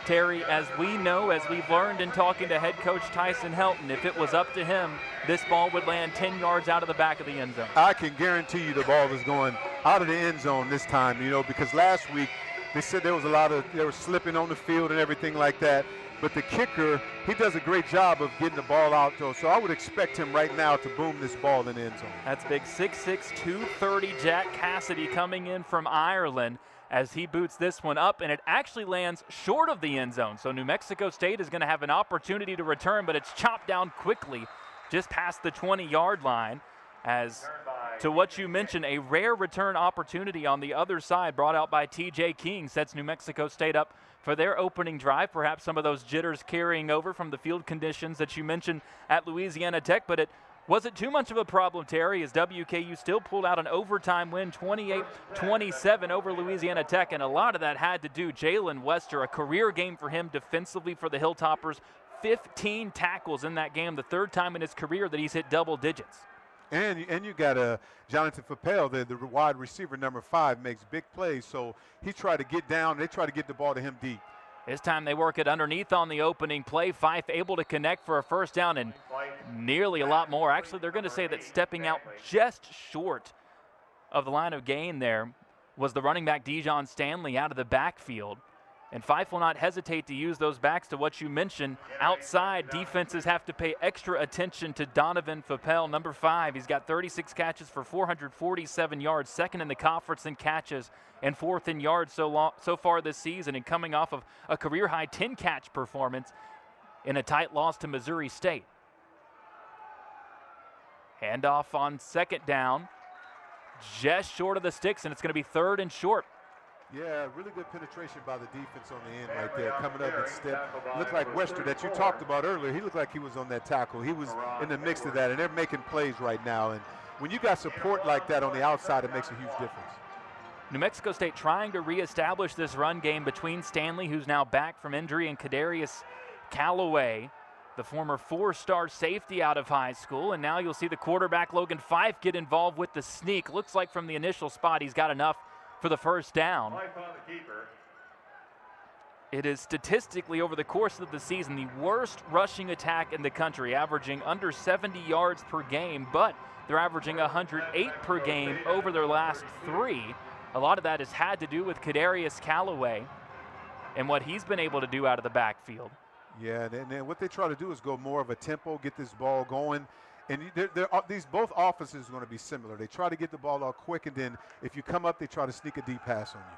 Terry, as we know, as we've learned in talking to head coach Tyson Helton, if it was up to him, this ball would land 10 yards out of the back of the end zone. I can guarantee you the ball is going out of the end zone this time, because last week they said they were slipping on the field and everything like that. But the kicker, he does a great job of getting the ball out, though. So I would expect him right now to boom this ball in the end zone. That's big 6'6", 230 Jack Cassidy coming in from Ireland as he boots this one up, and it actually lands short of the end zone. So New Mexico State is going to have an opportunity to return, but it's chopped down quickly just past the 20-yard line. As to what you mentioned, a rare return opportunity on the other side brought out by T.J. King sets New Mexico State up for their opening drive. Perhaps some of those jitters carrying over from the field conditions that you mentioned at Louisiana Tech, but it wasn't too much of a problem, Terry, as WKU still pulled out an overtime win, 28-27 over Louisiana Tech, and a lot of that had to do, Jalen Wester, a career game for him defensively for the Hilltoppers, 15 tackles in that game, the third time in his career that he's hit double digits. And you got Jonathan Fappel, the wide receiver, number 5, makes big plays. So he tried to get down. They try to get the ball to him deep. This time they work it underneath on the opening play. Fife able to connect for a first down and nearly a lot more. Actually, they're going to say that stepping out just short of the line of gain there was the running back Dijon Stanley out of the backfield. And Fife will not hesitate to use those backs to what you mentioned. Outside, defenses have to pay extra attention to Donovan Fappel, number 5. He's got 36 catches for 447 yards, second in the conference in catches and fourth in yards so far this season, and coming off of a career-high 10-catch performance in a tight loss to Missouri State. Handoff on second down, just short of the sticks, and it's going to be third and short. Yeah, really good penetration by the defense on the end right there, coming up and step. Looked like Wester that you talked about earlier. He looked like he was on that tackle. He was in the mix of that, and they're making plays right now. And when you got support like that on the outside, it makes a huge difference. New Mexico State trying to reestablish this run game between Stanley, who's now back from injury, and Kadarius Callaway, the former 4-star safety out of high school. And now you'll see the quarterback, Logan Fife, get involved with the sneak. Looks like from the initial spot he's got enough for the first down. It is statistically over the course of the season the worst rushing attack in the country, averaging under 70 yards per game, but they're averaging 108 per game over their last 3. A lot of that has had to do with Kadarius Callaway and what he's been able to do out of the backfield. Yeah, and then what they try to do is go more of a tempo, get this ball going. And these both offenses are going to be similar. They try to get the ball out quick, and then if you come up, they try to sneak a deep pass on you.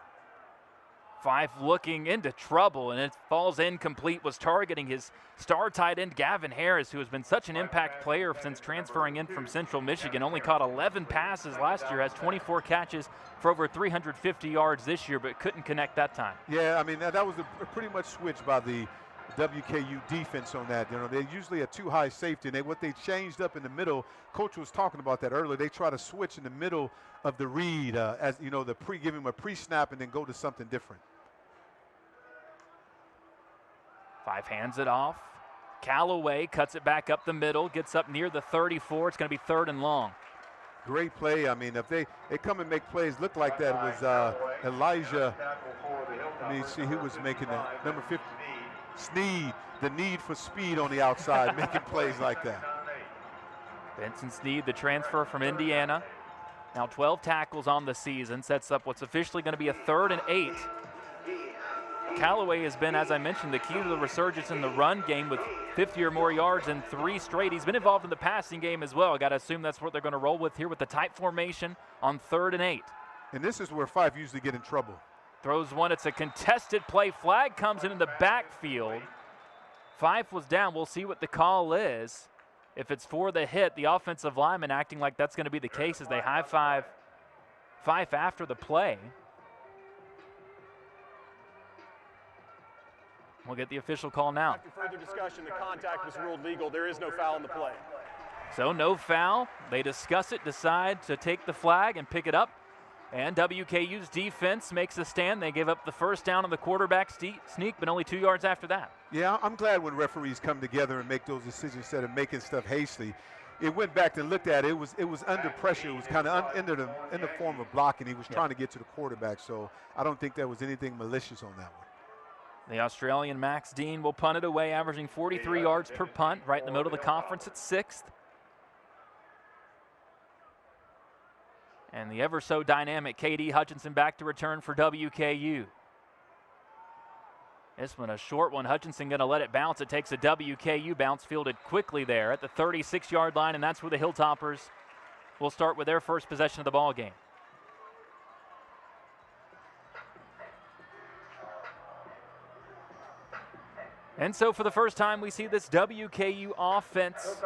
Fife looking into trouble, and it falls incomplete. Was targeting his star tight end, Gavin Harris, who has been such an impact player since transferring in from Central Michigan. Only caught 11 passes last year, has 24 catches for over 350 yards this year, but couldn't connect that time. Yeah, I mean, that was a pretty much switch by the WKU defense on that. They're usually a too-high safety, and what they changed up in the middle, Coach was talking about that earlier, they try to switch in the middle of the read, give him a pre-snap and then go to something different. Fife hands it off. Callaway cuts it back up the middle, gets up near the 34. It's going to be third and long. Great play. I mean, if they come and make plays, look like that was Elijah. Let me see who was making that. Number 50. Sneed, the need for speed on the outside, making plays like that. Benson Sneed, the transfer from Indiana. Now 12 tackles on the season, sets up what's officially going to be a 3rd and 8. Callaway has been, as I mentioned, the key to the resurgence in the run game with 50 or more yards in 3 straight. He's been involved in the passing game as well. Got to assume that's what they're going to roll with here with the tight formation on 3rd and 8. And this is where Fife usually get in trouble. Throws one. It's a contested play. Flag comes in the backfield. Fife was down. We'll see what the call is. If it's for the hit, the offensive lineman acting like that's going to be the case as they high-five Fife after the play. We'll get the official call now. After further discussion, the contact was ruled legal. There is no foul in the play. So no foul. They discuss it, decide to take the flag and pick it up. And WKU's defense makes a stand. They gave up the first down on the quarterback sneak, but only 2 yards after that. Yeah, I'm glad when referees come together and make those decisions instead of making stuff hastily. It went back and looked at it. It was under pressure. It was kind of in the form of blocking. He was trying to get to the quarterback, so I don't think there was anything malicious on that one. The Australian Max Dean will punt it away, averaging 43 yards per punt, right in the middle of the conference at 6th. And the ever so dynamic K.D. Hutchinson back to return for WKU. This one a short one. Hutchinson going to let it bounce. It takes a WKU bounce, fielded quickly there at the 36-yard line, and that's where the Hilltoppers will start with their first possession of the ball game. And so for the first time, we see this WKU offense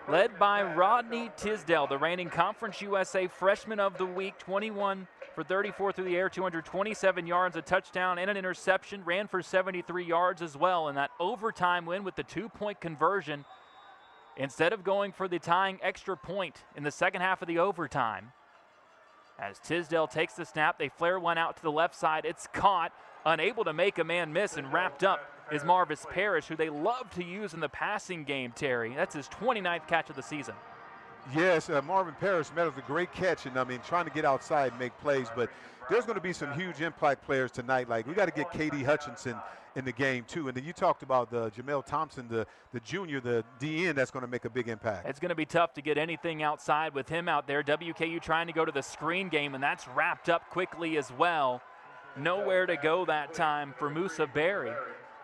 led by Rodney Tisdale, the reigning Conference USA Freshman of the Week, 21 for 34 through the air, 227 yards, a touchdown, and an interception. Ran for 73 yards as well in that overtime win with the 2-point conversion. Instead of going for the tying extra point in the second half of the overtime, as Tisdale takes the snap, they flare one out to the left side. It's caught, unable to make a man miss, and wrapped up is Marvis Parrish, who they love to use in the passing game, Terry. That's his 29th catch of the season. Yes, Marvin Parrish made a great catch, and I mean, trying to get outside and make plays, but there's going to be some huge impact players tonight. Like, we got to get K.D. Hutchinson in the game, too. And then you talked about the Jamel Thompson, the junior, the DN, that's going to make a big impact. It's going to be tough to get anything outside with him out there. WKU trying to go to the screen game, and that's wrapped up quickly as well. Nowhere to go that time for Musa Berry,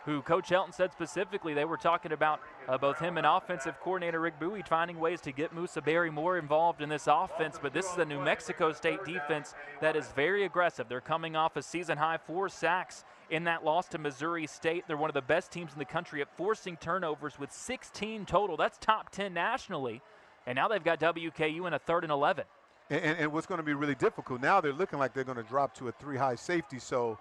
who Coach Elton said specifically they were talking about both him and offensive coordinator Rick Bowie finding ways to get Musa Berry more involved in this offense. But this is a New Mexico State defense that is very aggressive. They're coming off a season-high 4 sacks in that loss to Missouri State. They're one of the best teams in the country at forcing turnovers with 16 total. That's top 10 nationally. And now they've got WKU in a 3rd and 11. And what's going to be really difficult, now they're looking like they're going to drop to a 3-high safety. So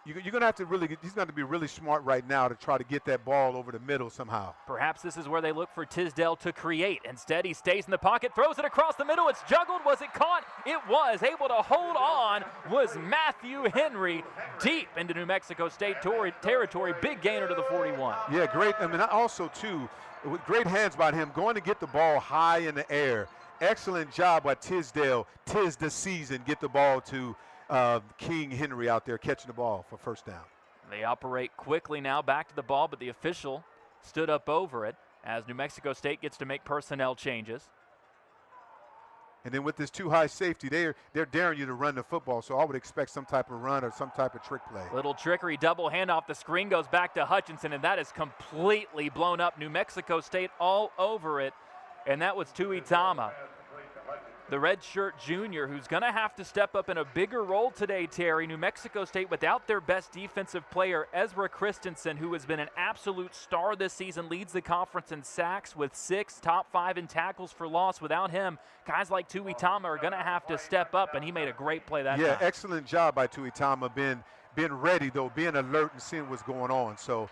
you're going to have to he's going to be really smart right now to try to get that ball over the middle somehow. Perhaps this is where they look for Tisdale to create. Instead, he stays in the pocket, throws it across the middle. It's juggled. Was it caught? It was. Able to hold on was Matthew Henry, deep into New Mexico State territory. Big gainer to the 41. Yeah, great. I mean, also, too, with great hands by him, going to get the ball high in the air. Excellent job by Tisdale. Tis the season. Get the ball to King Henry out there catching the ball for first down. They operate quickly now back to the ball, but the official stood up over it as New Mexico State gets to make personnel changes. And then with this 2-high safety, they're daring you to run the football, so I would expect some type of run or some type of trick play. Little trickery, double handoff. The screen goes back to Hutchinson, and that is completely blown up. New Mexico State all over it, and that was Tuitama, the redshirt junior, who's going to have to step up in a bigger role today, Terry. New Mexico State without their best defensive player, Ezra Christensen, who has been an absolute star this season, leads the conference in sacks with 6, top 5 in tackles for loss. Without him, guys like Tuitama are going to have to step up, and he made a great play that time. Yeah, excellent job by Tuitama, being ready, though, being alert and seeing what's going on. So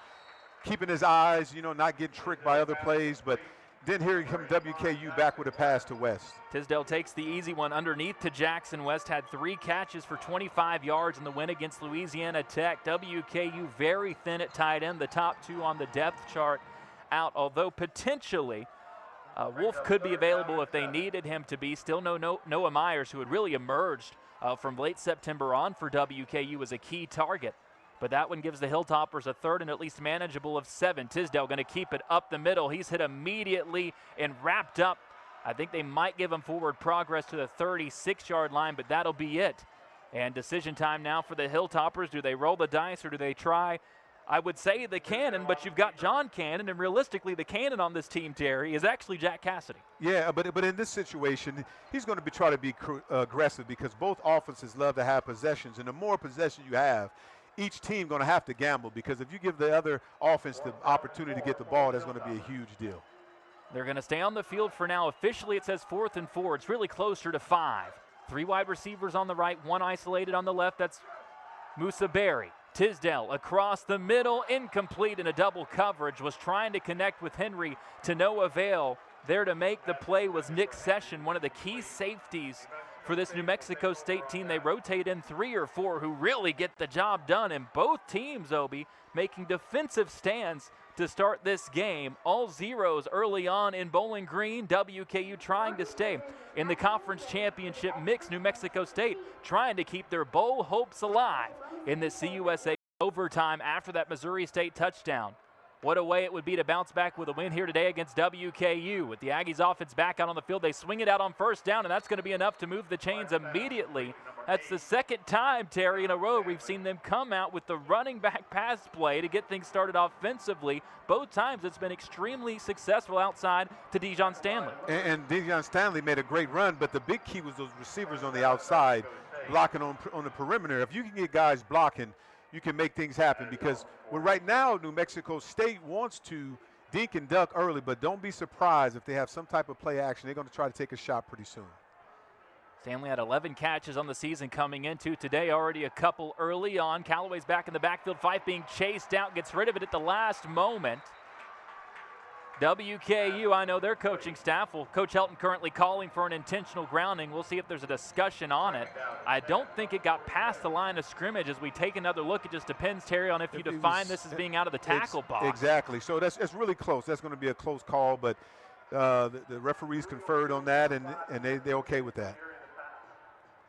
keeping his eyes, not getting tricked by other plays, but then here comes WKU back with a pass to West. Tisdale takes the easy one underneath to Jackson. West had 3 catches for 25 yards in the win against Louisiana Tech. WKU very thin at tight end, the top 2 on the depth chart out, although potentially Wolf could be available if they needed him to be. Still no Noah Myers, who had really emerged from late September on for WKU as a key target. But that one gives the Hilltoppers a 3rd and at least manageable of 7. Tisdale going to keep it up the middle. He's hit immediately and wrapped up. I think they might give him forward progress to the 36-yard line, but that'll be it. And decision time now for the Hilltoppers. Do they roll the dice or do they try? I would say the cannon, but you've got John Cannon, and realistically the cannon on this team, Terry, is actually Jack Cassidy. Yeah, but in this situation, he's going to try to be aggressive because both offenses love to have possessions, and the more possession you have, each team going to have to gamble, because if you give the other offense the opportunity to get the ball, that's going to be a huge deal. They're going to stay on the field for now. Officially, it says 4th and 4. It's really closer to 5. 3 wide receivers on the right, 1 isolated on the left. That's Musa Berry. Tisdale across the middle, incomplete in a double coverage, was trying to connect with Henry to no avail. There to make the play was Nick Session, one of the key safeties for this New Mexico State team. They rotate in 3 or 4 who really get the job done, and both teams, Obi, making defensive stands to start this game. All zeros early on in Bowling Green. WKU trying to stay in the conference championship mix. New Mexico State trying to keep their bowl hopes alive in the CUSA overtime after that Missouri State touchdown. What a way it would be to bounce back with a win here today against WKU. With the Aggies offense back out on the field, they swing it out on first down, and that's going to be enough to move the chains immediately. That's the second time, Terry, in a row we've seen them come out with the running back pass play to get things started offensively. Both times it's been extremely successful outside to Dejon Stanley. And Dejon Stanley made a great run, but the big key was those receivers on the outside blocking on the perimeter. If you can get guys blocking, you can make things happen, because right now New Mexico State wants to dink and duck early, but don't be surprised if they have some type of play action. They're going to try to take a shot pretty soon. Stanley had 11 catches on the season coming into today, already a couple early on. Callaway's back in the backfield, Fife being chased out, gets rid of it at the last moment. WKU, I know their coaching staff, well, Coach Helton currently calling for an intentional grounding. We'll see if there's a discussion on it. I don't think it got past the line of scrimmage. As we take another look, it just depends, Terry, on if you define this as being out of the tackle box. Exactly. So that's really close. That's going to be a close call, but the referees conferred on that, and they're okay with that.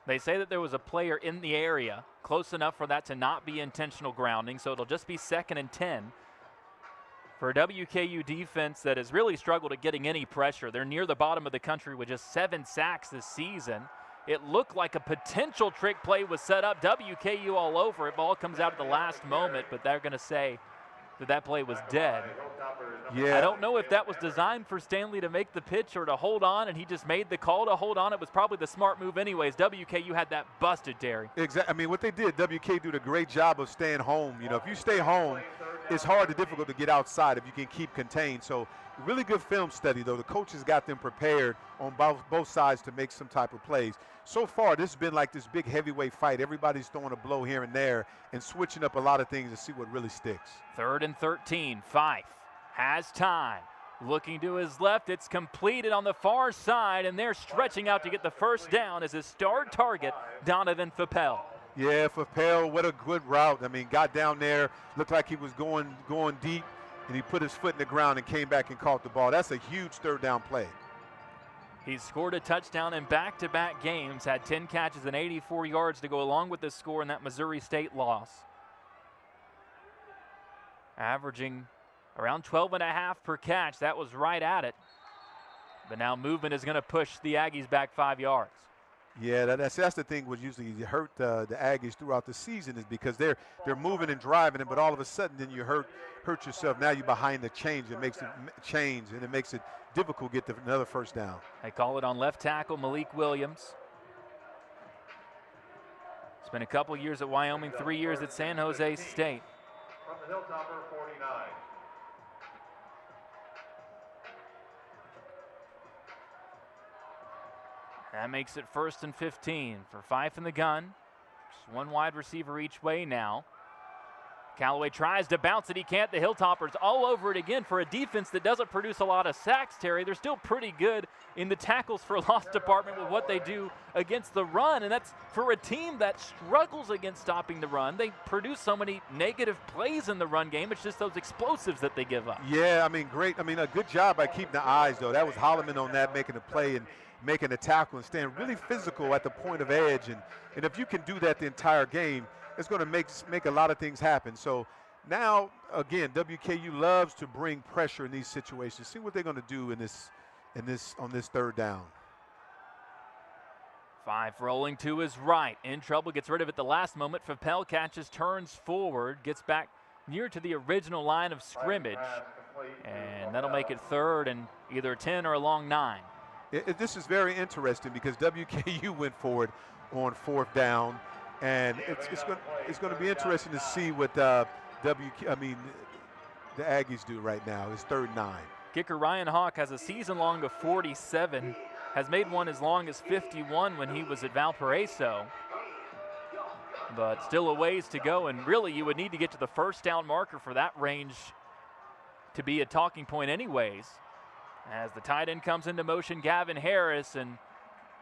They say that there was a player in the area close enough for that to not be intentional grounding, so it'll just be 2nd and 10. For a WKU defense that has really struggled at getting any pressure. They're near the bottom of the country with just 7 sacks this season. It looked like a potential trick play was set up. WKU all over it. Ball comes out at the last moment, but they're going to say that play was dead. Yeah. I don't know if that was designed for Stanley to make the pitch or to hold on, and he just made the call to hold on. It was probably the smart move anyways. WKU had that busted, Terry. Exactly. I mean, what they did, WKU did a great job of staying home. You know, if you stay home, it's hard and difficult to get outside if you can keep contained. So really good film study, though. The coaches got them prepared on both sides to make some type of plays. So far, this has been like this big heavyweight fight. Everybody's throwing a blow here and there and switching up a lot of things to see what really sticks. 3rd and 13. Fife has time. Looking to his left, it's completed on the far side, and they're stretching out to get the first down as his star target, Donovan Fapel. Yeah, Fapel, what a good route. I mean, got down there, looked like he was going deep, and he put his foot in the ground and came back and caught the ball. That's a huge 3rd down play. He's scored a touchdown in back-to-back games, had 10 catches and 84 yards to go along with the score in that Missouri State loss. Averaging around 12.5 per catch. That was right at it. But now movement is going to push the Aggies back 5 yards. Yeah, that's the thing what usually hurt the Aggies throughout the season, is because they're moving and driving it, but all of a sudden then you hurt yourself. Now you're behind the change. It makes it change, and it makes it difficult to get another first down. They call it on left tackle Malik Williams. Spent a couple years at Wyoming, 3 years at San Jose State. From the Hilltopper 49. That makes it 1st and 15 for Fife in the gun. Just one wide receiver each way now. Callaway tries to bounce it. He can't. The Hilltoppers all over it again for a defense that doesn't produce a lot of sacks, Terry. They're still pretty good in the tackles for loss department with what they do against the run, and that's for a team that struggles against stopping the run. They produce so many negative plays in the run game. It's just those explosives that they give up. Yeah, I mean, great. I mean, a good job by keeping the eyes, though. That was Holloman on that, making a play and making a tackle and staying really physical at the point of edge. And if you can do that the entire game, it's going to make a lot of things happen. So now, again, WKU loves to bring pressure in these situations. See what they're going to do on this 3rd down. Fife rolling to his right. In trouble, gets rid of it the last moment. Fapel catches, turns forward, gets back near to the original line of scrimmage. And that'll make it 3rd and either 10 or a long 9. This is very interesting because WKU went forward on 4th down. And it's going to be interesting to see what the Aggies do right now. It's 3rd and 9. Kicker Ryan Hawk has a season long of 47, has made one as long as 51 when he was at Valparaiso. But still a ways to go, and really you would need to get to the 1st down marker for that range to be a talking point anyways. As the tight end comes into motion, Gavin Harris, and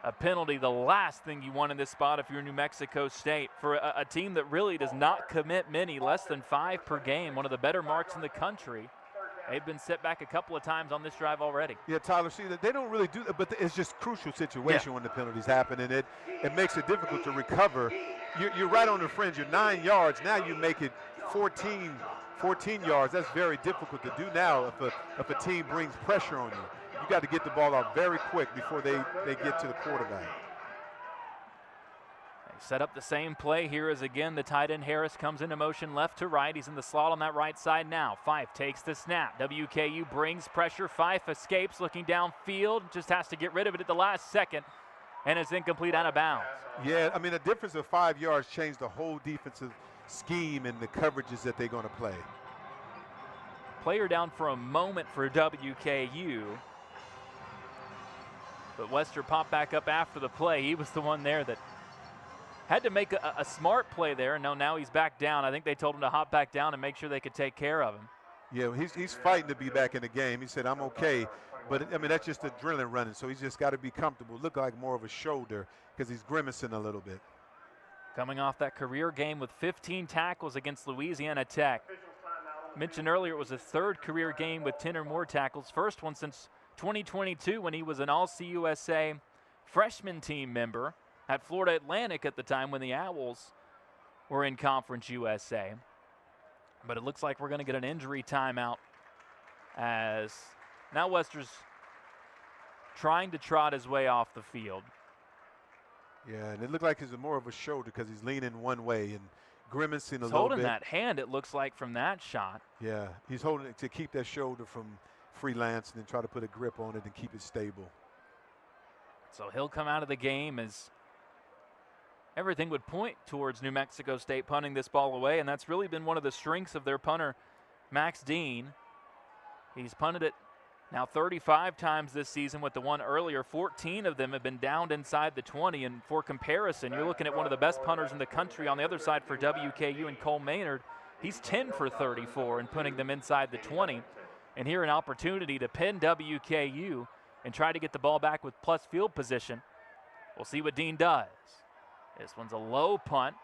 a penalty, the last thing you want in this spot if you're New Mexico State. For a team that really does not commit many, less than 5 per game, one of the better marks in the country. They've been set back a couple of times on this drive already. Yeah, Tyler, see, they don't really do that, but it's just crucial situation when the penalties happen, and it makes it difficult to recover. You're right on the fringe. You're 9 yards. Now you make it 14 yards, that's very difficult to do now if a team brings pressure on you. You got to get the ball out very quick before they get to the quarterback. They set up the same play here as again the tight end Harris comes into motion left to right. He's in the slot on that right side now. Fife takes the snap. WKU brings pressure. Fife escapes looking downfield. Just has to get rid of it at the last second. And it's incomplete, out of bounds. Yeah, I mean, a difference of 5 yards changed the whole defensive scheme and the coverages that they're going to play. Player down for a moment for WKU. But Wester popped back up after the play. He was the one there that had to make a smart play there. No, now he's back down. I think they told him to hop back down and make sure they could take care of him. Yeah, he's fighting to be back in the game. He said, I'm okay. But, I mean, that's just adrenaline running, so he's just got to be comfortable. Look like more of a shoulder because he's grimacing a little bit. Coming off that career game with 15 tackles against Louisiana Tech. Mentioned earlier it was his third career game with 10 or more tackles. First one since 2022 when he was an All-CUSA freshman team member at Florida Atlantic at the time when the Owls were in Conference USA. But it looks like we're going to get an injury timeout as now Wester's trying to trot his way off the field. Yeah, and it looked like it's more of a shoulder because he's leaning one way and grimacing a little bit. He's holding that hand, it looks like, from that shot. Yeah, he's holding it to keep that shoulder from freelancing and try to put a grip on it and keep it stable. So he'll come out of the game as everything would point towards New Mexico State punting this ball away, and that's really been one of the strengths of their punter, Max Dean. He's punted it now 35 times this season with the one earlier. 14 of them have been downed inside the 20, and for comparison, you're looking at one of the best punters in the country on the other side for WKU and Cole Maynard. He's 10 for 34 and punting them inside the 20. And here an opportunity to pin WKU and try to get the ball back with plus field position. We'll see what Dean does. This one's a low punt.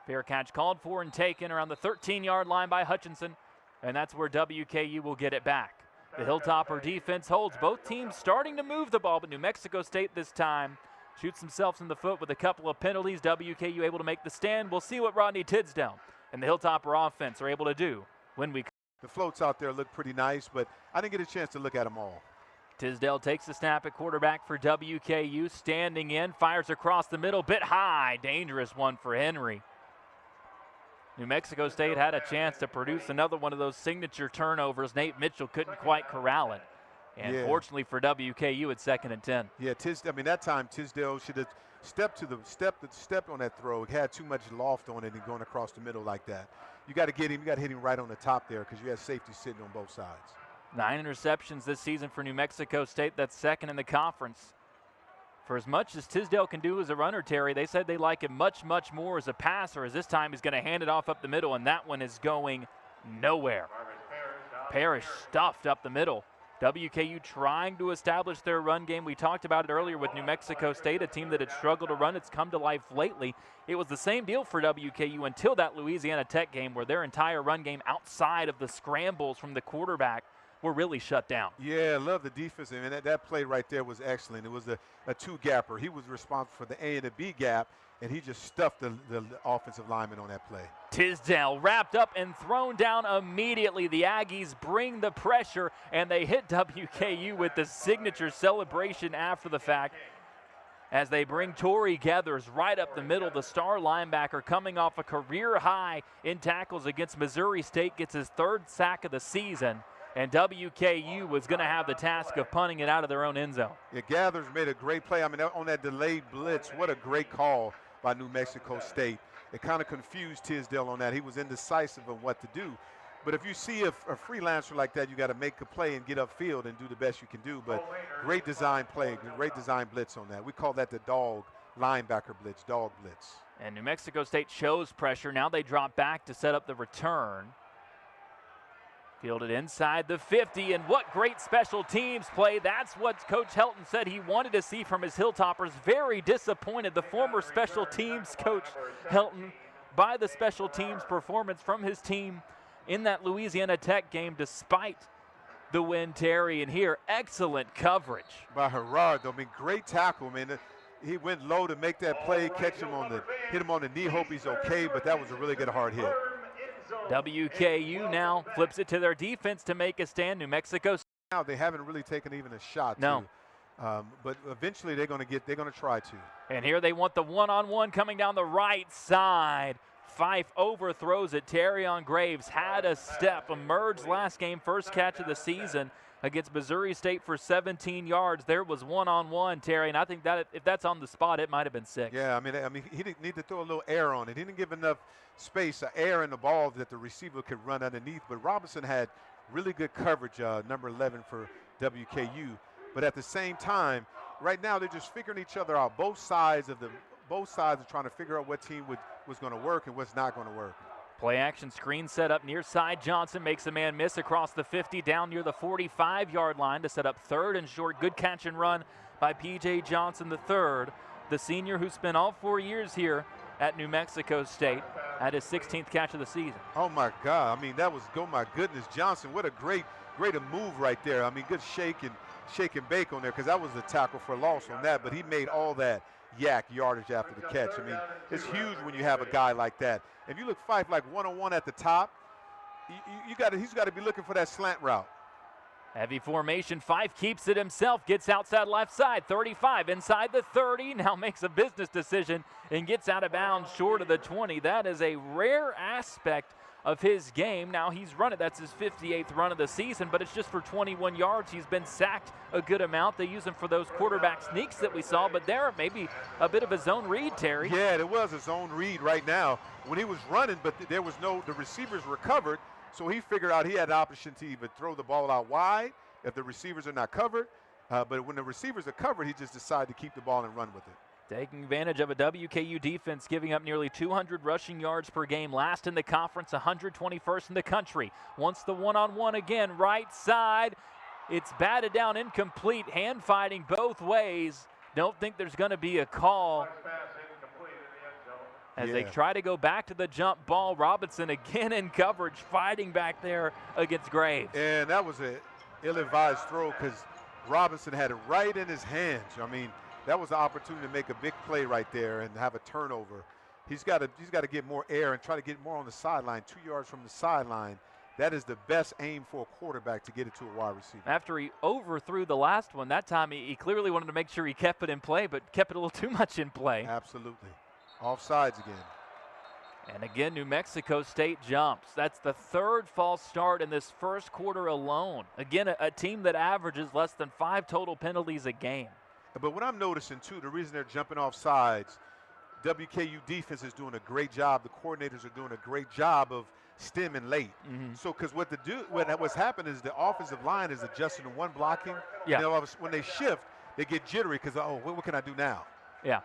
Fair catch called for and taken around the 13-yard line by Hutchinson, and that's where WKU will get it back. The Hilltopper defense holds. Both teams starting to move the ball, but New Mexico State this time shoots themselves in the foot with a couple of penalties. WKU able to make the stand. We'll see what Rodney Tisdale and the Hilltopper offense are able to do when we. The floats out there look pretty nice, but I didn't get a chance to look at them all. Tisdale takes the snap at quarterback for WKU, standing in, fires across the middle, bit high, dangerous one for Henry. New Mexico State had a chance to produce another one of those signature turnovers. Nate Mitchell couldn't quite corral it. And fortunately for WKU, it's 2nd and 10. Yeah, that time Tisdale should have stepped on that throw. It had too much loft on it and going across the middle like that. You got to get him. You got to hit him right on the top there because you have safety sitting on both sides. 9 interceptions this season for New Mexico State. That's 2nd in the conference. For as much as Tisdale can do as a runner, Terry, they said they like him much, much more as a passer, as this time he's going to hand it off up the middle, and that one is going nowhere. Parrish stuffed up the middle. WKU trying to establish their run game. We talked about it earlier with New Mexico State, a team that had struggled to run. It's come to life lately. It was the same deal for WKU until that Louisiana Tech game where their entire run game outside of the scrambles from the quarterback were really shut down. Yeah, I love the defense. I mean, that play right there was excellent. It was a two-gapper. He was responsible for the A and the B gap, and he just stuffed the offensive lineman on that play. Tisdale wrapped up and thrown down immediately. The Aggies bring the pressure, and they hit WKU with the signature celebration after the fact as they bring Torrey Gathers right up the middle. The star linebacker coming off a career high in tackles against Missouri State gets his 3rd sack of the season. And WKU was going to have the task of punting it out of their own end zone. Yeah, Gathers made a great play. I mean, on that delayed blitz, what a great call by New Mexico State. It kind of confused Tisdale on that. He was indecisive of what to do. But if you see a freelancer like that, you got to make a play and get upfield and do the best you can do. But great design play, great design blitz on that. We call that the dog linebacker blitz, dog blitz. And New Mexico State shows pressure. Now they drop back to set up the return. Fielded inside the 50, and what great special teams play. That's what Coach Helton said he wanted to see from his Hilltoppers. Very disappointed, the former special teams coach Helton, by the special teams performance from his team in that Louisiana Tech game despite the win, Terry. And here, excellent coverage by Gerardo. I mean, great tackle, man. He went low to make that play, hit him on the knee, hope he's okay, but that was a really good hard hit. WKU now flips it to their defense to make a stand. New Mexico. Now they haven't really taken even a shot. No. But eventually they're going to try to. And here they want the one-on-one coming down the right side. Fife overthrows it. Terrion Graves had a step, emerged last game, first catch of the season against Missouri State for 17 yards. There was one-on-one, Terry, and I think that if that's on the spot, it might have been 6. Yeah, I mean, he didn't need to throw a little air on it. He didn't give enough space, air in the ball that the receiver could run underneath. But Robinson had really good coverage, number 11 for WKU. But at the same time, right now they're just figuring each other out. Both sides are trying to figure out what team was going to work and what's not going to work. Play action screen set up near side. Johnson makes a man miss across the 50 down near the 45-yard line to set up 3rd and short. Good catch and run by P.J. Johnson III, the senior who spent all 4 years here at New Mexico State, at his 16th catch of the season. Oh my God! I mean, that was my goodness, Johnson! What a great move right there. I mean, good shake and bake on there, because that was the tackle for loss on that. But he made all that yak yardage after the catch. I mean, it's huge when you have a guy like that. If you look Fife like one-on-one at the top, he's got to be looking for that slant route. Heavy formation. Fife keeps it himself, gets outside left side, 35 inside the 30. Now makes a business decision and gets out of bounds short of the 20. That is a rare aspect of his game. Now he's run it. That's his 58th run of the season, but it's just for 21 yards. He's been sacked a good amount. They use him for those quarterback sneaks that we saw, but there may be a bit of a zone read, Terry. Yeah, there was a zone read right now when he was running, but the receivers were covered, so he figured out he had an option to either throw the ball out wide if the receivers are not covered, but when the receivers are covered, he just decided to keep the ball and run with it. Taking advantage of a WKU defense giving up nearly 200 rushing yards per game. Last in the conference, 121st in the country. Wants the one-on-one again, right side. It's batted down, incomplete. Hand fighting both ways. Don't think there's going to be a call. As they try to go back to the jump ball, Robinson again in coverage, fighting back there against Graves. And that was an ill-advised throw because Robinson had it right in his hands. I mean, that was the opportunity to make a big play right there and have a turnover. He's got to get more air and try to get more on the sideline, 2 yards from the sideline. That is the best aim for a quarterback, to get it to a wide receiver. After he overthrew the last one, that time he clearly wanted to make sure he kept it in play, but kept it a little too much in play. Absolutely. Offsides again. And again, New Mexico State jumps. That's the 3rd false start in this first quarter alone. Again, a team that averages less than 5 total penalties a game. But what I'm noticing, too, the reason they're jumping off sides, WKU defense is doing a great job. The coordinators are doing a great job of stemming late. So because what's happened is the offensive line is adjusting to one blocking. Yeah. And when they shift, they get jittery because, what can I do now? Yeah.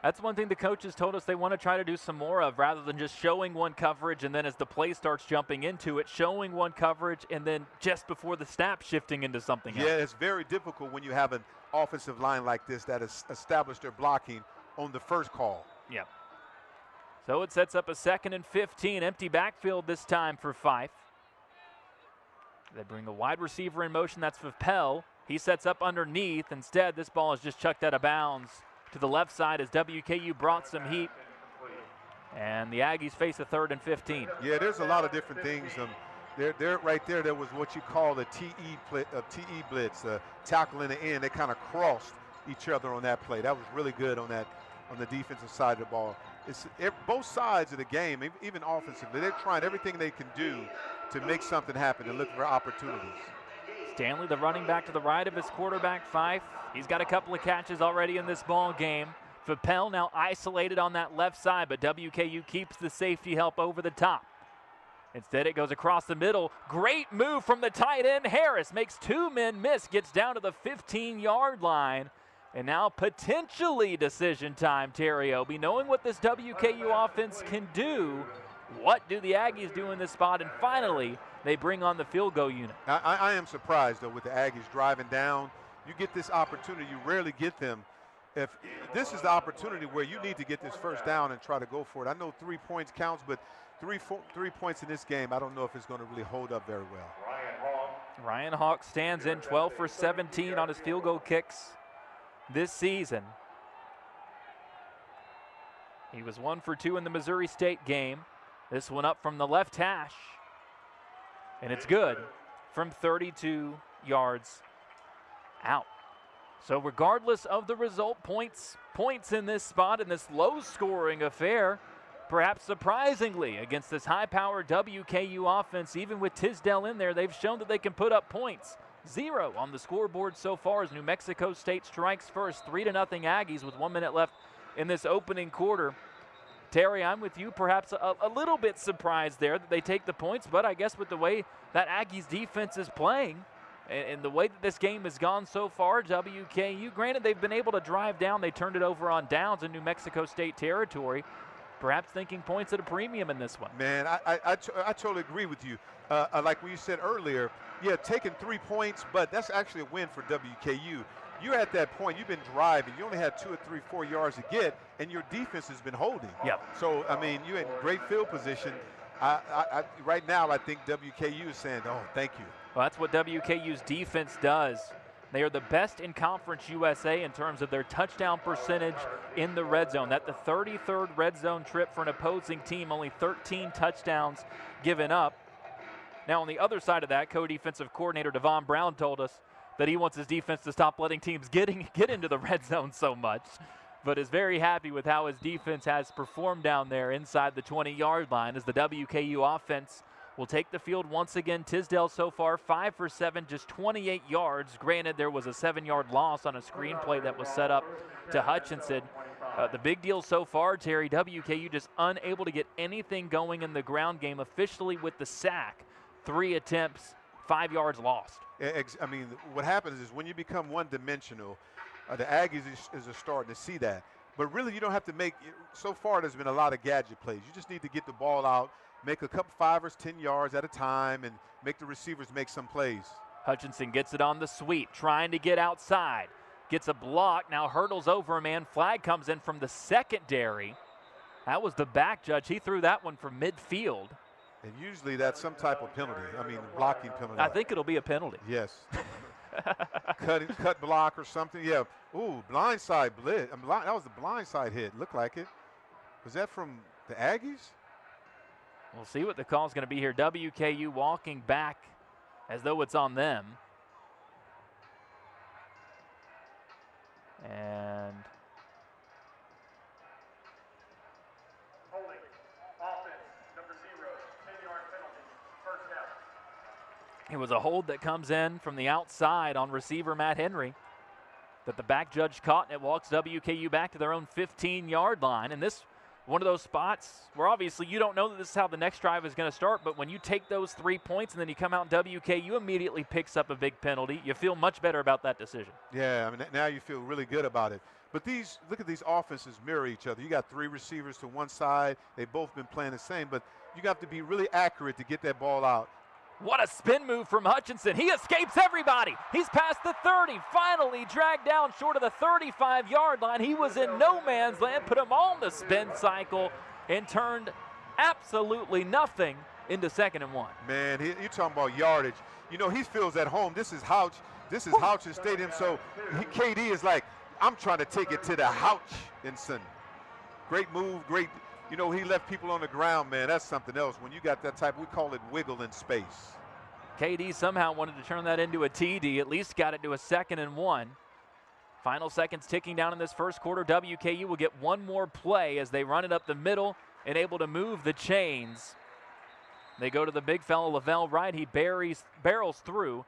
That's one thing the coaches told us they want to try to do some more of, rather than just showing one coverage and then as the play starts jumping into it, showing one coverage and then just before the snap shifting into something else. Yeah, it's very difficult when you have an offensive line like this that has established their blocking on the first call. Yeah. So it sets up a 2nd and 15, empty backfield this time for Fife. They bring the wide receiver in motion. That's Pell. He sets up underneath. Instead, this ball is just chucked out of bounds to the left side as WKU brought some heat. And the Aggies face a 3rd and 15. Yeah, there's a lot of different things. There right there, there was what you call the TE blitz, tackle in the end. They kind of crossed each other on that play. That was really good on the defensive side of the ball. It's both sides of the game, even offensively. They're trying everything they can do to make something happen and look for opportunities. Stanley, the running back to the right of his quarterback, Fife. He's got a couple of catches already in this ball game. Pell now isolated on that left side, but WKU keeps the safety help over the top. Instead, it goes across the middle. Great move from the tight end. Harris makes 2 men miss, gets down to the 15-yard line. And now potentially decision time, Terry Obie. Knowing what this WKU offense can do, what do the Aggies do in this spot? And finally, they bring on the field goal unit. I am surprised, though, with the Aggies driving down. You get this opportunity. You rarely get them. If this is the opportunity where you need to get this first down and try to go for it. I know 3 points counts, but three points in this game, I don't know if it's going to really hold up very well. Ryan Hawk stands in 12 for 17 on his field goal kicks this season. He was 1 for 2 in the Missouri State game. This one up from the left hash. And it's good from 32 yards out. So regardless of the result, points in this spot in this low-scoring affair, perhaps surprisingly against this high-powered WKU offense, even with Tisdale in there, they've shown that they can put up points. 0 on the scoreboard so far as New Mexico State strikes first, 3-0 Aggies with 1 minute left in this opening quarter. Terry, I'm with you, perhaps a little bit surprised there that they take the points, but I guess with the way that Aggies defense is playing and the way that this game has gone so far, WKU, granted they've been able to drive down, they turned it over on downs in New Mexico State territory, perhaps thinking points at a premium in this one. Man, I totally agree with you. Like we said earlier, yeah, taking 3 points, but that's actually a win for WKU. You're at that point, you've been driving, you only had 2 or 3, 4 yards to get, and your defense has been holding. Yep. So, I mean, you're in great field position. Right now, I think WKU is saying, oh, thank you. Well, that's what WKU's defense does. They are the best in Conference USA in terms of their touchdown percentage in the red zone. That's the 33rd red zone trip for an opposing team, only 13 touchdowns given up. Now, on the other side of that, co-defensive coordinator Devon Brown told us that he wants his defense to stop letting teams get into the red zone so much, but is very happy with how his defense has performed down there inside the 20-yard line as the WKU offense will take the field once again. Tisdale so far 5 for 7, just 28 yards. Granted, there was a 7-yard loss on a screenplay that was set up to Hutchinson. The big deal so far, Terry, WKU just unable to get anything going in the ground game officially with the sack. 3 attempts, 5 yards lost. I mean, what happens is when you become one-dimensional, the Aggies is starting to see that. But really, you don't have to make – so far there's been a lot of gadget plays. You just need to get the ball out, make a couple 5 or 10 yards at a time, and make the receivers make some plays. Hutchinson gets it on the sweep, trying to get outside. Gets a block, now hurdles over a man. Flag comes in from the secondary. That was the back judge. He threw that one from midfield. And usually that's some type of penalty. I mean, blocking penalty. I think it'll be a penalty. Yes. cut block or something. Yeah. Ooh, blindside blitz. That was the blindside hit. Looked like it. Was that from the Aggies? We'll see what the call is going to be here. WKU walking back as though it's on them. And Holding. Offense. Number 0. 10-yard penalty. First down. it was a hold that comes in from the outside on receiver Matt Henry that the back judge caught, and it walks WKU back to their own 15-yard line. And this one of those spots where obviously you don't know that this is how the next drive is going to start, but when you take those 3 points and then you come out and WKU immediately picks up a big penalty, you feel much better about that decision. Yeah, I mean, now you feel really good about it. But look at these offenses mirror each other. You got 3 receivers to one side. They've both been playing the same, but you got to be really accurate to get that ball out. What a spin move from Hutchinson. He escapes everybody. He's past the 30, finally dragged down short of the 35-yard line. He was in no man's land, put him on the spin cycle, and turned absolutely nothing into 2nd and 1. Man, you're talking about yardage. You know, he feels at home. This is Houch's stadium, so KD is like, I'm trying to take it to the Houchinson. Great move, great. You know, he left people on the ground, man. That's something else. When you got that type, we call it wiggle in space. KD somehow wanted to turn that into a TD, at least got it to a 2nd and 1. Final seconds ticking down in this first quarter. WKU will get one more play as they run it up the middle and able to move the chains. They go to the big fellow, Lavelle Wright. He barrels through.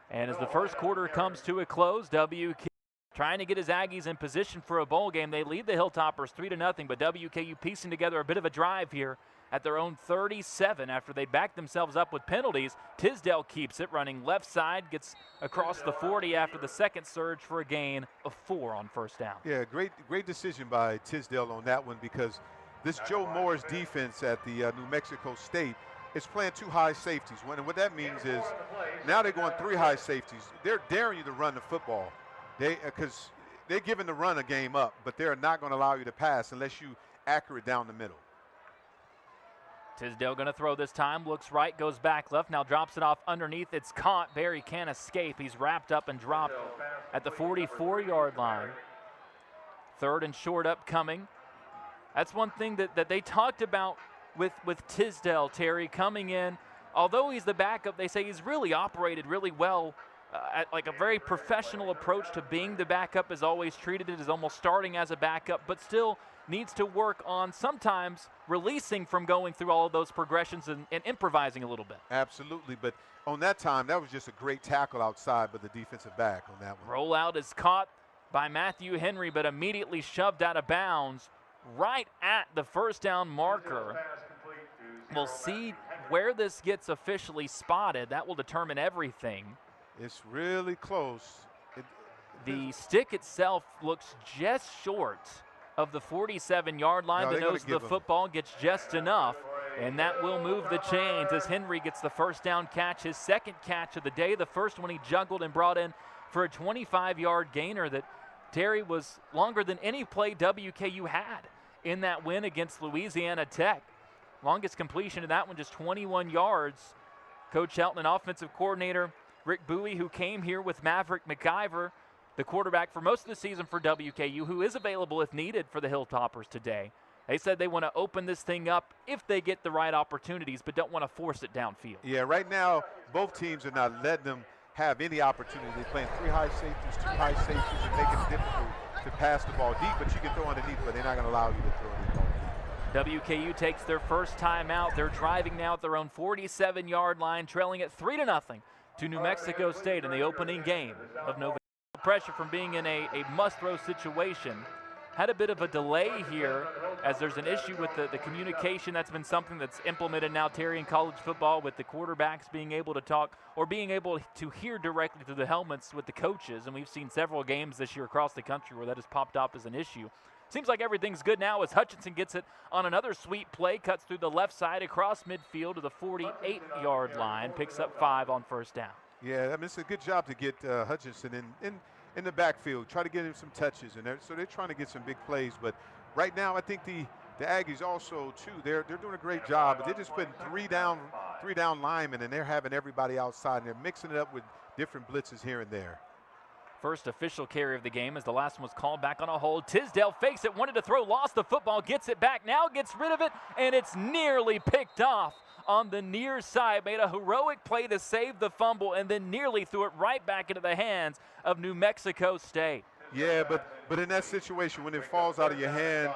And as the first quarter comes to a close, WKU trying to get his Aggies in position for a bowl game. They lead the Hilltoppers 3-0, but WKU piecing together a bit of a drive here at their own 37 after they backed themselves up with penalties. Tisdale keeps it, running left side, gets across the 40 after the second surge for a gain of 4 on first down. Yeah, great decision by Tisdale on that one, because this Joe Morris defense at the New Mexico State is playing 2 high safeties. And what that means is now they're going 3 high safeties. They're daring you to run the football. Because they're giving the run a game up, but they're not going to allow you to pass unless you accurate down the middle. Tisdale going to throw this time, looks right, goes back left, now drops it off underneath. It's caught. Barry can't escape. He's wrapped up and dropped at the 44-yard line. 3rd and short upcoming. That's one thing that they talked about with Tisdale, Terry, coming in. Although he's the backup, they say he's really operated really well at like a very professional approach to being the backup, has always treated it as almost starting as a backup, but still needs to work on sometimes releasing from going through all of those progressions and improvising a little bit. Absolutely, but on that time, that was just a great tackle outside by the defensive back on that one. Rollout is caught by Matthew Henry, but immediately shoved out of bounds right at the first down marker. We'll see where this gets officially spotted. That will determine everything. It's really close. The stick itself looks just short of the 47-yard line. The nose of the football gets just enough, and that will move the chains as Henry gets the first down catch, his second catch of the day. The first one he juggled and brought in for a 25-yard gainer that, Terry, was longer than any play WKU had in that win against Louisiana Tech. Longest completion of that one, just 21 yards. Coach Shelton and offensive coordinator Rick Bowie, who came here with Maverick McIver, the quarterback for most of the season for WKU, who is available if needed for the Hilltoppers today. They said they want to open this thing up if they get the right opportunities, but don't want to force it downfield. Yeah, right now, both teams are not letting them have any opportunity. They're playing 3 high safeties, 2 high safeties, and making it difficult to pass the ball deep, but you can throw underneath, but they're not going to allow you to throw any ball. WKU takes their first time out. They're driving now at their own 47-yard line, trailing it 3-0 to New Mexico State in the opening game of November. Pressure from being in a must-throw situation. Had a bit of a delay here as there's an issue with the communication. That's been something that's implemented now, Terry, in college football, with the quarterbacks being able to talk or being able to hear directly through the helmets with the coaches. And we've seen several games this year across the country where that has popped up as an issue. Seems like everything's good now as Hutchinson gets it on another sweet play, cuts through the left side across midfield to the 48-yard line, picks up 5 on first down. Yeah, I mean, it's a good job to get Hutchinson in the backfield, try to get him some touches, and so they're trying to get some big plays. But right now, I think the Aggies also too, they're doing a great job. But they're just putting three down linemen, and they're having everybody outside, and they're mixing it up with different blitzes here and there. First official carry of the game as the last one was called back on a hold. Tisdale fakes it, wanted to throw, lost the football, gets it back, now gets rid of it, and it's nearly picked off on the near side. Made a heroic play to save the fumble and then nearly threw it right back into the hands of New Mexico State. Yeah, but in that situation, when it falls out of your hand,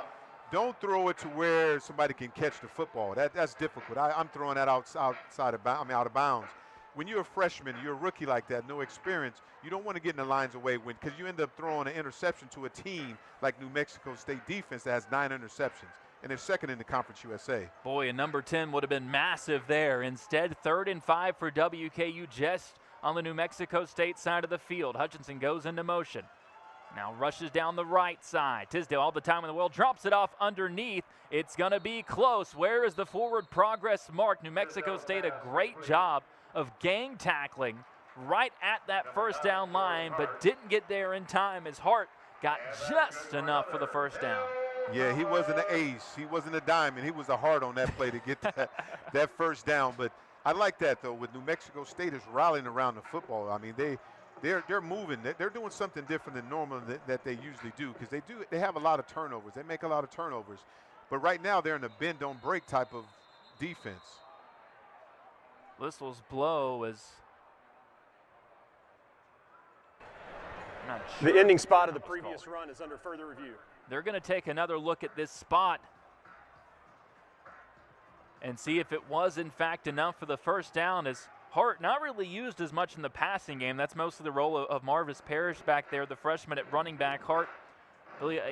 don't throw it to where somebody can catch the football. That's difficult. I'm throwing that out of bounds. When you're a freshman, you're a rookie like that, no experience, you don't want to get in the lines away because you end up throwing an interception to a team like New Mexico State defense that has 9 interceptions, and they're second in the Conference USA. Boy, and number 10 would have been massive there. Instead, 3rd and 5 for WKU just on the New Mexico State side of the field. Hutchinson goes into motion. Now rushes down the right side. Tisdale all the time in the world, drops it off underneath. It's going to be close. Where is the forward progress mark? New Mexico State, a great job of gang tackling right at that first down line, but didn't get there in time. His Hart got just enough for the first down. Yeah, he wasn't an ace. He wasn't a diamond. He was a heart on that play to get that first down. But I like that, though, with New Mexico State is rallying around the football. I mean, they're moving. They're doing something different than normal that they usually do, because they have a lot of turnovers. They make a lot of turnovers. But right now they're in a bend, don't break type of defense. Whistles blow as not sure. The ending spot of the previous run is under further review. They're going to take another look at this spot and see if it was in fact enough for the first down, as Hart not really used as much in the passing game. That's mostly the role of Marvis Parrish back there, the freshman at running back. Hart,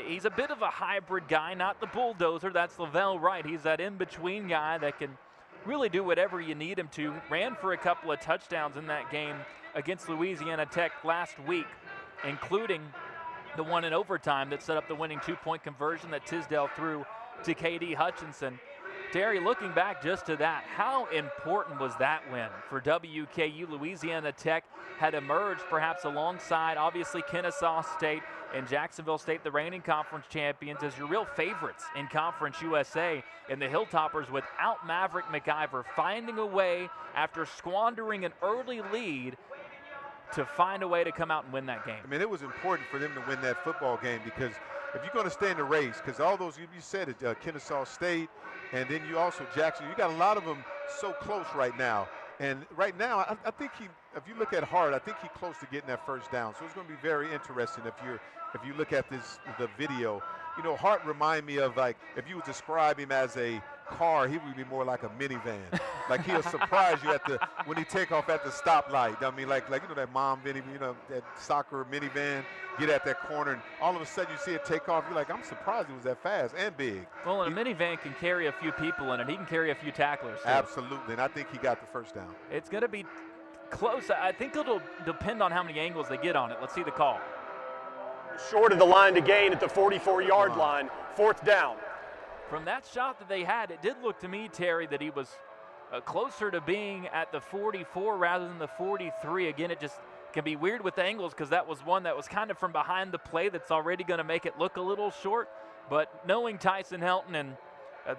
he's a bit of a hybrid guy, not the bulldozer. That's Lavelle Wright. He's that in-between guy that can really do whatever you need him to. Ran for a couple of touchdowns in that game against Louisiana Tech last week, including the one in overtime that set up the winning 2-point conversion that Tisdale threw to KD Hutchinson. Terry, looking back just to that, how important was that win for WKU? Louisiana Tech had emerged perhaps alongside, obviously, Kennesaw State and Jacksonville State, the reigning conference champions, as your real favorites in Conference USA. And the Hilltoppers, without Maverick McIver, finding a way after squandering an early lead to find a way to come out and win that game. I mean, it was important for them to win that football game, because if you're going to stay in the race, because all those, you said it, Kennesaw State, and then you also Jackson, you got a lot of them so close right now. And right now, I think if you look at Hart, I think he's close to getting that first down. So it's going to be very interesting if you look at the video. You know, Hart remind me of, like, if you would describe him as a car, he would be more like a minivan. Like, he'll surprise you when he take off at the stoplight. I mean, like you know, that mom minivan, you know, that soccer minivan, get at that corner, and all of a sudden you see it take off. You're like, I'm surprised it was that fast and big. Well, and a minivan can carry a few people in it. He can carry a few tacklers, too. Absolutely, and I think he got the first down. It's going to be close. I think it'll depend on how many angles they get on it. Let's see the call. Short of the line to gain at the 44-yard line, 4th down. From that shot that they had, it did look to me, Terry, that he was closer to being at the 44 rather than the 43. Again, it just can be weird with the angles because that was one that was kind of from behind the play that's already going to make it look a little short. But knowing Tyson Helton and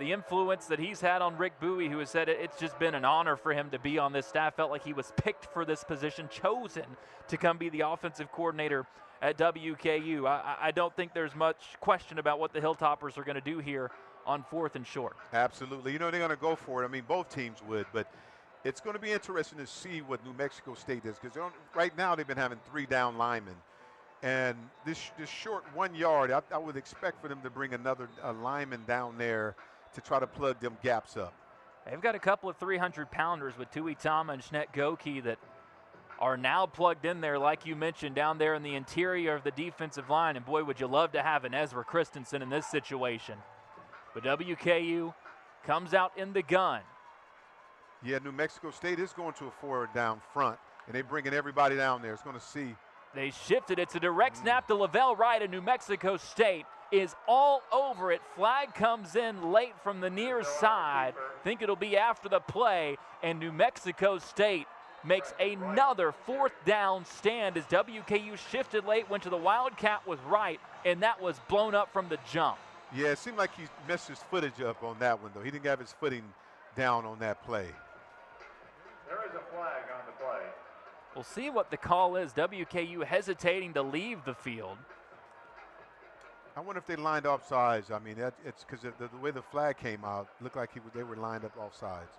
the influence that he's had on Rick Bowie, who has said it's just been an honor for him to be on this staff, felt like he was picked for this position, chosen to come be the offensive coordinator at WKU. I don't think there's much question about what the Hilltoppers are going to do here on 4th and short. Absolutely. You know, they're going to go for it. I mean, both teams would, but it's going to be interesting to see what New Mexico State does, because right now they've been having 3 down linemen. And this short 1 yard, I would expect for them to bring another lineman down there to try to plug them gaps up. They've got a couple of 300-pounders with Tui Tama and Schneck Goki that are now plugged in there, like you mentioned, down there in the interior of the defensive line. And boy, would you love to have an Ezra Christensen in this situation. But WKU comes out in the gun. Yeah, New Mexico State is going to a 4 down front, and they're bringing everybody down there. It's going to see. They shifted. It's a direct snap to Lavelle Wright, and New Mexico State is all over it. Flag comes in late from the near side. Think it'll be after the play, and New Mexico State makes another 4th down stand as WKU shifted late, went to the Wildcat with Wright, and that was blown up from the jump. Yeah, it seemed like he messed his footage up on that one, though. He didn't have his footing down on that play. There is a flag on the play. We'll see what the call is. WKU hesitating to leave the field. I wonder if they lined up sides. I mean, it's because the way the flag came out, looked like they were lined up off sides.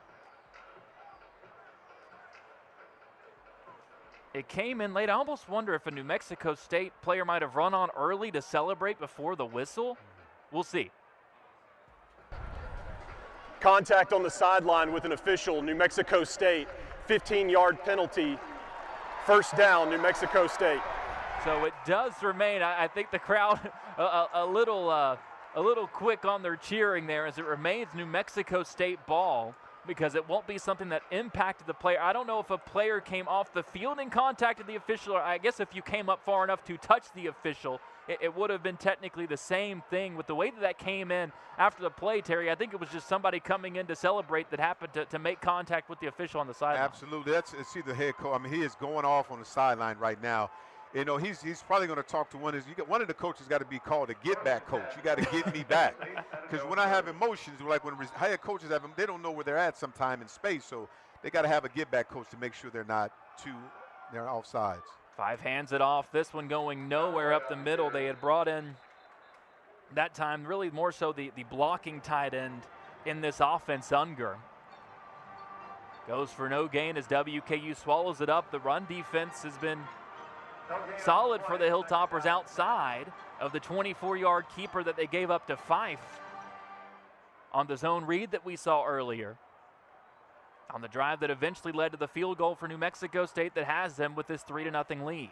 It came in late. I almost wonder if a New Mexico State player might have run on early to celebrate before the whistle. We'll see. Contact on the sideline with an official, New Mexico State, 15-yard penalty. 1st down, New Mexico State. So it does remain. I think the crowd a little quick on their cheering there as it remains New Mexico State ball, because it won't be something that impacted the player. I don't know if a player came off the field and contacted the official, or I guess if you came up far enough to touch the official, it would have been technically the same thing. With the way that came in after the play, Terry, I think it was just somebody coming in to celebrate that happened to make contact with the official on the sideline. Absolutely. See the head coach. I mean, he is going off on the sideline right now. You know, he's probably going to talk to one of the coaches got to be called a get back coach. You got to get me back. Because when I have emotions, like when head coaches have them, they don't know where they're at sometime in space. So they got to have a get back coach to make sure they're off sides. 5 hands it off. This one going nowhere up the middle. They had brought in that time really more so the blocking tight end in this offense, Unger. Goes for no gain as WKU swallows it up. The run defense has been solid for the Hilltoppers outside of the 24-yard keeper that they gave up to Fife on the zone read that we saw earlier. On the drive that eventually led to the field goal for New Mexico State that has them with this 3-0 lead.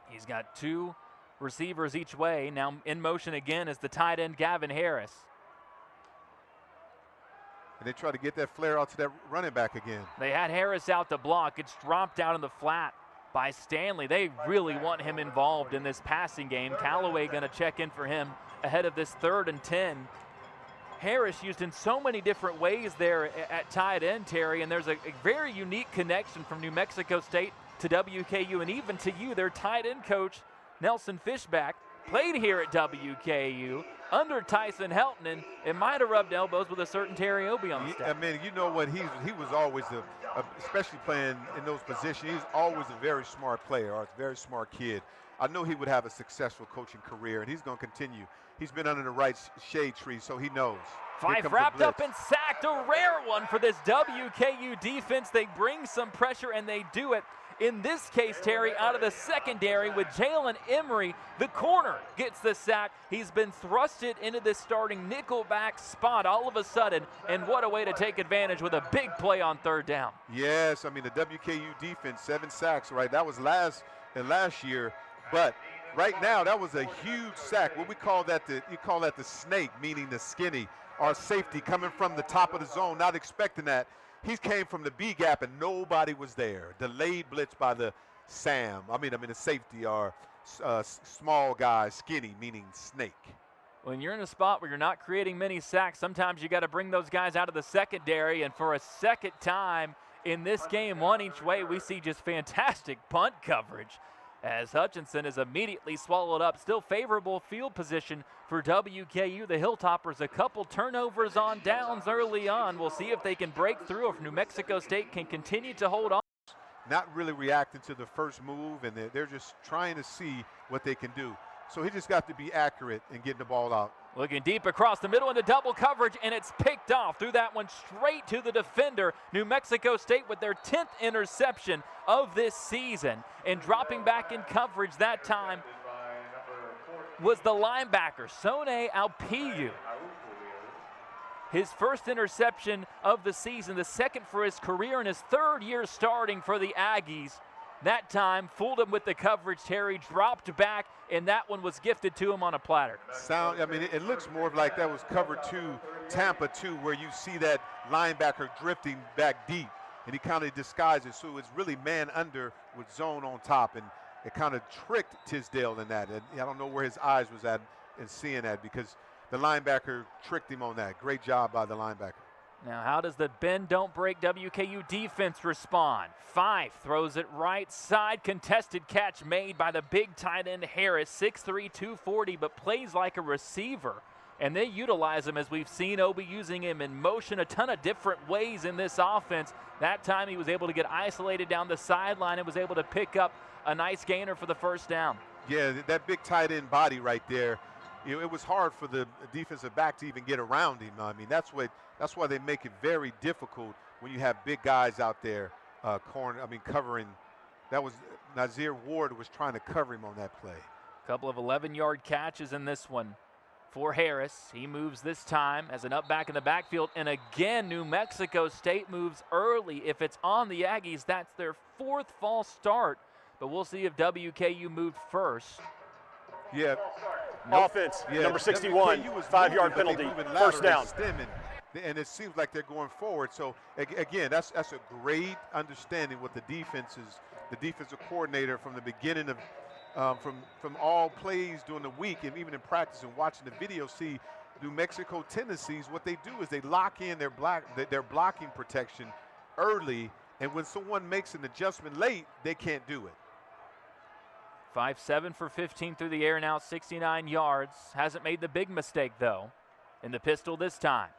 He's got 2 receivers each way. Now in motion again is the tight end Gavin Harris. And they try to get that flare out to that running back again. They had Harris out to block. It's dropped out in the flat by Stanley. They really want him involved in this passing game. Callaway going to check in for him ahead of this 3rd and 10. Harris used in so many different ways there at tight end, Terry, and there's a very unique connection from New Mexico State to WKU and even to you, their tight end coach, Nelson Fishback. played here at WKU under Tyson Helton, and it might have rubbed elbows with a certain Terry Obie on the staff. I mean, you know what? He was always especially playing in those positions. He's always a very smart player, or a very smart kid. I know he would have a successful coaching career, and he's going to continue. He's been under the right shade tree, so he knows. Fife wrapped up and sacked, a rare one for this WKU defense. They bring some pressure, and they do it. In this case, Terry, out of the secondary with Jalen Emery, the corner gets the sack. He's been thrusted into this starting nickelback spot all of a sudden, and what a way to take advantage with a big play on third down. Yes, I mean, the WKU defense, 7 sacks, right? That was last year, but right now that was a huge sack. What we call that, you call that the snake, meaning the skinny, our safety coming from the top of the zone, not expecting that. He came from the B gap and nobody was there. Delayed blitz by the Sam. I mean the safety, or small guy, skinny, meaning snake. When you're in a spot where you're not creating many sacks, sometimes you got to bring those guys out of the secondary. And for a second time in this game, one each way, we see just fantastic punt coverage as Hutchinson is immediately swallowed up. Still favorable field position for WKU. The Hilltoppers, a couple turnovers on downs early on. We'll see if they can break through, or if New Mexico State can continue to hold on. Not really reacting to the first move, and they're just trying to see what they can do. So he just got to be accurate in getting the ball out. Looking deep across the middle into double coverage, and it's picked off. Threw that one straight to the defender. New Mexico State with their 10th interception of this season. And dropping back in coverage that time was the linebacker, Sone Alpiu. His first interception of the season, the second for his career, and his third year starting for the Aggies. That time, fooled him with the coverage. Terry dropped back, and that one was gifted to him on a platter. I mean, it looks more like that was cover 2, Tampa 2, where you see that linebacker drifting back deep, and he kind of disguises. So it's really man under with zone on top, and it kind of tricked Tisdale in that. And I don't know where his eyes was at in seeing that, because the linebacker tricked him on that. Great job by the linebacker. Now, how does the bend don't break WKU defense respond? Fife throws it right side. Contested catch made by the big tight end Harris, 6'3", 240, but plays like a receiver. And they utilize him, as we've seen Obie using him in motion a ton of different ways in this offense. That time he was able to get isolated down the sideline and was able to pick up a nice gainer for the first down. Yeah, that big tight end body right there. You know, it was hard for the defensive back to even get around him. I mean, that's why they make it very difficult when you have big guys out there covering. That was Nazir Ward was trying to cover him on that play. A couple of 11-yard catches in this one for Harris. He moves this time as an up back in the backfield, and again New Mexico State moves early. If it's on the Aggies, that's their 4th false start, but we'll see if WKU moved first. Yeah. Offense, number 61, 5-yard penalty, first down. And it seems like they're going forward. So again, that's a great understanding what the defensive coordinator from the beginning of from all plays during the week, and even in practice and watching the video, see New Mexico tendencies. What they do is they lock in their blocking protection early, and when someone makes an adjustment late, they can't do it. 5-7 for 15 through the air now, 69 yards. Hasn't made the big mistake, though. In the pistol this time.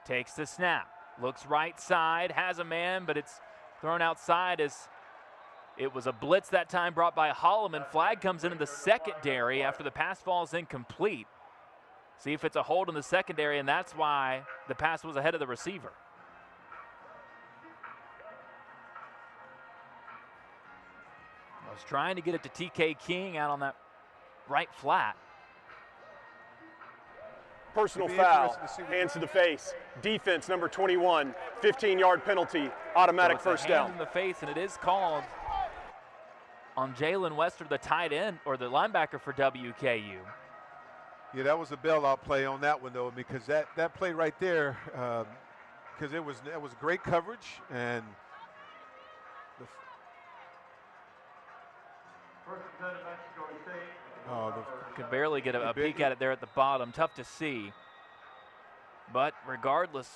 Takes the snap. Looks right side. Has a man, but it's thrown outside as it was a blitz that time brought by Holloman. Flag comes into the secondary after the pass falls incomplete. See if it's a hold in the secondary, and that's why the pass was ahead of the receiver. I was trying to get it to TK King out on that right flat. Personal foul, hands to the face. Defense, number 21, 15-yard penalty, automatic first down. Hands in the face, and it is called on Jalen Wester, the tight end, or the linebacker for WKU. Yeah, that was a bailout play on that one, though, because that play right there, because it was great coverage, and could barely get a peek at it there at the bottom. Tough to see. But regardless,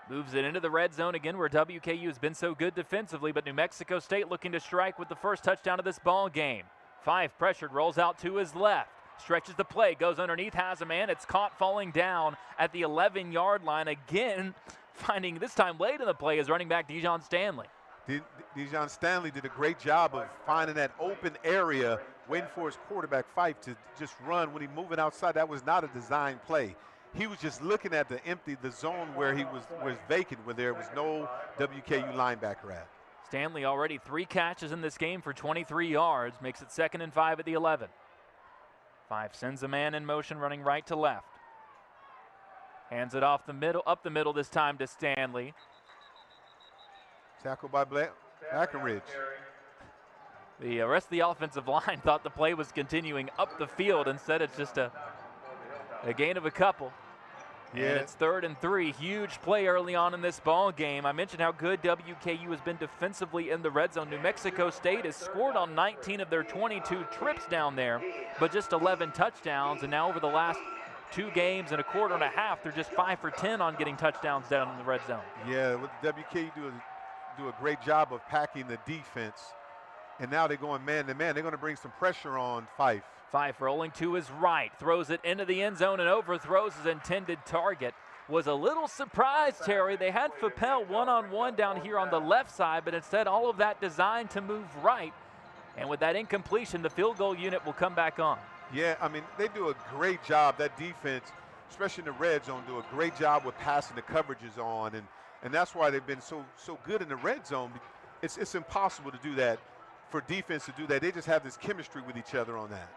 moves it into the red zone again, where WKU has been so good defensively, but New Mexico State looking to strike with the first touchdown of this ball game. Fife pressured, rolls out to his left. stretches the play, goes underneath, has a man. It's caught falling down at the 11-yard line. Again, finding this time late in the play is running back Dijon Stanley. Dijon Stanley did a great job of finding that open area, waiting for his quarterback Fife to just run. When he moving outside, that was not a design play. He was just looking at the zone where he was vacant, where there was no WKU linebacker at. Stanley already 3 catches in this game for 23 yards, makes it 2nd and 5 at the 11. Fife sends a man in motion running right to left. Hands it off the middle, up the middle this time to Stanley. Tackled by Blackenridge. The rest of the offensive line thought the play was continuing up the field. Instead, it's just a gain of a couple. Yeah. And it's 3rd and 3. Huge play early on in this ball game. I mentioned how good WKU has been defensively in the red zone. New Mexico State has scored on 19 of their 22 trips down there, but just 11 touchdowns. And now over the last 2 games and a quarter and a half, they're just 5 for 10 on getting touchdowns down in the red zone. Yeah, with WKU do a great job of packing the defense. And now they're going man to man. They're going to bring some pressure on Fife. Fife rolling to his right, throws it into the end zone and overthrows his intended target. Was a little surprised, Terry. They had Fapel one-on-one down here on the left side, but instead all of that designed to move right. And with that incompletion, the field goal unit will come back on. Yeah, I mean, they do a great job. That defense, especially in the red zone, do a great job with passing the coverages on. And that's why they've been so good in the red zone. It's impossible to do that, for defense to do that. They just have this chemistry with each other on that.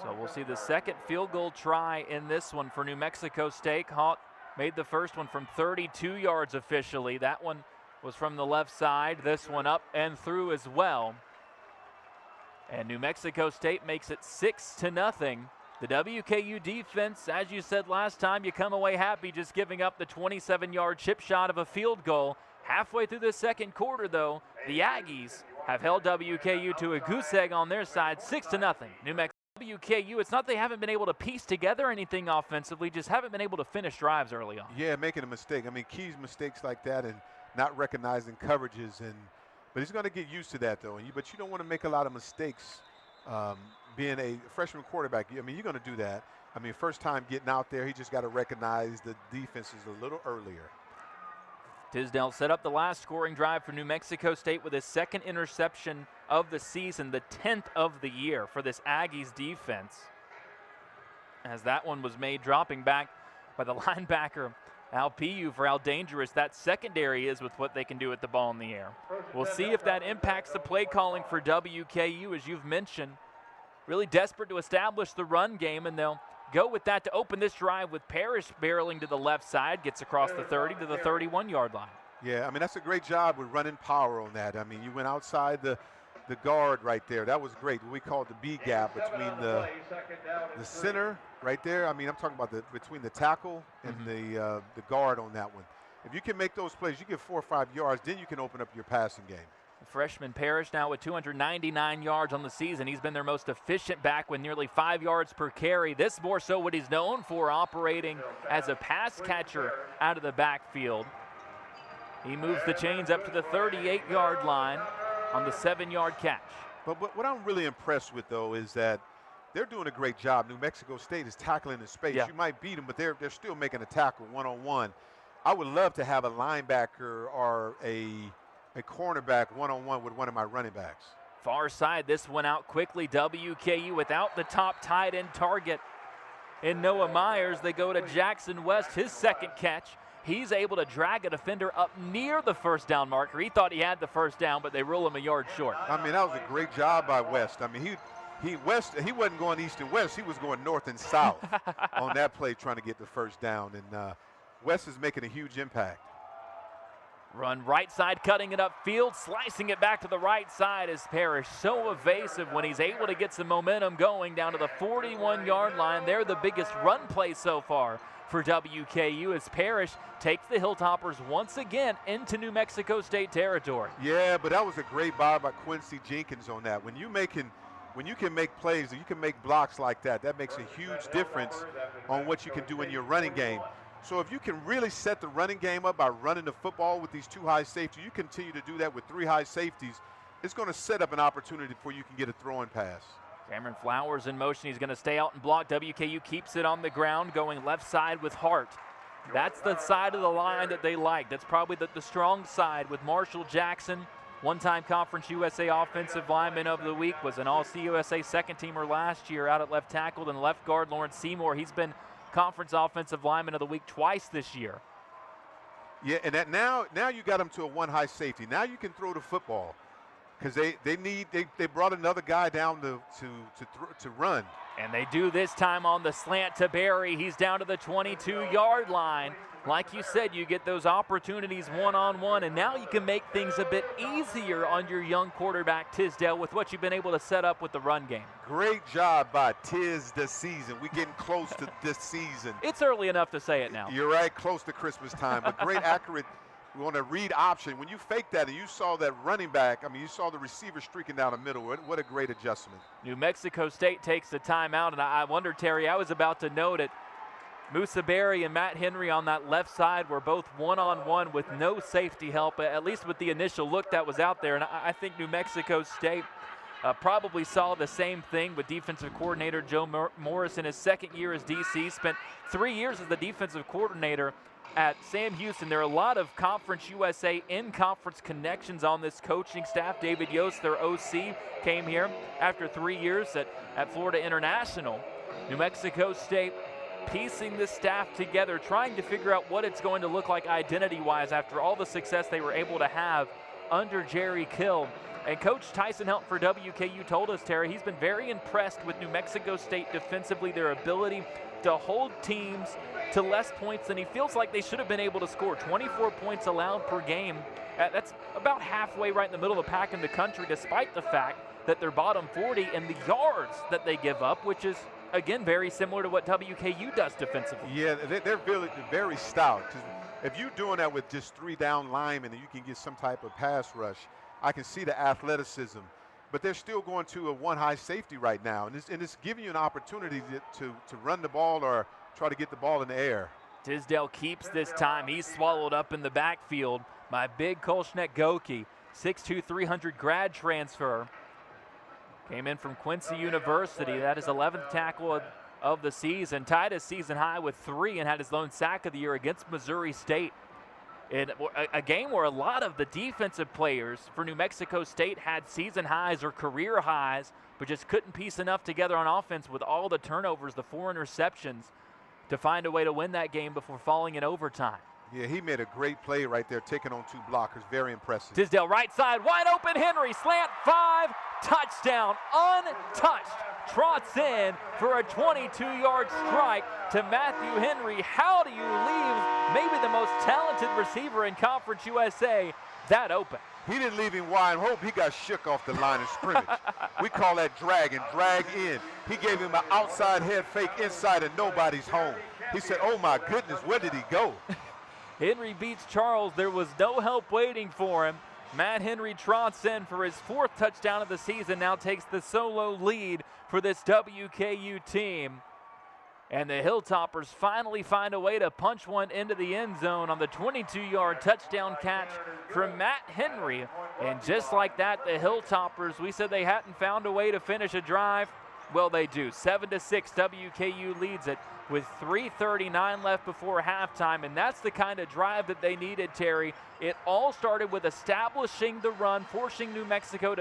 So we'll see the second field goal try in this one for New Mexico State. Hawk made the first one from 32 yards officially. That one was from the left side. This one up and through as well. And New Mexico State makes it 6-0. The WKU defense, as you said last time, you come away happy just giving up the 27-yard chip shot of a field goal. Halfway through the second quarter, though, the Aggies have held WKU to a goose egg on their side, 6-0. New Mexico WKU, it's not they haven't been able to piece together anything offensively, just haven't been able to finish drives early on. Yeah, making a mistake. I mean, Key's mistakes like that and not recognizing coverages, but he's going to get used to that, though. But you don't want to make a lot of mistakes being a freshman quarterback. I mean, you're going to do that. I mean, first time getting out there, he just got to recognize the defense is a little earlier. Tisdale set up the last scoring drive for New Mexico State with his 2nd interception of the season, the 10th of the year for this Aggies defense. As that one was made dropping back by the linebacker, Alpiu, for how dangerous that secondary is with what they can do with the ball in the air. We'll see if that impacts the play calling for WKU, as you've mentioned. Really desperate to establish the run game, and they'll go with that to open this drive with Parrish barreling to the left side, gets across the 30 to the 31-yard line. Yeah, I mean, that's a great job with running power on that. I mean, you went outside the guard right there. That was great. We call it the B gap between the center right there. I mean, I'm talking about between the tackle and the guard on that one. If you can make those plays, you get 4 or 5 yards, then you can open up your passing game. Freshman Parrish now with 299 yards on the season. He's been their most efficient back with nearly 5 yards per carry. This more so what he's known for, operating as a pass catcher out of the backfield. He moves the chains up to the 38-yard line on the 7-yard catch. But what I'm really impressed with, though, is that they're doing a great job. New Mexico State is tackling in space. Yeah. You might beat them, but they're still making a tackle one-on-one. I would love to have a linebacker or a cornerback one-on-one with one of my running backs. Far side, this went out quickly. WKU without the top tight end target in Noah Myers. They go to Jackson West, his 2nd catch. He's able to drag a defender up near the first down marker. He thought he had the first down, but they rule him a yard short. I mean, that was a great job by West. I mean, he wasn't going east and west. He was going north and south on that play, trying to get the first down. And West is making a huge impact. Run right side, cutting it upfield, slicing it back to the right side as Parrish so evasive when he's able to get some momentum going down to the 41-yard line. They're the biggest run play so far for WKU as Parrish takes the Hilltoppers once again into New Mexico State territory. Yeah, but that was a great buy by Quincy Jenkins on that. When you can make plays, you can make blocks like that, that makes a huge difference on what you can do in your running game. So if you can really set the running game up by running the football with these 2 high safeties, you continue to do that with 3 high safeties, it's going to set up an opportunity for you can get a throwing pass. Cameron Flowers in motion. He's going to stay out and block. WKU keeps it on the ground, going left side with Hart. That's the side of the line that they like. That's probably the strong side with Marshall Jackson, one-time Conference USA Offensive Lineman of the Week, was an All-CUSA second-teamer last year out at left tackle. And left guard Lawrence Seymour, he's been Conference Offensive Lineman of the Week twice this year. Yeah, and that now you got them to a one-high safety. Now you can throw the football because they brought another guy down to run. And they do this time on the slant to Barry. He's down to the 22-yard line. Like you said, you get those opportunities one-on-one, and now you can make things a bit easier on your young quarterback, Tisdale, with what you've been able to set up with the run game. Great job by Tiz this season. We're getting close to this season. It's early enough to say it now. You're right, close to Christmas time, but great, accurate. We want to read option. When you fake that and you saw that running back, I mean, you saw the receiver streaking down the middle. What a great adjustment. New Mexico State takes the timeout, and I wonder, Terry, I was about to note it. Musa Berry and Matt Henry on that left side were both one-on-one with no safety help, at least with the initial look that was out there. And I think New Mexico State probably saw the same thing with defensive coordinator Joe Morris in his second year as DC. Spent 3 years as the defensive coordinator at Sam Houston. There are a lot of Conference USA in-conference connections on this coaching staff. David Yost, their OC, came here after 3 years at Florida International. New Mexico State piecing this staff together, trying to figure out what it's going to look like identity-wise after all the success they were able to have under Jerry Kill. And Coach Tyson Helton for WKU told us, Terry, he's been very impressed with New Mexico State defensively, their ability to hold teams to less points than he feels like they should have been able to score. 24 points allowed per game. That's about halfway right in the middle of the pack in the country, despite the fact that they're bottom 40 in the yards that they give up, which is, again, very similar to what WKU does defensively. Yeah, they're very stout. If you're doing that with just 3 down linemen and you can get some type of pass rush, I can see the athleticism. But they're still going to a one-high safety right now, and it's giving you an opportunity to run the ball or try to get the ball in the air. Tisdale keeps this time. He's swallowed up in the backfield by big Kolshnek Goki, 6'2", 300 grad transfer. Came in from Quincy University. That is 11th tackle of the season. Tied his season high with 3 and had his lone sack of the year against Missouri State. In a game where a lot of the defensive players for New Mexico State had season highs or career highs, but just couldn't piece enough together on offense with all the turnovers, the 4 interceptions, to find a way to win that game before falling in overtime. Yeah, he made a great play right there, taking on 2 blockers. Very impressive. Tisdale right side, wide open Henry, slant 5, touchdown, untouched. Trots in for a 22-yard strike to Matthew Henry. How do you leave maybe the most talented receiver in Conference USA that open? He didn't leave him wide open. He got shook off the line of scrimmage. We call that drag in. He gave him an outside head fake inside and nobody's home. He said, oh my goodness, where did he go? Henry beats Charles. There was no help waiting for him. Matt Henry trots in for his 4th touchdown of the season, now takes the solo lead for this WKU team. And the Hilltoppers finally find a way to punch one into the end zone on the 22-yard touchdown catch from Matt Henry. And just like that, the Hilltoppers, we said they hadn't found a way to finish a drive. Well, they do. 7-6, WKU leads it with 3:39 left before halftime, and that's the kind of drive that they needed, Terry. It all started with establishing the run, forcing New Mexico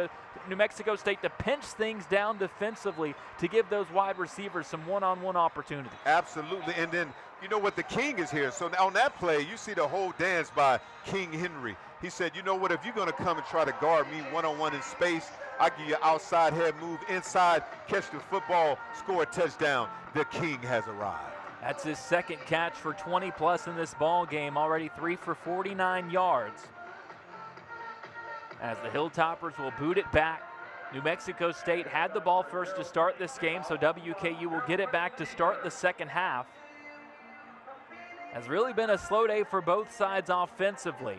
State to pinch things down defensively to give those wide receivers some one-on-one opportunities. Absolutely, and then you know what, the King is here. So on that play, you see the whole dance by King Henry. He said, you know what, if you're going to come and try to guard me one-on-one in space, I give you outside head move inside, catch the football, score a touchdown. The King has arrived. That's his 2nd catch for 20+ in this ball game, already 3 for 49 yards. As the Hilltoppers will boot it back. New Mexico State had the ball first to start this game, so WKU will get it back to start the second half. Has really been a slow day for both sides offensively.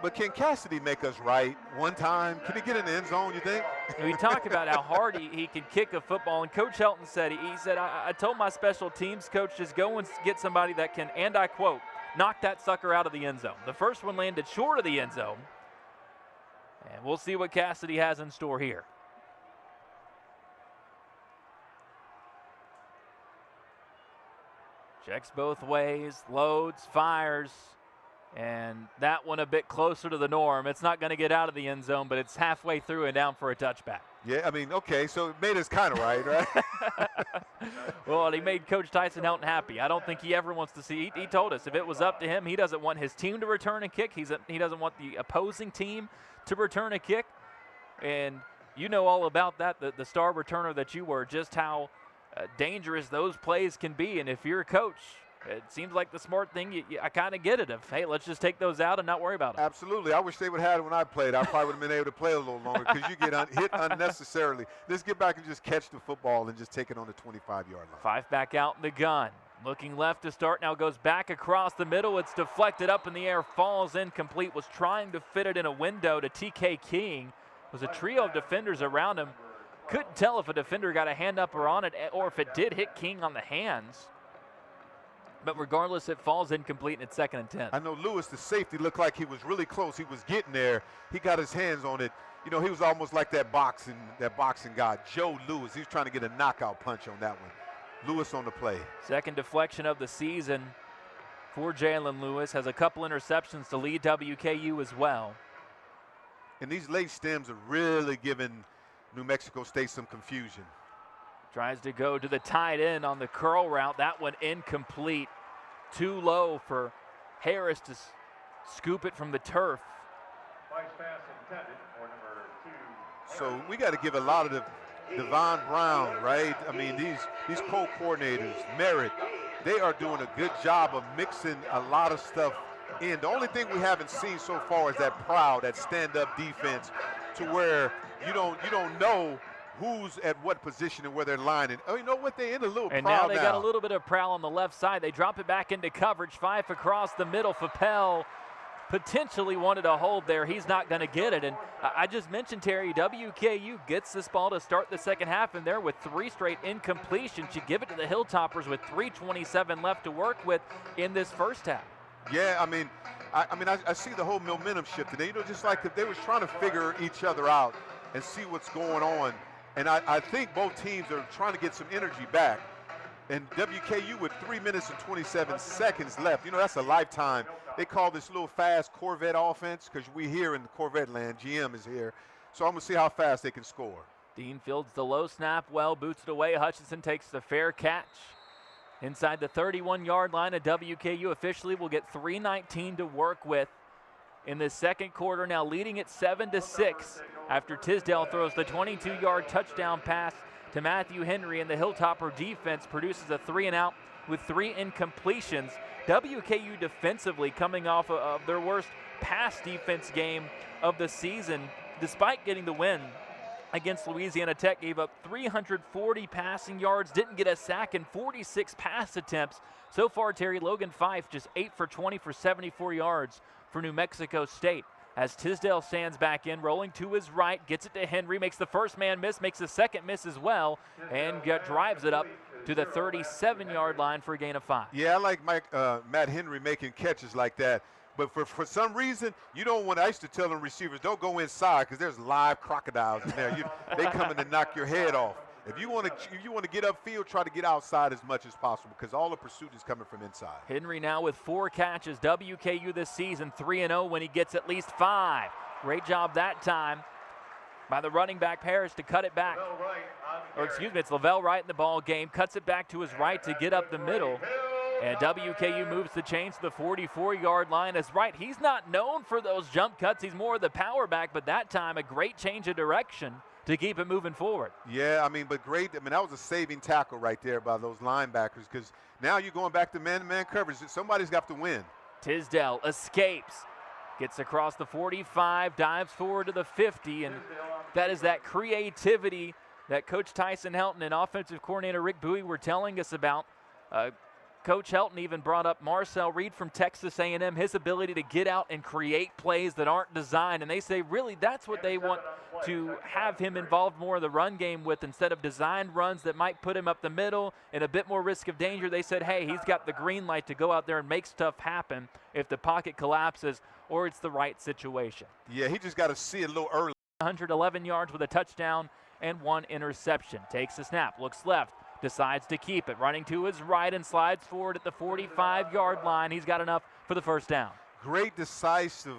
But can Cassidy make us right one time? Can he get in the end zone, you think? We talk about how hard he can kick a football, and Coach Helton said, I told my special teams coach, just go and get somebody that can, and I quote, knock that sucker out of the end zone. The first one landed short of the end zone. And we'll see what Cassidy has in store here. Checks both ways, loads, fires, and that one a bit closer to the norm. It's not going to get out of the end zone, but it's halfway through and down for a touchback. Yeah, I mean, okay, so it made us kind of right? Well, and he made Coach Tyson Helton happy. I don't think he ever wants to see, he told us if it was up to him, he doesn't want his team to return a kick. He doesn't want the opposing team to return a kick. And you know all about that, the star returner that you were, just how dangerous those plays can be. And if you're a coach, it seems like the smart thing. I kind of get it. Of, hey, let's just take those out and not worry about them. Absolutely. I wish they would have had it when I played. I probably would have been able to play a little longer because you get hit unnecessarily. Let's get back and just catch the football and just take it on the 25-yard line. Five back out in the gun. Looking left to start, now goes back across the middle. It's deflected up in the air, falls incomplete, was trying to fit it in a window to TK King. It was a trio of defenders around him. Couldn't tell if a defender got a hand up or on it, or if it did hit King on the hands. But regardless, it falls incomplete, and it's 2nd and 10. I know Lewis, the safety, looked like he was really close. He was getting there. He got his hands on it. You know, he was almost like that boxing guy, Joe Lewis. He was trying to get a knockout punch on that one. Lewis on the play. Second deflection of the season for Jalen Lewis. Has a couple interceptions to lead WKU as well. And these late stems are really giving New Mexico State some confusion. Tries to go to the tight end on the curl route. That one incomplete. Too low for Harris to scoop it from the turf. Vice pass intended for number 2. So we got to give a lot of the Devon Brown, right? I mean, these co-coordinators, Merritt, they are doing a good job of mixing a lot of stuff in. The only thing we haven't seen so far is that proud, that stand-up defense, to where you don't know who's at what position and where they're lining. Oh, you know what? They in a little and proud now they got a little bit of prowl on the left side. They drop it back into coverage. 5 across the middle. Fapel potentially wanted a hold there. He's not going to get it. And I just mentioned, Terry, WKU gets this ball to start the second half, and they're with 3 straight incompletions. You give it to the Hilltoppers with 3:27 left to work with in this first half. Yeah, I mean, I see the whole momentum shifting. You know, just like if they was trying to figure each other out and see what's going on. And I think both teams are trying to get some energy back. And WKU with 3 minutes and 27 seconds left. You know, that's a lifetime. They call this little fast Corvette offense because we here in the Corvette land. GM is here. So I'm going to see how fast they can score. Dean fields the low snap well, boots it away. Hutchinson takes the fair catch. Inside the 31-yard line of WKU officially will get 3:19 to work with in the second quarter, now leading it 7-6 after Tisdale throws the 22-yard touchdown pass to Matthew Henry, and the Hilltopper defense produces a 3-and-out with 3 incompletions. WKU defensively coming off of their worst pass defense game of the season, despite getting the win against Louisiana Tech, gave up 340 passing yards, didn't get a sack, and 46 pass attempts. So far, Terry, Logan Fife just 8 for 20 for 74 yards for New Mexico State. As Tisdale stands back in, rolling to his right, gets it to Henry, makes the first man miss, makes the second miss as well, and drives it up to the 37-yard line for a gain of 5. Yeah, I like Matt Henry making catches like that. But for some reason, you don't want – I used to tell them receivers, don't go inside because there's live crocodiles in there. They come in to knock your head off. If you want to get upfield, try to get outside as much as possible because all the pursuit is coming from inside. Henry now with 4 catches. WKU this season 3-0 when he gets at least 5. Great job that time by the running back Parrish to cut it back. Or excuse me, it's Lavelle Wright in the ball game. Cuts it back to his right to get up the middle. And WKU moves the chains to the 44-yard line. As Wright, he's not known for those jump cuts. He's more of the power back, but that time a great change of direction to keep it moving forward. Yeah, but great. That was a saving tackle right there by those linebackers because now you're going back to man-to-man coverage. Somebody's got to win. Tisdale escapes, gets across the 45, dives forward to the 50, and that is that creativity that Coach Tyson Helton and offensive coordinator Rick Bowie were telling us about. Coach Helton even brought up Marcel Reed from Texas A&M, his ability to get out and create plays that aren't designed. And they say really that's what they want to have him involved more in the run game with, instead of designed runs that might put him up the middle and a bit more risk of danger. They said, hey, he's got the green light to go out there and make stuff happen if the pocket collapses or it's the right situation. Yeah, he just got to see it a little early. 111 yards with a touchdown and 1 interception. Takes a snap, looks left, decides to keep it, running to his right and slides forward at the 45-yard line. He's got enough for the first down. Great decisive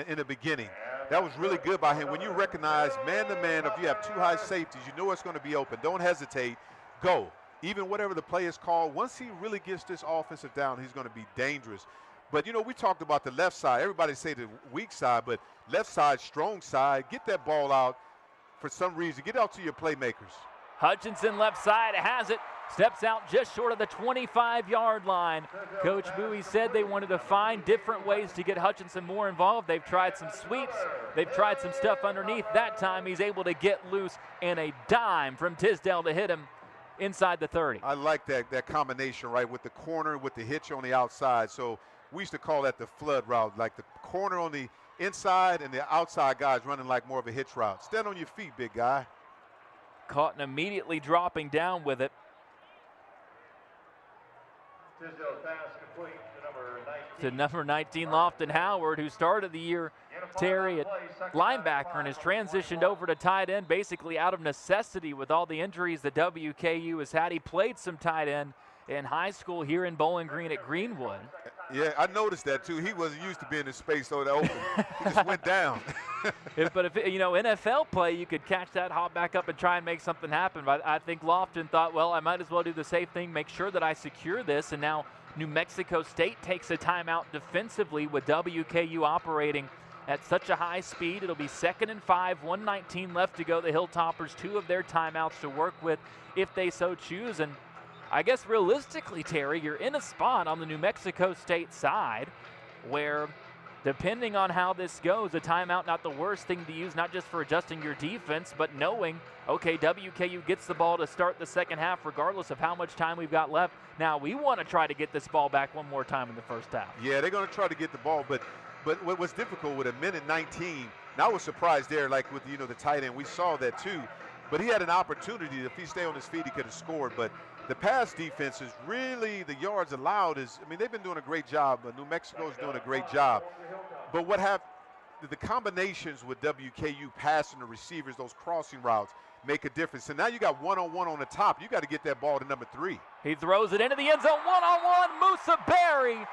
in the beginning. That was really good by him. When you recognize man-to-man, if you have 2 high safeties, you know it's going to be open. Don't hesitate. Go. Even whatever the play is called, once he really gets this offensive down, he's going to be dangerous. But, you know, we talked about the left side. Everybody say the weak side, but left side, strong side. Get that ball out for some reason. Get out to your playmakers. Hutchinson left side has it, steps out just short of the 25-yard line. Coach Bowie said they wanted to find different ways to get Hutchinson more involved. They've tried some sweeps. They've tried some stuff underneath. That time he's able to get loose, and a dime from Tisdale to hit him inside the 30. I like that combination, right, with the corner, with the hitch on the outside. So we used to call that the flood route, like the corner on the inside and the outside guys running like more of a hitch route. Stand on your feet, big guy. Caught and immediately dropping down with it. Tisdale pass complete To number 19, Lofton Howard, who started the year, Terry, at linebacker and has transitioned over to tight end basically out of necessity with all the injuries that WKU has had. He played some tight end in high school here in Bowling Green at Greenwood. Yeah, I noticed that too. He wasn't used to being in space so open. He just went down. But if you know, NFL play, you could catch that, hop back up and try and make something happen. But I think Lofton thought, well, I might as well do the safe thing, make sure that I secure this. And now New Mexico State takes a timeout defensively with WKU operating at such a high speed. It'll be 2nd and 5, 1:19 left to go. The Hilltoppers, 2 of their timeouts to work with if they so choose. And I guess realistically, Terry, you're in a spot on the New Mexico State side where, depending on how this goes, a timeout not the worst thing to use, not just for adjusting your defense, but knowing, okay, WKU gets the ball to start the second half regardless of how much time we've got left. Now we want to try to get this ball back one more time in the first half. Yeah, they're going to try to get the ball, but what was difficult with 1:19, and I was surprised there, like with, you know, the tight end, we saw that too, but he had an opportunity. If he stayed on his feet, he could have scored, but the pass defense is really, the yards allowed is, I mean, they've been doing a great job. New Mexico is doing a great job. But what happened, the combinations with WKU passing the receivers, those crossing routes, make a difference. And now you got one-on-one on the top. You got to get that ball to number 3. He throws it into the end zone, one-on-one, Massa Berry.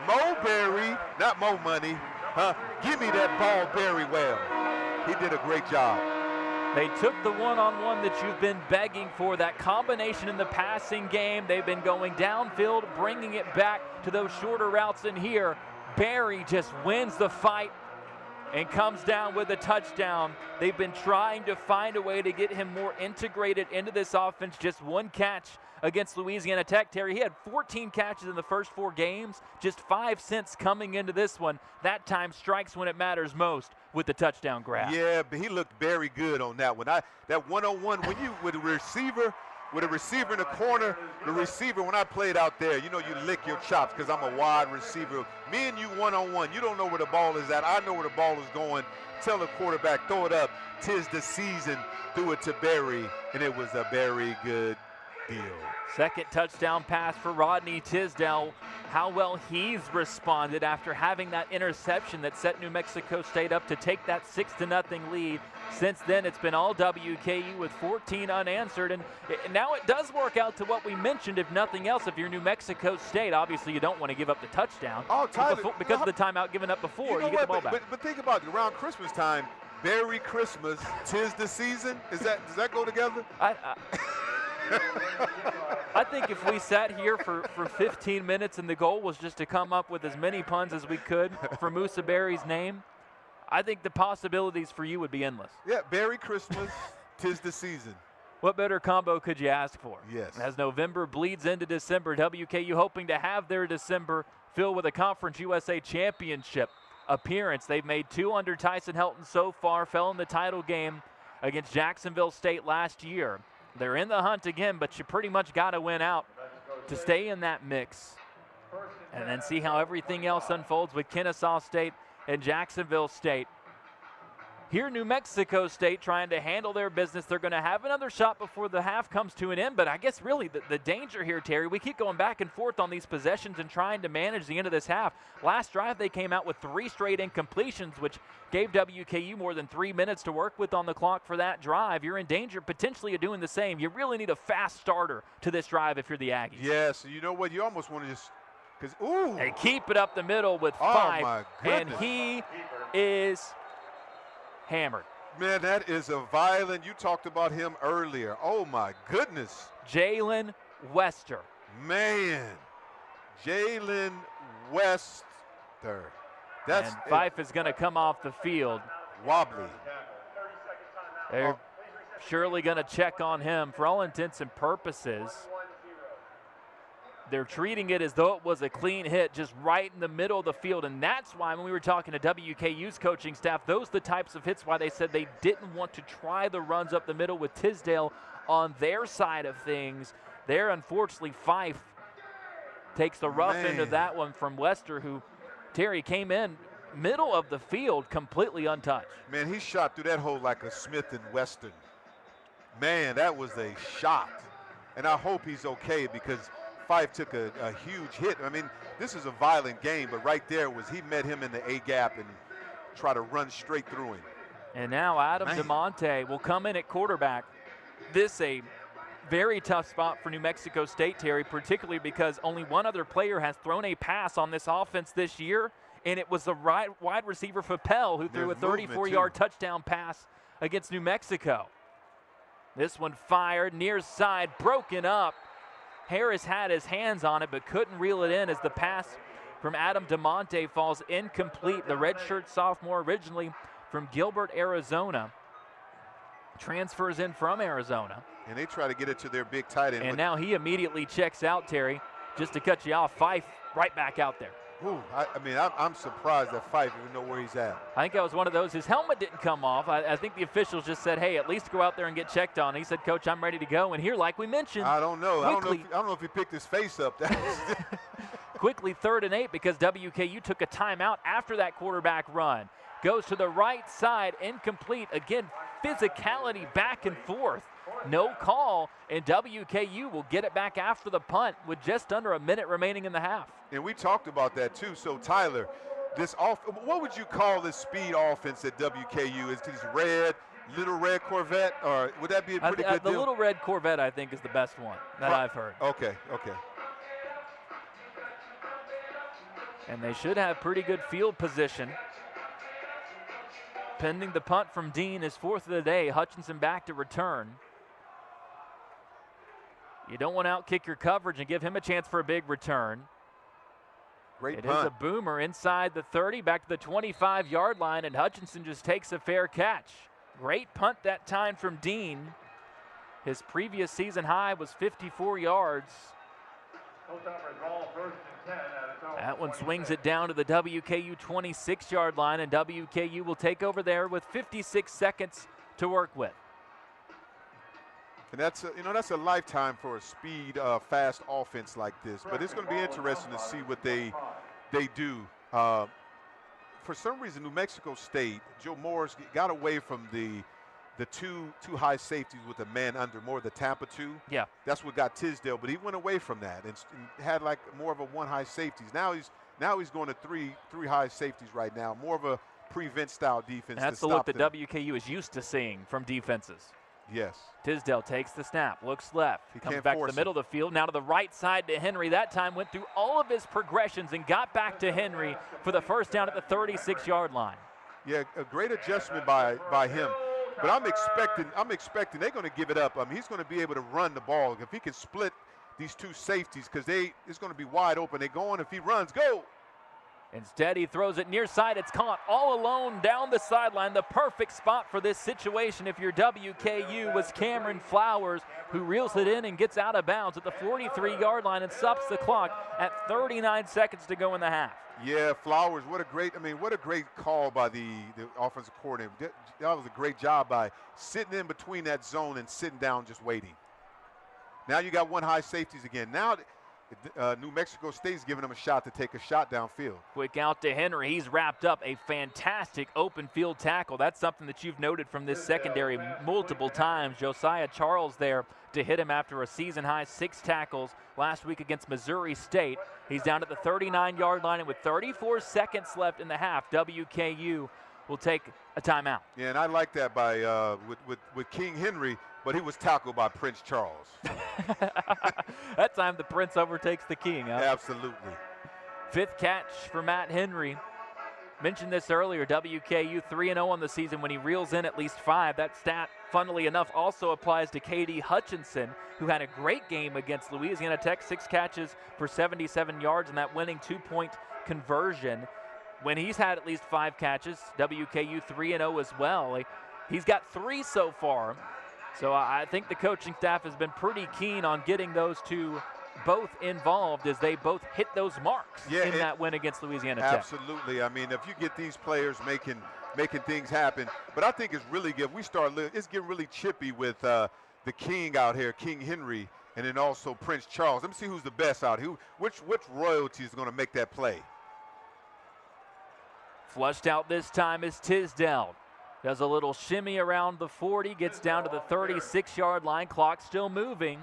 Mo Berry, not Mo Money. Give me that ball very well. He did a great job. They took the one-on-one that you've been begging for, that combination in the passing game. They've been going downfield, bringing it back to those shorter routes in here. Berry just wins the fight and comes down with a touchdown. They've been trying to find a way to get him more integrated into this offense. Just one catch against Louisiana Tech. Terry, he had 14 catches in the first 4 games, just 5 since coming into this one. That time strikes when it matters most with the touchdown grab. Yeah, but he looked very good on that one. That one-on-one, when you with a receiver in the corner, the receiver, when I played out there, you know, you lick your chops because I'm a wide receiver. Me and you one-on-one, you don't know where the ball is at. I know where the ball is going. Tell the quarterback, throw it up. 'Tis the season. Threw it to Berry, and it was a very good deal. Second touchdown pass for Rodney Tisdale. How well he's responded after having that interception that set New Mexico State up to take that 6-0 lead. Since then, it's been all WKU with 14 unanswered, and now it does work out to what we mentioned, if nothing else. If you're New Mexico State, obviously you don't want to give up the touchdown. Because of the timeout given up before, you get the ball back. But think about it, around Christmas time, Merry Christmas, 'tis the season. Does that go together? I think if we sat here for 15 minutes and the goal was just to come up with as many puns as we could for Musa Berry's name, I think the possibilities for you would be endless. Yeah, Merry Christmas, 'tis the season. What better combo could you ask for? Yes. As November bleeds into December, WKU hoping to have their December filled with a Conference USA Championship appearance. They've made 2 under Tyson Helton so far, fell in the title game against Jacksonville State last year. They're in the hunt again, but you pretty much got to win out to stay in that mix. And then see how everything else unfolds with Kennesaw State and Jacksonville State. Here, New Mexico State trying to handle their business. They're going to have another shot before the half comes to an end, but I guess really the danger here, Terry, we keep going back and forth on these possessions and trying to manage the end of this half. Last drive, they came out with 3 straight incompletions, which gave WKU more than 3 minutes to work with on the clock for that drive. You're in danger potentially of doing the same. You really need a fast starter to this drive if you're the Aggies. Yes, you know what? You almost want to just – because, ooh. They keep it up the middle with 5. Oh, my and goodness. he is hammered. Man, that is a violent – you talked about him earlier. Oh, my goodness. Jalen Wester. Man, Jalen Wester. That's and Fife is going to come off the field. wobbly. They're surely going to check on him. For all intents and purposes, they're treating it as though it was a clean hit just right in the middle of the field. And that's why when we were talking to WKU's coaching staff, those are the types of hits why they said they didn't want to try the runs up the middle with Tisdale on their side of things. There, unfortunately, Fife takes the rough end of that one from Wester, who, Terry, came in middle of the field completely untouched. Man, he shot through that hole like a Smith and Weston. Man, that was a shot. And I hope he's okay because Fife took a huge hit. I mean, this is a violent game, but right there was he met him in the A gap and try to run straight through him. And now Adam DeMonte will come in at quarterback. This a very tough spot for New Mexico State, Terry, particularly because only one other player has thrown a pass on this offense this year, and it was the wide receiver Fappel who threw a 34-yard touchdown pass against New Mexico. This one fired near side, broken up. Harris had his hands on it but couldn't reel it in as the pass from Adam DeMonte falls incomplete. The redshirt sophomore, originally from Gilbert, Arizona, transfers in from Arizona. And they try to get it to their big tight end. And now he immediately checks out, Terry. Just to cut you off, Fife right back out there. Ooh, I'm surprised that Fife even know where he's at. I think that was one of those. His helmet didn't come off. I think the officials just said, hey, at least go out there and get checked on. He said, Coach, I'm ready to go. And here, like we mentioned, I don't know. I don't know if he picked his face up. Quickly 3rd and 8 because WKU took a timeout after that quarterback run. Goes to the right side, incomplete. Again, physicality back and forth. No call, and WKU will get it back after the punt with just under a minute remaining in the half. And we talked about that too. So Tyler, what would you call this speed offense at WKU? Is this little red Corvette, or would that be a pretty good deal? The little red Corvette, I think, is the best one that I've heard. Okay. And they should have pretty good field position. Pending the punt from Dean, his 4th of the day. Hutchinson back to return. You don't want to outkick your coverage and give him a chance for a big return. Great punt. It is a boomer inside the 30, back to the 25-yard line, and Hutchinson just takes a fair catch. Great punt that time from Dean. His previous season high was 54 yards. That one swings it down to the WKU 26-yard line, and WKU will take over there with 56 seconds to work with. And that's a lifetime for a speed, fast offense like this. But it's going to be interesting to see what they do. For some reason, New Mexico State, Joe Morris got away from the two high safeties with a man under, more the Tampa 2. Yeah. That's what got Tisdale, but he went away from that and had like more of a one high safeties. Now he's going to three high safeties right now, more of a prevent style defense. And that's the look that WKU is used to seeing from defenses. Yes. Tisdale takes the snap, looks left, he comes back to the middle of the field, now to the right side to Henry. That time went through all of his progressions and got back to Henry for the first down at the 36-yard line. Yeah, a great adjustment by him. But I'm expecting they're going to give it up. He's going to be able to run the ball. If he can split these two safeties, because it's going to be wide open. They're going, if he runs, go. Instead, he throws it near side. It's caught all alone down the sideline. The perfect spot for this situation if you're WKU was Cameron Flowers, who reels it in and gets out of bounds at the 43-yard line and stops the clock at 39 seconds to go in the half. Yeah, Flowers, what a great call by the offensive coordinator. That was a great job by sitting in between that zone and sitting down just waiting. Now you got one high safeties again. Now New Mexico State's giving them a shot to take a shot downfield. Quick out to Henry. He's wrapped up a fantastic open field tackle. That's something that you've noted from this secondary multiple times. Josiah Charles there to hit him after a season-high 6 tackles last week against Missouri State. He's down at the 39-yard line, and with 34 seconds left in the half, WKU will take a timeout. Yeah, and I like that by with King Henry, but he was tackled by Prince Charles. That time the Prince overtakes the King. Huh? Absolutely. 5th catch for Matt Henry. Mentioned this earlier, WKU 3-0 on the season when he reels in at least 5. That stat, funnily enough, also applies to K.D. Hutchinson, who had a great game against Louisiana Tech, 6 catches for 77 yards and that winning 2-point conversion. When he's had at least 5 catches, WKU 3-0 as well. He's got 3 so far. So I think the coaching staff has been pretty keen on getting those two both involved as they both hit those marks in that win against Louisiana Tech. Absolutely. I mean, if you get these players making things happen, but I think it's really good. It's getting really chippy with the King out here, King Henry, and then also Prince Charles. Let me see who's the best out here. Which royalty is going to make that play? Flushed out this time is Tisdale. Does a little shimmy around the 40, gets down to the 36-yard line. Clock still moving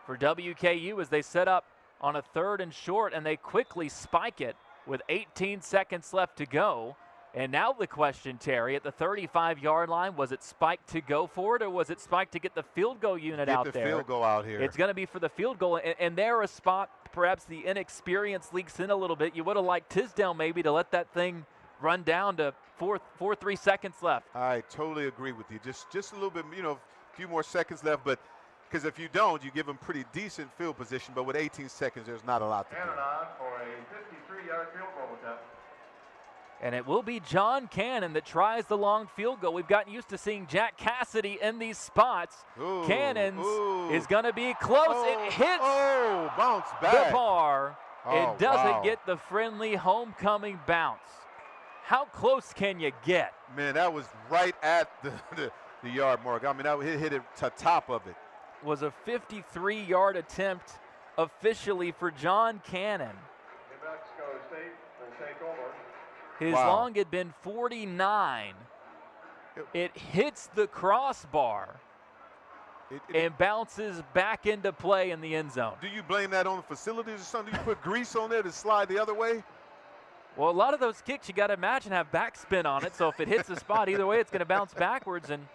for WKU as they set up on a 3rd and short, and they quickly spike it with 18 seconds left to go. And now the question, Terry, at the 35-yard line, was it spiked to go for it, or was it spiked to get the field goal unit out there? Get the field goal out here. It's going to be for the field goal, and there a spot, perhaps the inexperience leaks in a little bit. You would have liked Tisdale maybe to let that thing run down to 3 seconds left. I totally agree with you. Just a little bit, a few more seconds left, but because if you don't, you give them pretty decent field position, but with 18 seconds, there's not a lot to do. Cannon on for a 53-yard field goal attempt. And it will be John Cannon that tries the long field goal. We've gotten used to seeing Jack Cassidy in these spots. Cannon's is going to be close. It hits bounce back. the bar. It doesn't get the friendly homecoming bounce. How close can you get? Man, that was right at the yard mark. I mean, that hit it to top of it. Was a 53-yard attempt officially for John Cannon. New Mexico State will take over. His long had been 49. It hits the crossbar and bounces back into play in the end zone. Do you blame that on the facilities or something? Do you put grease on there to slide the other way? Well, a lot of those kicks, you got to imagine, have backspin on it. So if it hits the spot, either way, it's going to bounce backwards. And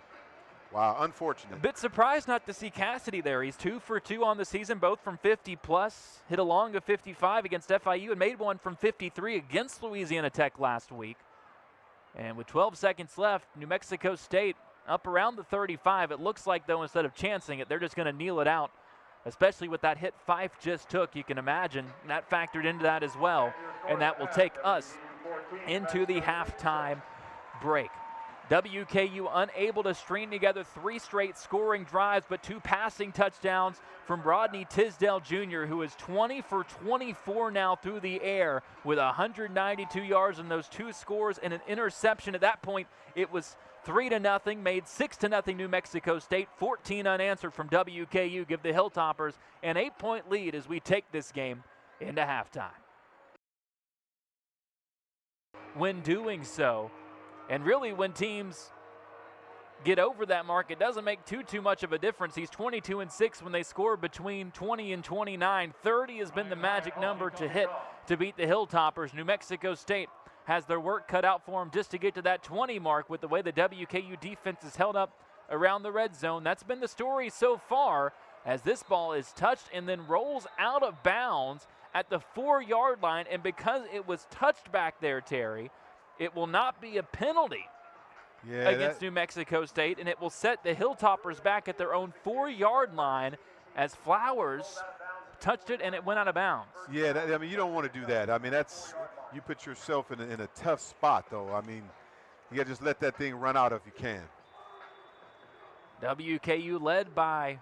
wow, unfortunate. A bit surprised not to see Cassidy there. He's 2 for 2 on the season, both from 50-plus. Hit a long of 55 against FIU and made one from 53 against Louisiana Tech last week. And with 12 seconds left, New Mexico State up around the 35. It looks like, though, instead of chancing it, they're just going to kneel it out, especially with that hit Fife just took. You can imagine that factored into that as well. And that will take us into the halftime break. WKU unable to string together 3 straight scoring drives, but 2 passing touchdowns from Rodney Tisdale Jr., who is 20 for 24 now through the air with 192 yards and those 2 scores and an interception. At that point, it was 3-0, made 6-0 New Mexico State, 14 unanswered from WKU, give the Hilltoppers an 8-point lead as we take this game into halftime. When doing so, and really when teams get over that mark, it doesn't make too much of a difference. He's 22-6 when they score between 20 and 29. 30 has been the magic number to hit to beat the Hilltoppers. New Mexico State has their work cut out for them just to get to that 20 mark with the way the WKU defense is held up around the red zone. That's been the story so far as this ball is touched and then rolls out of bounds at the 4-yard line. And because it was touched back there, Terry, it will not be a penalty against New Mexico State, and it will set the Hilltoppers back at their own 4-yard line as Flowers touched it and it went out of bounds. Yeah, I mean, you don't want to do that. I mean, you put yourself in a tough spot, though. I mean, you got to just let that thing run out if you can. WKU led by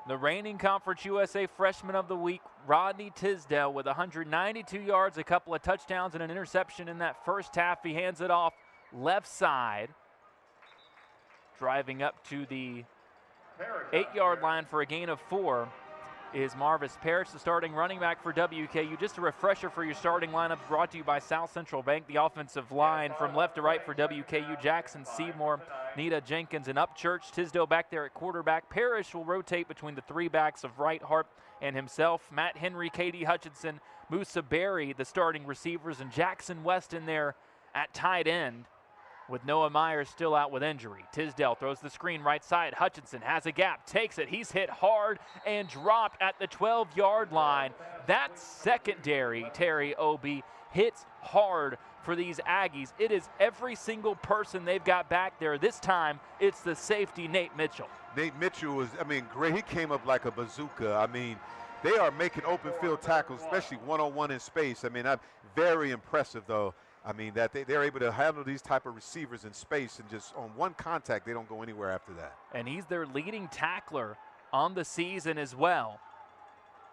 the reigning Conference USA Freshman of the Week, Rodney Tisdale, with 192 yards, a couple of touchdowns, and an interception in that first half. He hands it off left side, driving up to the 8-yard line for a gain of 4 is Marvis Parrish, the starting running back for WKU. Just a refresher for your starting lineups brought to you by South Central Bank. The offensive line from left to right for WKU, Jackson Seymour, Nita Jenkins, and Upchurch. Tisdale back there at quarterback. Parrish will rotate between the 3 backs of Wright, Hart, and himself. Matt Henry, Katie Hutchinson, Musa Berry, the starting receivers, and Jackson West in there at tight end, with Noah Myers still out with injury. Tisdale throws the screen right side. Hutchinson has a gap, takes it. He's hit hard and dropped at the 12-yard line. That secondary, Terry Obie, hits hard for these Aggies. It is every single person they've got back there. This time, it's the safety, Nate Mitchell. Nate Mitchell was, great. He came up like a bazooka. They are making open field tackles, especially one-on-one in space. Very impressive, though. That they're able to handle these type of receivers in space, and just on one contact, they don't go anywhere after that. And he's their leading tackler on the season as well.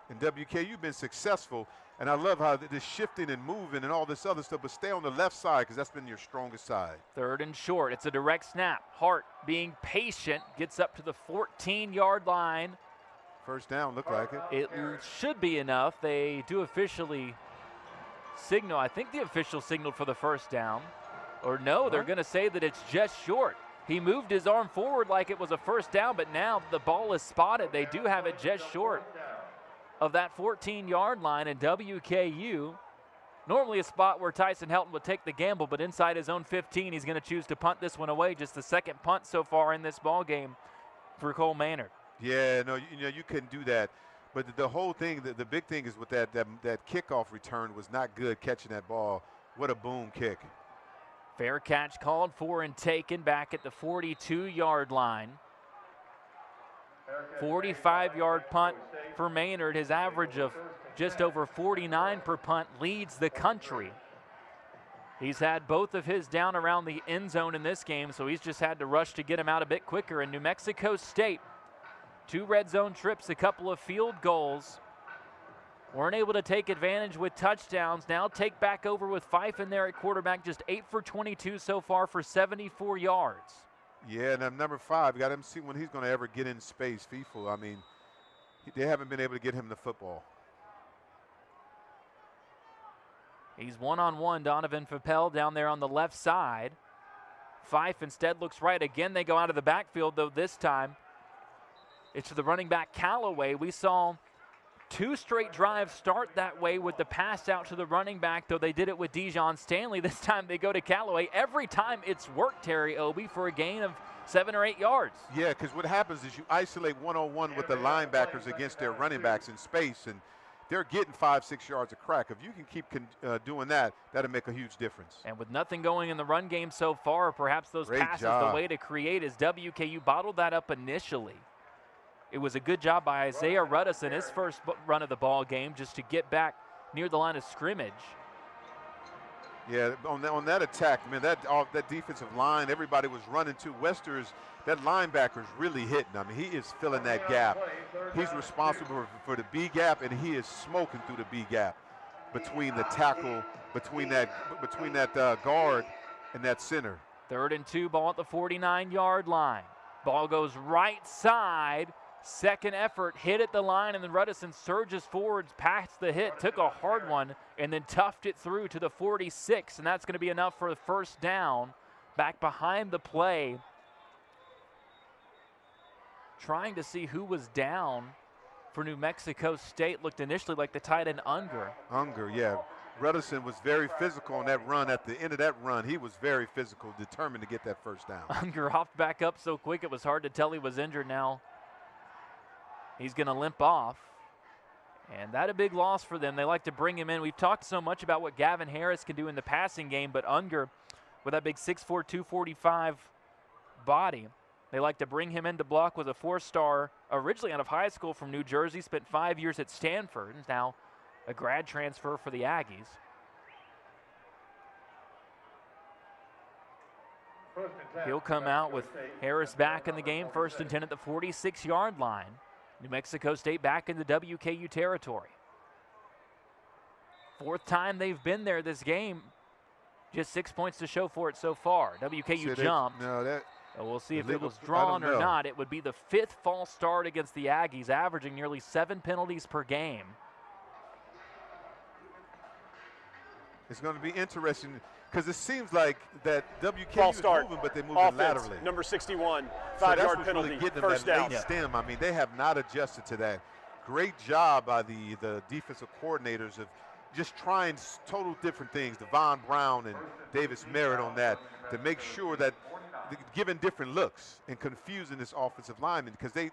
And WKU been successful, and I love how this shifting and moving and all this other stuff, but stay on the left side because that's been your strongest side. 3rd and short. It's a direct snap. Hart being patient, gets up to the 14-yard line. First down, look like it. It should be enough. They do officially signal. I think the official signaled for the first down. Or no, they're going to say that it's just short. He moved his arm forward like it was a first down, but now the ball is spotted. They do have it just short of that 14-yard line, and WKU, normally a spot where Tyson Helton would take the gamble, but inside his own 15, he's going to choose to punt this one away. Just the second punt so far in this ball game for Cole Maynard. Yeah, no, you couldn't do that. But the whole thing, the big thing is with that kickoff return was not good, catching that ball. What a boom kick. Fair catch called for and taken back at the 42-yard line. 45-yard punt for Maynard. His average of just over 49 per punt leads the country. He's had both of his down around the end zone in this game, so he's just had to rush to get him out a bit quicker. And New Mexico State, 2 red zone trips, a couple of field goals. Weren't able to take advantage with touchdowns. Now take back over with Fife in there at quarterback, just 8 for 22 so far for 74 yards. Yeah, and number 5, got him see when he's going to ever get in space. Feeful, they haven't been able to get him the football. He's one-on-one, Donovan Fapel down there on the left side. Fife instead looks right. Again, they go out of the backfield, though this time it's to the running back Callaway. We saw 2 straight drives start that way with the pass out to the running back, though they did it with Dijon Stanley. This time they go to Callaway. Every time it's worked, Terry Obie, for a gain of 7 or 8 yards. Yeah, because what happens is you isolate one-on-one with the linebackers against their running backs in space, and they're getting 5-6 yards of crack. If you can keep doing that, that'll make a huge difference. And with nothing going in the run game so far, perhaps those passes, the way to create is WKU bottled that up initially. It was a good job by Isaiah Rudis in his first run of the ball game just to get back near the line of scrimmage. Yeah, on that attack, man, that defensive line, everybody was running too. Wester's, that linebacker's really hitting. He is filling that gap. He's responsible for the B gap, and he is smoking through the B gap between the tackle, between that guard and that center. 3rd and 2, ball at the 49-yard line. Ball goes right side. Second effort, hit at the line, and then Ruddison surges forwards past the hit, took a hard one, and then toughed it through to the 46, and that's going to be enough for the first down. Back behind the play, trying to see who was down for New Mexico State. Looked initially like the tight end Unger. Unger, yeah. Ruddison was very physical on that run. At the end of that run, he was very physical, determined to get that first down. Unger hopped back up so quick it was hard to tell he was injured now. He's going to limp off, and that's a big loss for them. They like to bring him in. We've talked so much about what Gavin Harris can do in the passing game, but Unger, with that big 6'4", 245 body, they like to bring him in to block. Was a 4-star originally out of high school from New Jersey, spent 5 years at Stanford, and now a grad transfer for the Aggies. He'll come out with Harris back in the game, 1st and 10 at the 46-yard line. New Mexico State back into WKU territory. 4th time they've been there this game. Just 6 points to show for it so far. WKU jumped. No, So we'll see if it was drawn or not. It would be the 5th false start against the Aggies, averaging nearly 7 penalties per game. It's going to be interesting because it seems like that WKU False is start. moving, but they're moving Offense, laterally. number 61, So 5-yard that's penalty, really getting them first that down. late stem. I mean, they have not adjusted to that. Great job by the defensive coordinators of just trying total different things. Devon Brown and Davis Merritt on that to make sure that giving different looks and confusing this offensive lineman because they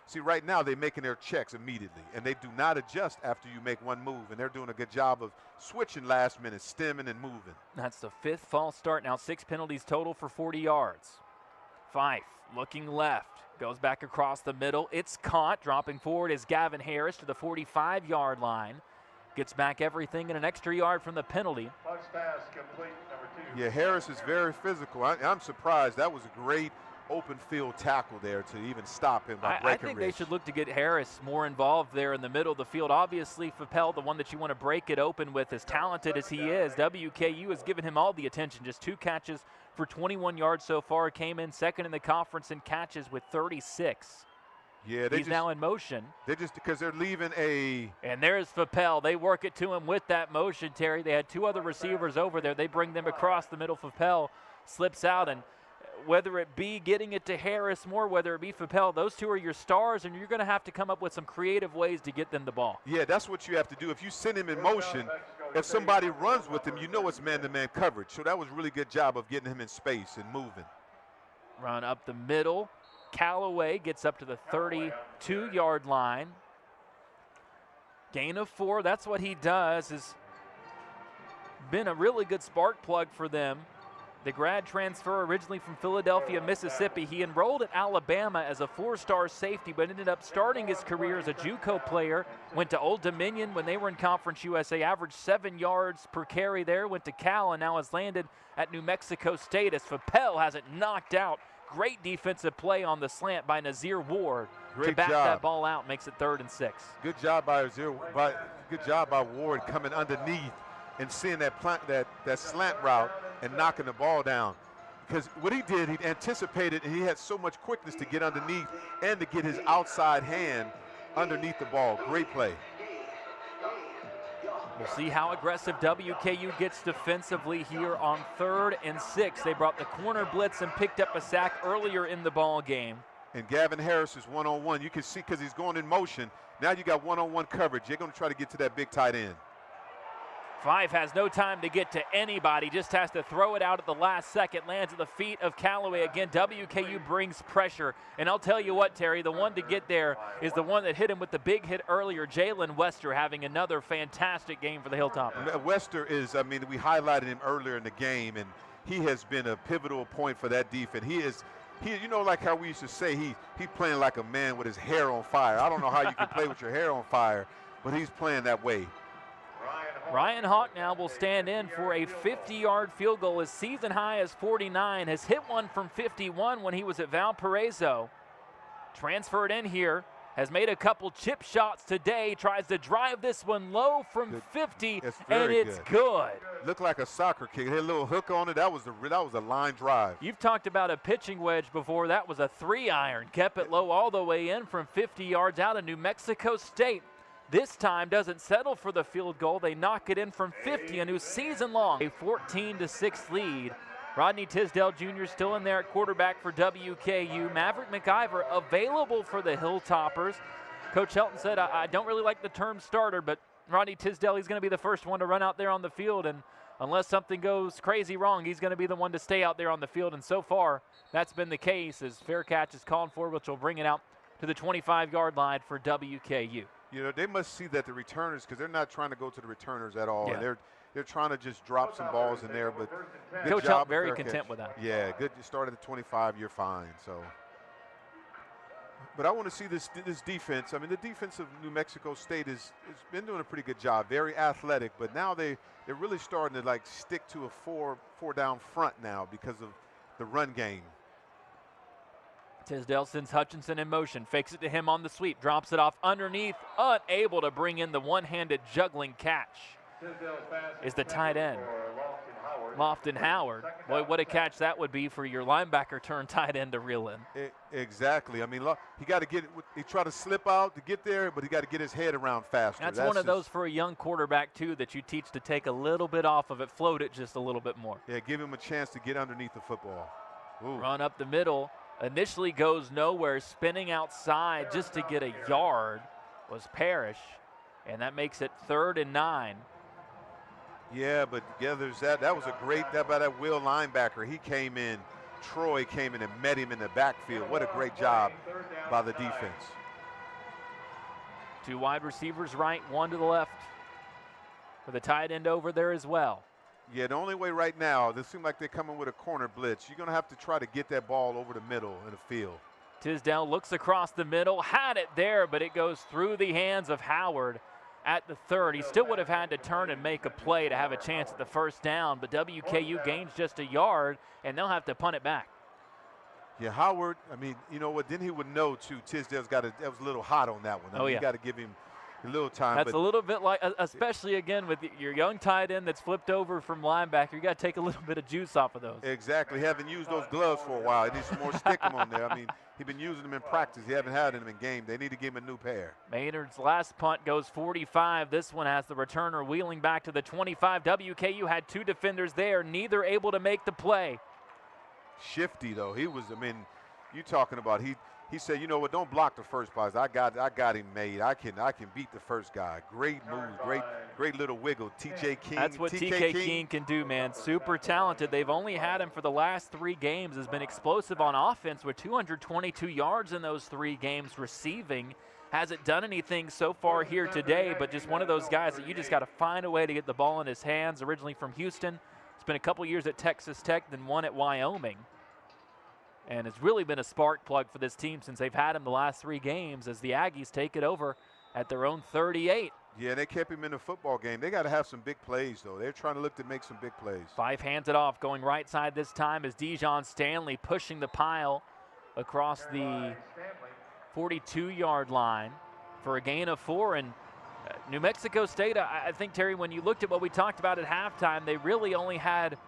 see right now they're making their checks immediately and they do not adjust after you make one move, and they're doing a good job of switching last minute, stemming and moving. That's the 5th false start. Now 6 penalties total for 40 yards. Fife looking left, goes back across the middle. It's caught. Dropping forward is Gavin Harris to the 45-yard line. Gets back everything and an extra yard from the penalty. Punch pass complete, number 2. Yeah, Harris is very physical. I'm surprised. That was a great open field tackle there to even stop him by I think they should look to get Harris more involved there in the middle of the field. Obviously, Fappel, the one that you want to break it open with, as talented as he is, WKU has given him all the attention. Just 2 catches for 21 yards so far. Came in second in the conference in catches with 36. Yeah, he's now in motion. They just because they're leaving a. And there's Fappel. They work it to him with that motion, Terry. They had 2 other receivers over there. They bring them across the middle. Fappel slips out, and whether it be getting it to Harris more, whether it be Fappel, those 2 are your stars, and you're going to have to come up with some creative ways to get them the ball. Yeah, that's what you have to do. If you send him in motion, if somebody runs with him, you know it's man-to-man coverage. So that was a really good job of getting him in space and moving. Run up the middle. Callaway gets up to the 32-yard line. Gain of 4. That's what he does. Has been a really good spark plug for them. The grad transfer originally from Philadelphia, Mississippi. He enrolled at Alabama as a 4-star safety, but ended up starting his career as a JUCO player. Went to Old Dominion when they were in Conference USA, averaged 7 yards per carry there. Went to Cal and now has landed at New Mexico State as Fappel has it knocked out. Great defensive play on the slant by Nazir Ward to back that ball out, makes it 3rd and 6. Good job by Nazir. Good job by Ward coming underneath and seeing that slant route and knocking the ball down. Because what he did, he anticipated, and he had so much quickness to get underneath and to get his outside hand underneath the ball. Great play. We'll see how aggressive WKU gets defensively here on 3rd and 6. They brought the corner blitz and picked up a sack earlier in the ball game. And Gavin Harris is one-on-one. You can see because he's going in motion. Now you got one-on-one coverage. You're going to try to get to that big tight end. Fife has no time to get to anybody, just has to throw it out at the last second, lands at the feet of Callaway. Again, WKU brings pressure. And I'll tell you what, Terry, the one to get there is the one that hit him with the big hit earlier, Jalen Wester, having another fantastic game for the Hilltoppers. Wester is, I mean, we highlighted him earlier in the game, and he has been a pivotal point for that defense. You know, like how we used to say, he playing like a man with his hair on fire. I don't know how you can play with your hair on fire, but he's playing that way. Ryan Hawk now will stand in for a 50-yard field goal. His season high is 49, has hit one from 51 when he was at Valparaiso. Transferred in here, has made a couple chip shots today, tries to drive this one low from 50, and it's good. Looked like a soccer kick. Had a little hook on it. That was a line drive. You've talked about a pitching wedge before. That was a 3-iron. Kept it low all the way in from 50 yards out of New Mexico State. This time doesn't settle for the field goal. They knock it in from 50, a new season long. A 14-6 lead. Rodney Tisdale Jr. still in there at quarterback for WKU. Maverick McIver available for the Hilltoppers. Coach Helton said, I don't really like the term starter, but Rodney Tisdale, he's going to be the first one to run out there on the field, and unless something goes crazy wrong, he's going to be the one to stay out there on the field. And so far, that's been the case as fair catch is called for, which will bring it out to the 25-yard line for WKU. You know, they must see that the returners, because they're not trying to go to the returners at all. Yeah. And they're trying to just drop some balls in there. But Coach Helton very content with that. Yeah, good. You start at the 25, you're fine. So, but I want to see this defense. I mean, the defense of New Mexico State has been doing a pretty good job. Very athletic, but now they're really starting to like stick to a four down front now because of the run game. Tisdale sends Hutchinson in motion, fakes it to him on the sweep, drops it off underneath, unable to bring in the one-handed juggling catch. is the tight end, Lofton Howard. Boy, what a catch that would be for your linebacker turned tight end to reel in. Exactly. I mean, look, he got to get it. He tried to slip out to get there, but he got to get his head around faster. That's one of those for a young quarterback, too, that you teach to take a little bit off of it, float it just a little bit more. Yeah, give him a chance to get underneath the football. Ooh. Run up the middle. Initially goes nowhere, spinning outside just to get a yard was Parrish, and that makes it 3rd and 9. Yeah, but yeah, there's that. That was a great, by that Will linebacker. He came in, Troy came in and met him in the backfield. What a great job by the defense. 2 wide receivers right, 1 to the left. With a tight end over there as well. Yeah, the only way right now, they seem like they're coming with a corner blitz. You're going to have to try to get that ball over the middle in the field. Tisdale looks across the middle, had it there, but it goes through the hands of Howard at the 30. He still would have had to turn and make a play to have a chance at the first down, but WKU gains just a yard, and they'll have to punt it back. Yeah, Howard, I mean, you know what, then he would know, too, Tisdale's that was a little hot on that one. I mean, you got to give him a little time. That's a little bit like, especially again with your young tight end that's flipped over from linebacker, you got to take a little bit of juice off of those. Exactly. Haven't used those gloves for a while. He needs some more stickum on there. I mean, he's been using them in practice. He haven't had them in game. They need to give him a new pair. Maynard's last punt goes 45. This one has the returner wheeling back to the 25. WKU had 2 defenders there, neither able to make the play. Shifty, though. He was, I mean, you talking about he said, you know what, don't block the first pass. I got him made. I can beat the first guy. Great move, great little wiggle. TJ King. That's what TK King can do, man. Super talented. They've only had him for the last 3 games. Has been explosive on offense with 222 yards in those 3 games receiving. Hasn't done anything so far here today, but just one of those guys that you just got to find a way to get the ball in his hands. Originally from Houston. Spent a couple years at Texas Tech, then 1 at Wyoming. And it's really been a spark plug for this team since they've had him the last 3 games as the Aggies take it over at their own 38. Yeah, they kept him in the football game. They got to have some big plays, though. They're trying to look to make some big plays. 5 hands it off, going right side this time is Dijon Stanley pushing the pile across the 42-yard line for a gain of 4. And New Mexico State, I think, Terry, when you looked at what we talked about at halftime, they really only had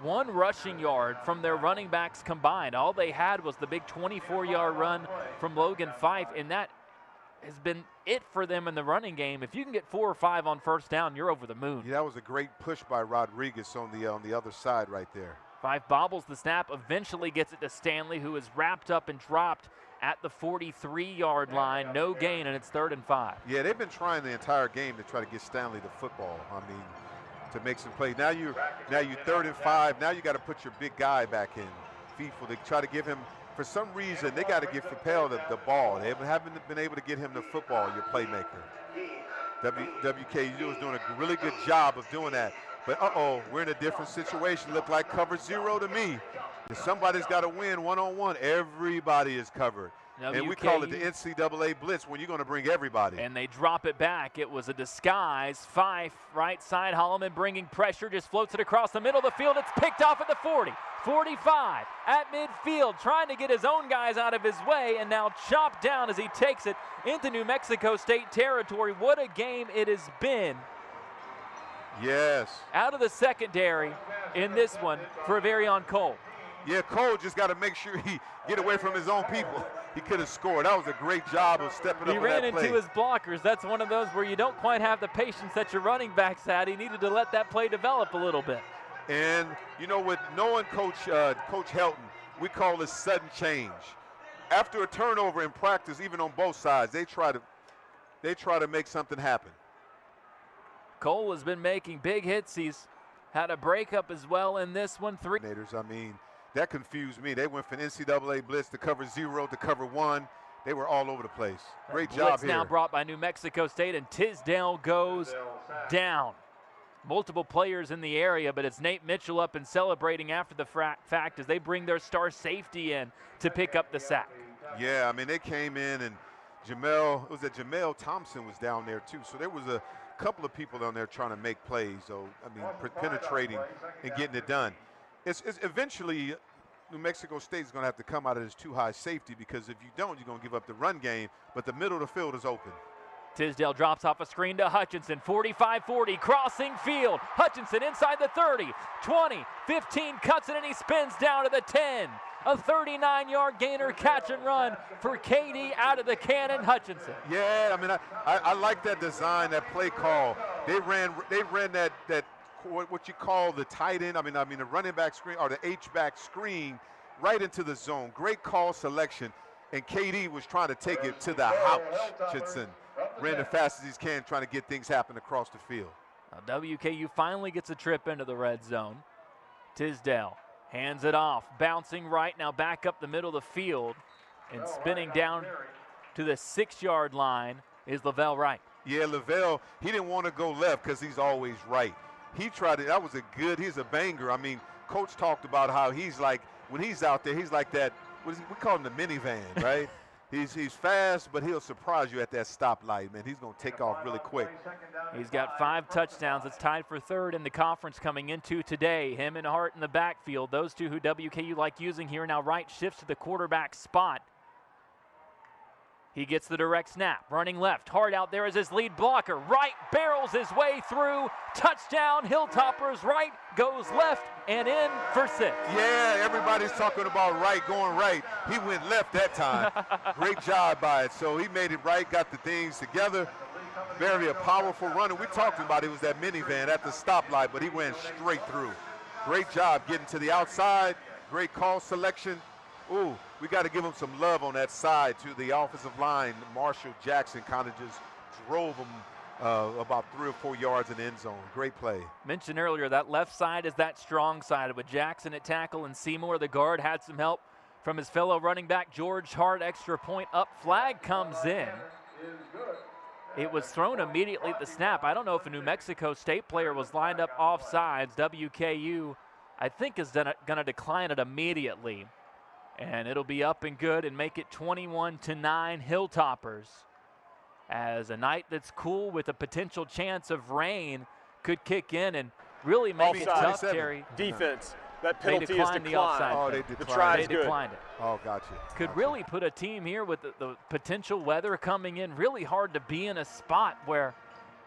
1 rushing yard from their running backs combined. All they had was the big 24-yard run from Logan Fife, and that has been it for them in the running game. If you can get 4 or 5 on first down, you're over the moon. Yeah, that was a great push by Rodriguez on the other side right there. Fife bobbles the snap, eventually gets it to Stanley, who is wrapped up and dropped at the 43-yard line. No gain, and it's 3rd and 5. Yeah, they've been trying the entire game to try to get Stanley the football. I mean, to make some plays. Now you're 3rd and 5. Now you got to put your big guy back in. Feeful, they try to give him, for some reason, they got to give Capel the ball. They haven't been able to get him the football, your playmaker. WKU is doing a really good job of doing that. But we're in a different situation. Look like cover 0 to me. If somebody's got to win one-on-one, everybody is covered. And we call it the NCAA blitz when you're going to bring everybody. And they drop it back. It was a disguise. Fife, right side. Holloman bringing pressure, just floats it across the middle of the field. It's picked off at the 40, 45, at midfield, trying to get his own guys out of his way, and now chopped down as he takes it into New Mexico State territory. What a game it has been. Yes. Out of the secondary in this one for Averion Cole. Yeah, Cole just got to make sure he get away from his own people. He could have scored. That was a great job of stepping up. He ran into his blockers. That's one of those where you don't quite have the patience that your running backs had. He needed to let that play develop a little bit. And, you know, with knowing Coach Helton, we call this sudden change. After a turnover in practice, even on both sides, they try to make something happen. Cole has been making big hits. He's had a breakup as well in this one. I mean, that confused me. They went from NCAA blitz to cover 0 to cover 1. They were all over the place. Great job here. Now brought by New Mexico State, and Tisdale goes down. Multiple players in the area, but it's Nate Mitchell up and celebrating after the fact as they bring their star safety in to pick up the sack. Yeah, I mean, they came in, and Jamel Thompson was down there too. So there was a couple of people down there trying to make plays. So, I mean, penetrating and getting it done. It's eventually New Mexico State is going to have to come out of this too high safety, because if you don't, you're going to give up the run game, but the middle of the field is open. Tisdale drops off a screen to Hutchinson, 45-40, crossing field. Hutchinson inside the 30, 20, 15, cuts it, and he spins down to the 10. A 39-yard gainer, catch and run for KD out of the cannon, Hutchinson. Yeah, I mean, I like that design, that play call. They ran that what you call the tight end. I mean the running back screen or the H-back screen right into the zone. Great call selection, and KD was trying to take it to the house. Hutchinson ran as fast as he can, trying to get things happen across the field. Now WKU finally gets a trip into the red zone. Tisdale hands it off, bouncing right, now back up the middle of the field, and spinning down to the 6-yard line is Lavelle Wright. Yeah, Lavelle, he didn't want to go left because he's always right. He tried it. That was he's a banger. I mean, Coach talked about how he's like, when he's out there, he's like that, we call him the minivan, right? He's fast, but he'll surprise you at that stoplight, man. He's going to take off really quick. He's got 5 touchdowns. It's tied for 3rd in the conference coming into today. Him and Hart in the backfield. Those two who WKU like using here. Now Wright shifts to the quarterback spot. He gets the direct snap, running left. Hart out there as his lead blocker. Wright barrels his way through. Touchdown, Hilltoppers. Wright goes left and in for 6. Yeah, everybody's talking about Wright going right. He went left that time. Great job by it. So he made it right, got the things together. Very a powerful runner. We talked about it was that minivan at the stoplight, but he went straight through. Great job getting to the outside. Great call selection. Ooh, we got to give him some love on that side to the offensive line. Marshall Jackson kind of just drove him about 3 or 4 yards in the end zone. Great play. Mentioned earlier, that left side is that strong side. With Jackson at tackle and Seymour, the guard, had some help from his fellow running back, George Hart. Extra point up. Flag comes in. It was thrown immediately at the snap. I don't know if a New Mexico State player was lined up offsides. WKU, I think, is going to decline it immediately. And it'll be up and good and make it 21-9 Hilltoppers. As a night that's cool with a potential chance of rain could kick in and really make it tough, Terry. Defense. That penalty is declined. The offside. Oh, they declined. The try is they good. declined it. Oh, gotcha. Could really put a team here with the potential weather coming in really hard to be in a spot where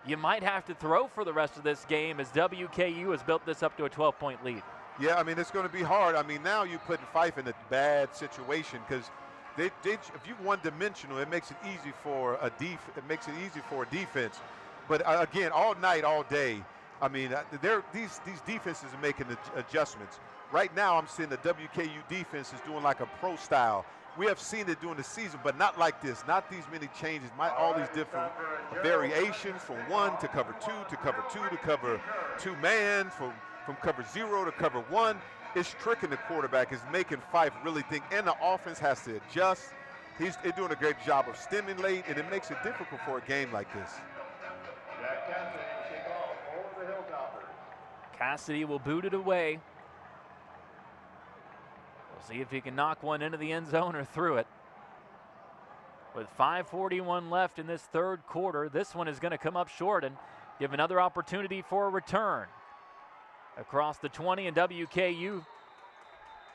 you might have to throw for the rest of this game, as WKU has built this up to a 12-point lead. Yeah, I mean, it's going to be hard. I mean, now you're putting Fife in a bad situation because if you're one-dimensional, it makes it easy for a defense. But again, all night, all day, I mean, these defenses are making adjustments. Right now, I'm seeing the WKU defense is doing like a pro style. We have seen it during the season, but not like this. Not these many changes. All these different variations from 1 to cover 2 to cover 2 to cover 2-man, from cover 0 to cover 1. It's tricking the quarterback. It's making Fife really think, and the offense has to adjust. They're doing a great job of stemming late, and it makes it difficult for a game like this. Cassidy will boot it away. We'll see if he can knock one into the end zone or through it. With 5:41 left in this 3rd quarter, this one is going to come up short and give another opportunity for a return. Across the 20, and WKU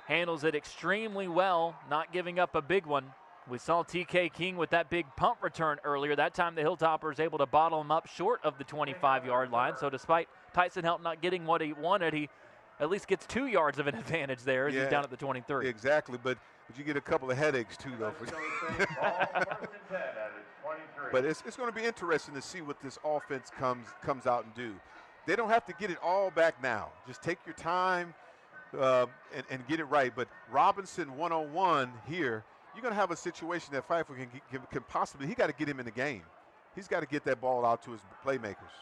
handles it extremely well, not giving up a big one. We saw TK King with that big punt return earlier. That time the Hilltoppers able to bottle him up short of the 25-yard line. So despite Tyson Help not getting what he wanted, he at least gets 2 yards of an advantage there as he's down at the 23. Exactly, but you get a couple of headaches too, though. But it's going to be interesting to see what this offense comes out and do. They don't have to get it all back now. Just take your time and get it right. But Robinson one-on-one here, you're going to have a situation that Pfeiffer can possibly, he got to get him in the game. He's got to get that ball out to his playmakers.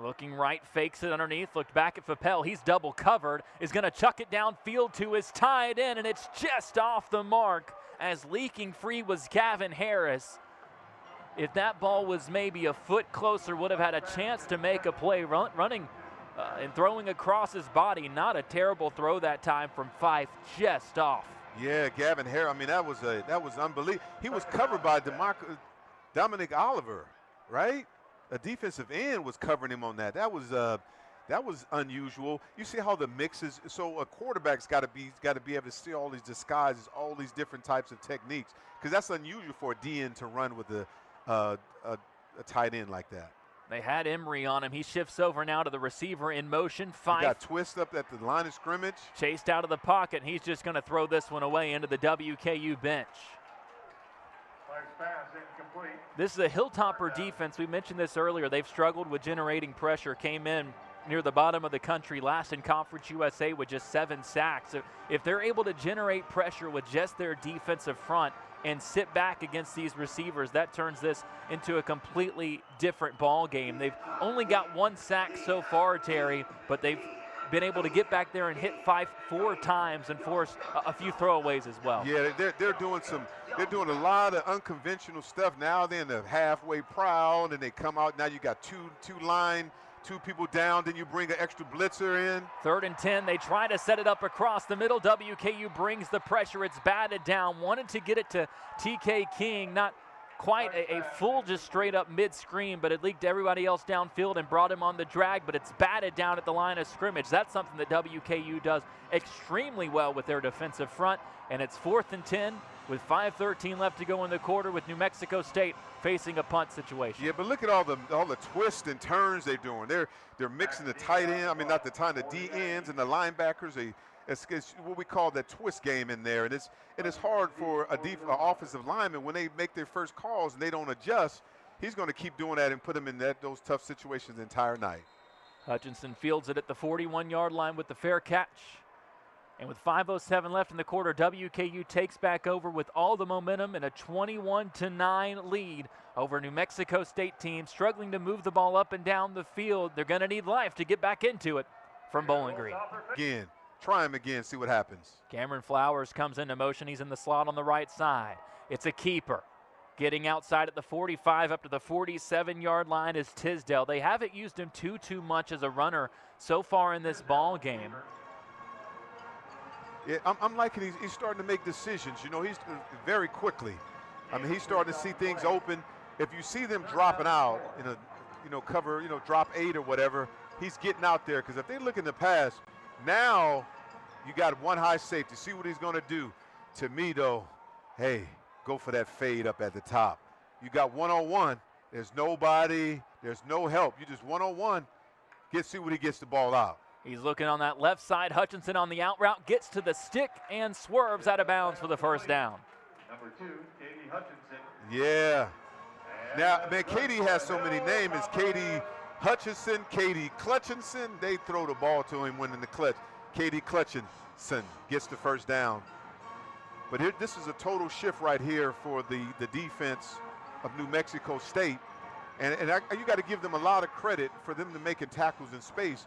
Looking right, fakes it underneath, looked back at Fappel. He's double covered, is going to chuck it downfield to his tight end, and it's just off the mark as leaking free was Gavin Harris. If that ball was maybe a foot closer, would have had a chance to make a play running and throwing across his body. Not a terrible throw that time from Fife, just off. Yeah, Gavin Harris, I mean, that was unbelievable. He was covered by Dominic Oliver, right? A defensive end was covering him on that. That was unusual. You see how the mix is. So a quarterback's got to be able to see all these disguises, all these different types of techniques, because that's unusual for a DN to run with a a tight end like that. They had Emery on him. He shifts over now to the receiver in motion. He Fife got twist up at the line of scrimmage. chased out of the pocket, and he's just going to throw this one away into the WKU bench. Fife's pass incomplete. This is a Hilltopper defense. We mentioned this earlier. They've struggled with generating pressure. Came in near the bottom of the country last in Conference USA with just 7 sacks. So if they're able to generate pressure with just their defensive front and sit back against these receivers, that turns this into a completely different ball game. They've only got 1 sack so far, Terry, but they've been able to get back there and hit Fife 4 times and force a few throwaways as well. Yeah, they're doing a lot of unconventional stuff now. They're in the halfway prowl, and they come out. Now you got two people down, then you bring an extra blitzer in. 3rd and 10, they try to set it up across the middle. WKU brings the pressure. It's batted down. Wanted to get it to TK King. Not quite a full just straight up mid-screen, but it leaked everybody else downfield and brought him on the drag, but it's batted down at the line of scrimmage. That's something that WKU does extremely well with their defensive front, and it's 4th and 10 with 5:13 left to go in the quarter with New Mexico State facing a punt situation. Yeah, but look at all the twists and turns they're doing. They're mixing the tight end, I mean not the tight, the D ends and the linebackers. It's what we call that twist game in there, and it's hard for a offensive lineman when they make their first calls and they don't adjust. He's going to keep doing that and put them in those tough situations the entire night. Hutchinson fields it at the 41-yard line with the fair catch. And with 5:07 left in the quarter, WKU takes back over with all the momentum and a 21-9 lead over New Mexico State team, struggling to move the ball up and down the field. They're going to need life to get back into it from Bowling Green. Again, try him again, see what happens. Cameron Flowers comes into motion. He's in the slot on the right side. It's a keeper. Getting outside at the 45 up to the 47-yard line is Tisdale. They haven't used him too much as a runner so far in this ball game. Yeah, I'm liking he's starting to make decisions. You know, he's very quickly. I mean, he's starting to see things open. If you see them dropping out in a, cover, drop 8 or whatever, he's getting out there. Because if they look in the pass, now you got 1 high safety. See what he's going to do. To me, though, hey, go for that fade up at the top. You got one-on-one. There's nobody. There's no help. You just one-on-one. See what he gets the ball out. He's looking on that left side. Hutchinson on the out route gets to the stick and swerves out of bounds for the first down. Number 2, Katie Hutchinson. Yeah. Now, man, Katie has so many names. It's Katie Hutchinson, Katie Clutchinson. They throw the ball to him when in the clutch. Katie Clutchinson gets the first down. But here, this is a total shift right here for the defense of New Mexico State. And you got to give them a lot of credit for them to making tackles in space.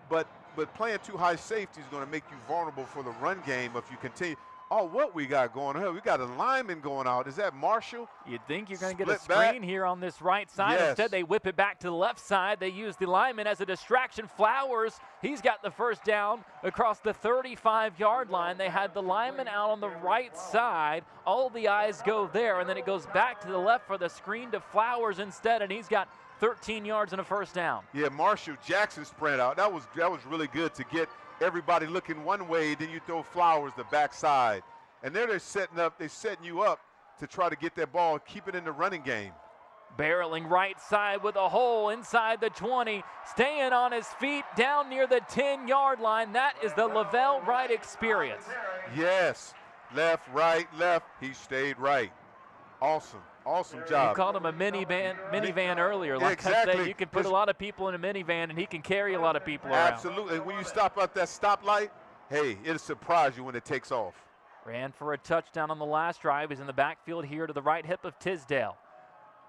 But playing 2 high safety is going to make you vulnerable for the run game if you continue. Oh, what we got going on? We got a lineman going out. Is that Marshall? You'd think you're going to get a Split screen back. here on this right side. Yes. Instead, they whip it back to the left side. They use the lineman as a distraction. Flowers, he's got the first down across the 35-yard line. They had the lineman out on the right side. All the eyes go there, and then it goes back to the left for the screen to Flowers instead, and he's got 13 yards and a first down. Yeah, Marshall Jackson spread out. That was really good to get everybody looking one way, then you throw Flowers the backside. And they're setting you up to try to get that ball, keep it in the running game. Barreling right side with a hole inside the 20, staying on his feet down near the 10-yard line. That is the Lavelle Wright experience. Yes, left, right, left. He stayed right. Awesome job. You called him a minivan earlier. Like exactly. I said, you can put a lot of people in a minivan, and he can carry a lot of people around. Absolutely. When you stop at that stoplight, hey, it'll surprise you when it takes off. Ran for a touchdown on the last drive. He's in the backfield here to the right hip of Tisdale.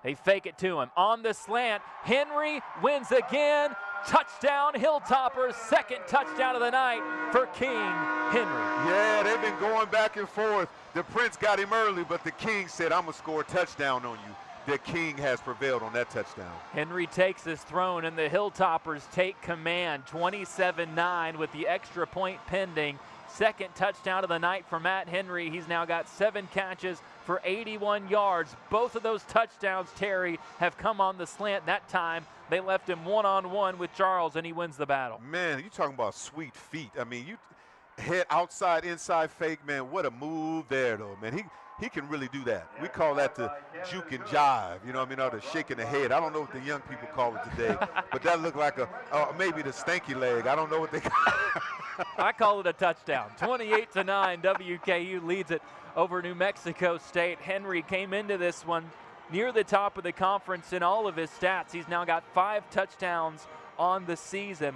They fake it to him. On the slant, Henry wins again. Touchdown, Hilltoppers. 2nd touchdown of the night for King Henry. Yeah, they've been going back and forth. The Prince got him early, but the King said, I'm going to score a touchdown on you. The King has prevailed on that touchdown. Henry takes his throne, and the Hilltoppers take command. 27-9 with the extra point pending. 2nd touchdown of the night for Matt Henry. He's now got 7 catches for 81 yards. Both of those touchdowns, Terry, have come on the slant. That time, they left him one-on-one with Charles, and he wins the battle. Man, you're talking about sweet feet. I mean, head outside, inside fake, man. What a move there, though, man. He can really do that. We call that the juke and jive, you know what I mean, or the shaking the head. I don't know what the young people call it today, but that looked like maybe the stanky leg. I don't know what they call it. I call it a touchdown. 28-9, WKU leads it over New Mexico State. Henry came into this one near the top of the conference in all of his stats. He's now got 5 touchdowns on the season.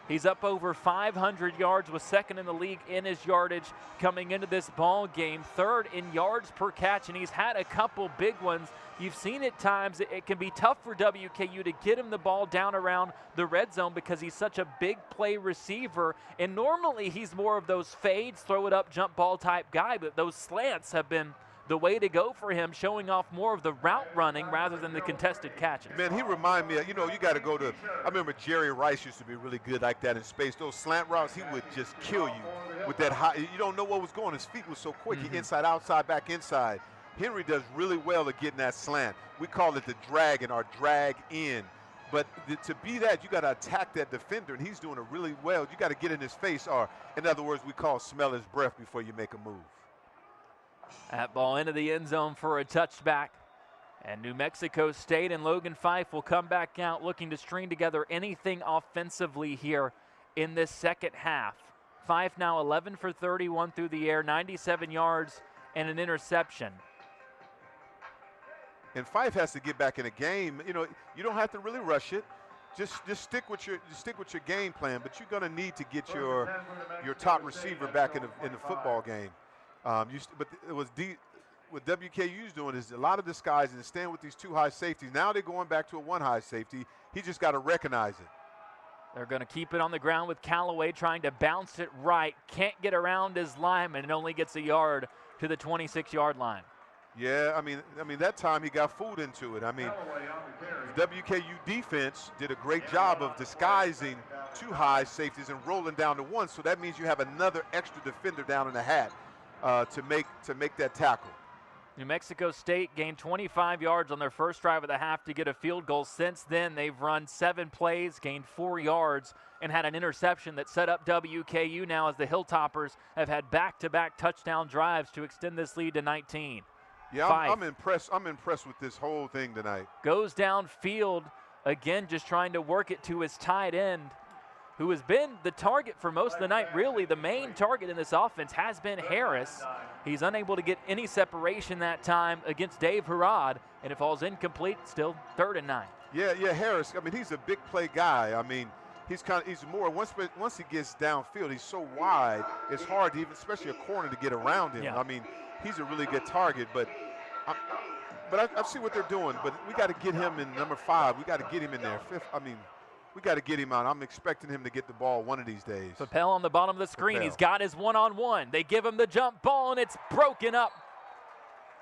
He's up over 500 yards, was second in the league in his yardage coming into this ball game, third in yards per catch, and he's had a couple big ones. You've seen at times it can be tough for WKU to get him the ball down around the red zone because he's such a big play receiver, and normally he's more of those fades, throw it up, jump ball type guy, but those slants have been the way to go for him, showing off more of the route running rather than the contested catches. Man, he remind me of, you got to go to, I remember Jerry Rice used to be really good like that in space. Those slant routes, he would just kill you with that high, you don't know what was going. His feet was so quick. He inside, outside, back inside. Henry does really well at getting that slant. We call it the dragon or drag in. But to be that, you got to attack that defender, and he's doing it really well. You got to get in his face, or in other words, we call smell his breath before you make a move. That ball into the end zone for a touchback. And New Mexico State and Logan Fife will come back out looking to string together anything offensively here in this second half. Fife now 11 for 31 through the air, 97 yards and an interception. And Fife has to get back in the game. You don't have to really rush it. Just stick with your game plan. But you're going to need to get your top receiver back in the football game. What WKU's doing is a lot of disguise and staying with these 2 high safeties. Now they're going back to a 1 high safety. He just got to recognize it. They're going to keep it on the ground with Callaway trying to bounce it right. Can't get around his lineman and only gets a yard to the 26-yard line. Yeah, I mean that time he got fooled into it. I mean, the WKU defense did a great job of disguising 2 high safeties and rolling down to 1. So that means you have another extra defender down in the hat to make that tackle. New Mexico State gained 25 yards on their first drive of the half to get a field goal. Since then, they've run 7 plays, gained 4 yards, and had an interception that set up WKU now as the Hilltoppers have had back-to-back touchdown drives to extend this lead to 19. Yeah, I'm impressed. I'm impressed with this whole thing tonight. Goes downfield, again, just trying to work it to his tight end, who has been the target for most of the night. Really, the main target in this offense has been Harris. He's unable to get any separation that time against Dave Harrod, and it falls incomplete, still 3rd and 9. Yeah, Harris, I mean, he's a big play guy. I mean, he's more, once he gets downfield, he's so wide, it's hard to even, especially a corner, to get around him. Yeah. I mean, he's a really good target, but I see what they're doing. But we got to get him in number 5. We got to get him in there. 5th, I mean, we got to get him out. I'm expecting him to get the ball one of these days. Papel on the bottom of the screen. Papel. He's got his one-on-one. They give him the jump ball, and it's broken up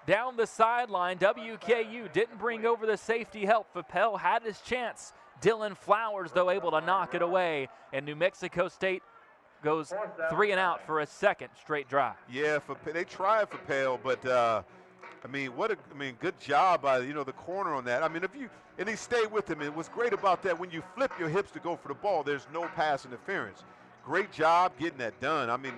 down the sideline. WKU didn't bring over the safety help. Papel had his chance. Dylan Flowers, though, able to knock it away. And New Mexico State goes 3 and out for a second straight drive. Yeah, they tried Papel, but good job by the corner on that. I mean, and he stayed with him. And what's great about that, when you flip your hips to go for the ball, there's no pass interference. Great job getting that done. I mean,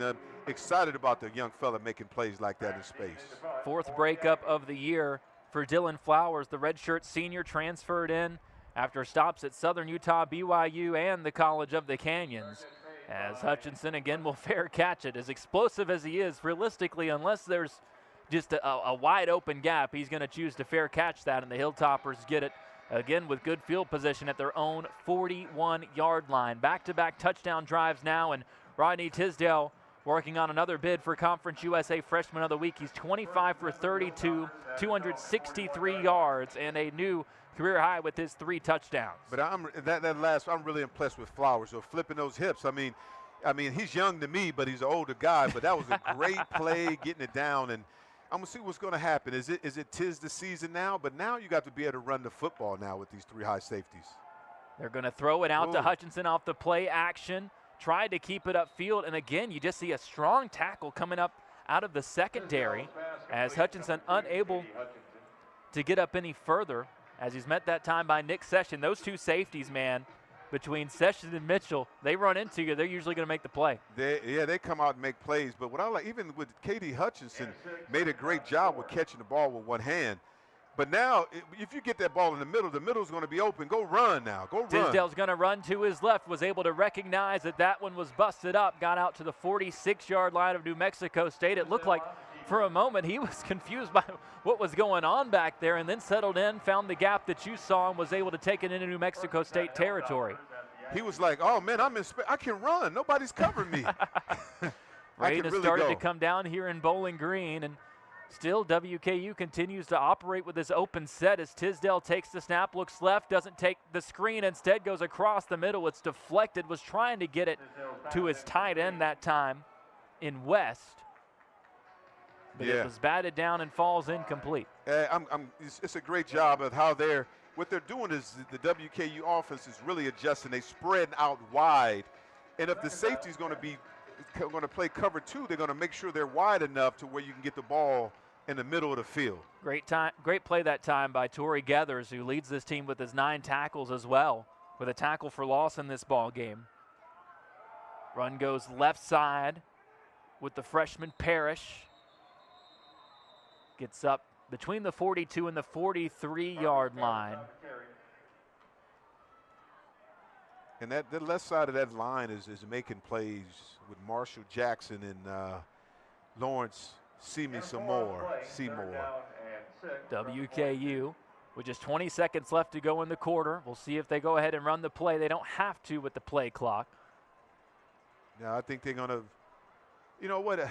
excited about the young fella making plays like that in space. 4th breakup of the year for Dylan Flowers. The redshirt senior transferred in after stops at Southern Utah, BYU, and the College of the Canyons. As Hutchinson again will fair catch it. As explosive as he is, realistically, unless there's just a wide open gap, he's going to choose to fair catch that, and the Hilltoppers get it again with good field position at their own 41-yard line. Back-to-back touchdown drives now, and Rodney Tisdale working on another bid for Conference USA Freshman of the Week. He's 25 for 32, 263 yards, and a new career high with his 3 touchdowns. But I'm really impressed with Flowers. So flipping those hips, I mean, he's young to me, but he's an older guy. But that was a great play, getting it down, and I'm gonna see what's gonna happen. Is it tis the season now? But now you got to be able to run the football now with these 3 high safeties. They're gonna throw it out to Hutchinson off the play action. Tried to keep it upfield, and again, you just see a strong tackle coming up out of the secondary as Hutchinson unable to get up any further as he's met that time by Nick Session. Those 2 safeties, man, between Sessions and Mitchell, they run into you, they're usually going to make the play. They come out and make plays. But what I like, even with K.D. Hutchinson, made a great job with catching the ball with one hand. But now, if you get that ball in the middle's going to be open. Go run now. Go run. Tisdale's going to run to his left, was able to recognize that one was busted up, got out to the 46-yard line of New Mexico State. It looked like for a moment he was confused by what was going on back there, and then settled in, found the gap that you saw, and was able to take it into New Mexico State territory. He was like, oh, man, I can run. Nobody's covering me. Rain has started to come down here in Bowling Green, and still WKU continues to operate with this open set as Tisdale takes the snap, looks left, doesn't take the screen, instead goes across the middle. It's deflected, was trying to get it to his tight end that time in West. But it was batted down and falls incomplete. It's a great job of how what they're doing is the WKU offense is really adjusting. They spread out wide. And if the safety is going to play cover 2, they're going to make sure they're wide enough to where you can get the ball in the middle of the field. Great play that time by Torrey Geathers, who leads this team with his 9 tackles as well, with a tackle for loss in this ball game. Run goes left side with the freshman Parrish. Gets up between the 42 and the 43-yard line. And the left side of that line is making plays with Marshall Jackson and Lawrence Seymour. WKU with just 20 seconds left to go in the quarter. We'll see if they go ahead and run the play. They don't have to with the play clock. Yeah, I think they're going to, you know what,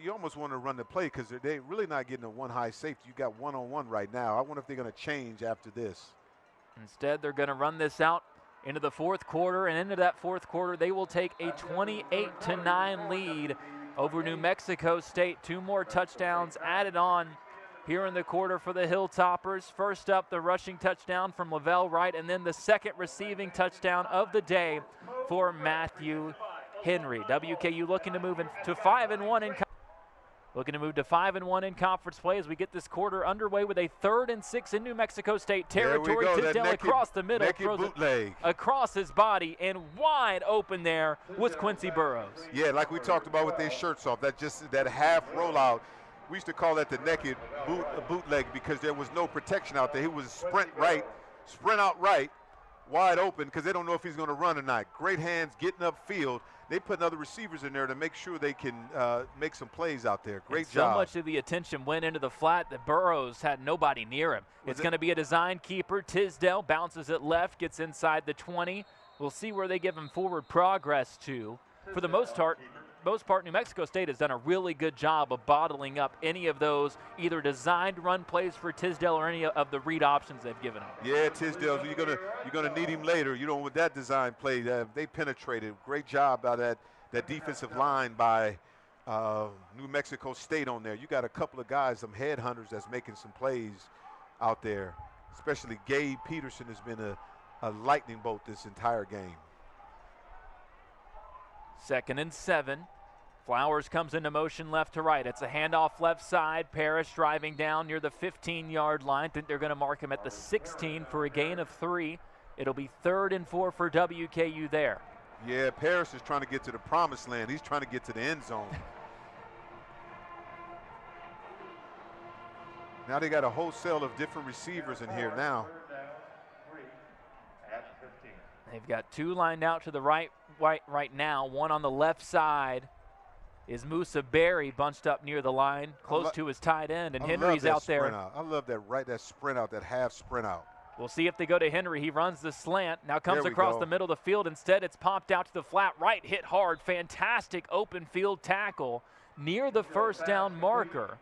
you almost want to run the play because they're really not getting a one high safety. You got one-on-one right now. I wonder if they're going to change after this. Instead, they're going to run this out into the fourth quarter, and into that fourth quarter, they will take a 28-9 lead over New Mexico State. 2 more touchdowns added on here in the quarter for the Hilltoppers. First up, the rushing touchdown from Lavelle Wright, and then the second receiving touchdown of the day for Matthew Henry. WKU looking to move to 5-1 in conference play as we get this quarter underway with a 3rd and 6 in New Mexico State territory. Tisdale across the middle, throws it across his body, and wide open there was Quincy Burrows. Yeah, like we talked about with their shirts off, that half rollout. We used to call that the naked bootleg because there was no protection out there. He was sprint out right, wide open because they don't know if he's going to run or not. Great hands getting upfield. They put other receivers in there to make sure they can make some plays out there. Great job. So much of the attention went into the flat that Burrows had nobody near him. It's going to be a design keeper. Tisdale bounces it left, gets inside the 20. We'll see where they give him forward progress to. For the most part, New Mexico State has done a really good job of bottling up any of those either designed run plays for Tisdale or any of the read options they've given him. Yeah, Tisdale, you're gonna need him later. You know, with that design play, they penetrated. Great job out of that defensive line by New Mexico State on there. You got a couple of guys, some headhunters that's making some plays out there. Especially Gabe Peterson has been a lightning bolt this entire game. 2nd and 7. Flowers comes into motion left to right. It's a handoff left side. Parrish driving down near the 15-yard line. Think they're going to mark him at the 16 for a gain of 3. It'll be 3rd and 4 for WKU there. Yeah, Parrish is trying to get to the promised land. He's trying to get to the end zone. Now they got a wholesale of different receivers in here now. They've got 2 lined out to the right now. One on the left side is Musa Berry, bunched up near the line, close to his tight end, and Henry's out there. I love that sprint out, that half sprint out. We'll see if they go to Henry. He runs the slant, now comes across the middle of the field. Instead, it's popped out to the flat right, hit hard. Fantastic open field tackle near the first down marker.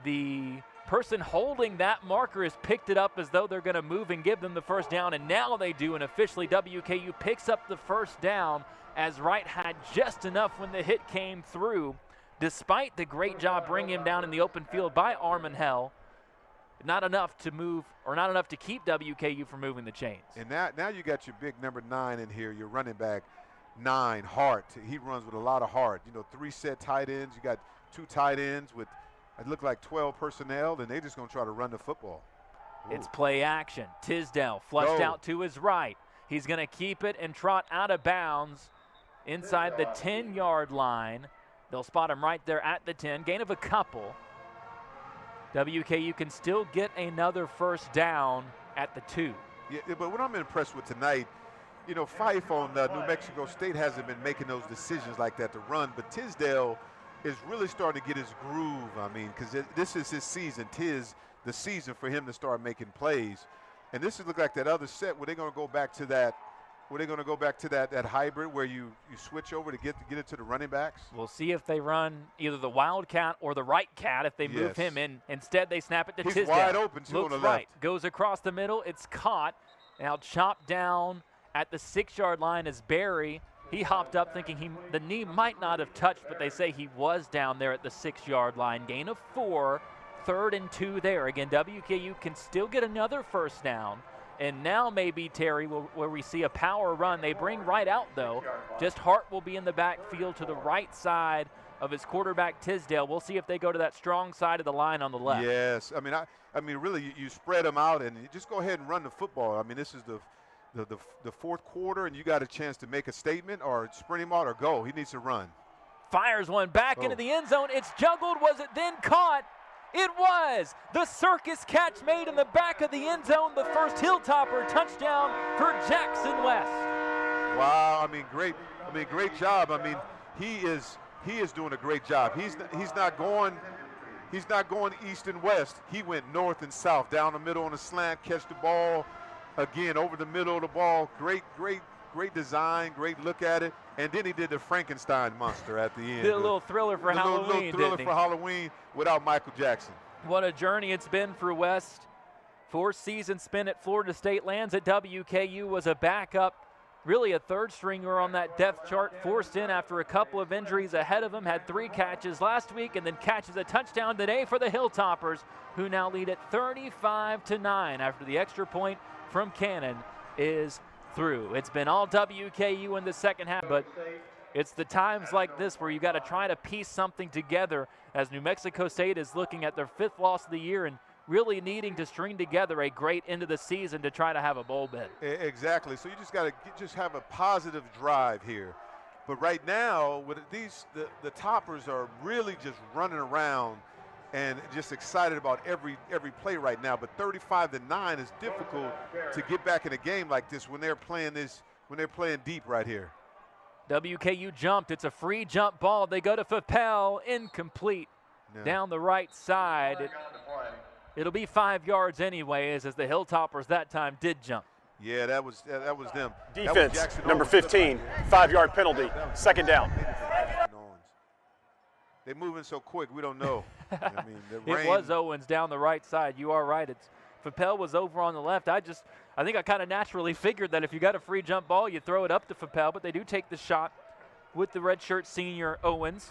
The person holding that marker has picked it up as though they're going to move and give them the first down, and now they do, and officially WKU picks up the first down as Wright had just enough when the hit came through, despite the great job bringing him down in the open field by Armenhell. Not enough to move, or not enough to keep WKU from moving the chains. And now you got your big number 9 in here, your running back 9, Hart. He runs with a lot of heart. You know, 3 set tight ends. You got 2 tight ends with, it looked like 12 personnel, and they're just going to try to run the football. Ooh. It's play action. Tisdale flushed out to his right. He's going to keep it and trot out of bounds inside the 10-yard line. They'll spot him right there at the 10, gain of a couple. WKU can still get another first down at the 2. Yeah, but what I'm impressed with tonight, you know, Fife on New Mexico State hasn't been making those decisions like that to run, but Tisdale is really starting to get his groove. I mean, because this is his season. Tis the season for him to start making plays. And this is look like that other set where they're going to go back to that. Where they're going to go back to that hybrid where you switch over to get it to the running backs. We'll see if they run either the Wildcat or the right cat if they move him in. Instead, they snap it to Tisdale. He's wide open too on the right. left. Goes across the middle. It's caught. Now chopped down at the 6-yard line is Barry. He hopped up thinking the knee might not have touched, but they say he was down there at the 6-yard line. Gain of 4, 3rd and 2 there. Again, WKU can still get another first down. And now maybe, Terry, where we see a power run. They bring right out, though. Just Hart will be in the backfield to the right side of his quarterback, Tisdale. We'll see if they go to that strong side of the line on the left. Yes. I mean, really, you spread them out and you just go ahead and run the football. I mean, this is the fourth quarter, and you got a chance to make a statement or sprint him out or go. He needs to run. Fires one back into the end zone. It's juggled. Was it then caught? It was. The circus catch made in the back of the end zone. The first Hilltopper touchdown for Jackson West. Wow. I mean, great job. I mean, he is doing a great job. He's not going east and west. He went north and south, down the middle on a slant, catch the ball again over the middle of the ball. Great design, great look at it. And then he did the Frankenstein monster at the end. Did a little thriller for Halloween, little thriller for Halloween without Michael Jackson. What a journey it's been for West. 4 seasons spent at Florida State, lands at WKU, was a backup, really a third stringer on that depth chart, forced in after a couple of injuries ahead of him, had 3 catches last week and then catches a touchdown today for the Hilltoppers, who now lead at 35-9 after the extra point from Cannon is through. It's been all WKU in the second half, but it's the times like this where you got to try to piece something together as New Mexico State is looking at their 5th loss of the year and really needing to string together a great end of the season to try to have a bowl bid. Exactly. So you just got to have a positive drive here. But right now, with these, the Toppers are really just running around and just excited about every play right now. But 35-9 is difficult to get back in a game like this when they're playing deep right here. WKU jumped. It's a free jump ball. They go to Fapel, incomplete down the right side. It'll be 5 yards anyways, as the Hilltoppers that time did jump. Yeah, that was them. Defense, number 15, 5-yard penalty, 2nd down. They're moving so quick, we don't know. I mean, it was Owens down the right side. You are right. Fapel was over on the left. I think I kind of naturally figured that if you got a free jump ball, you throw it up to Fapel, but they do take the shot with the redshirt senior Owens.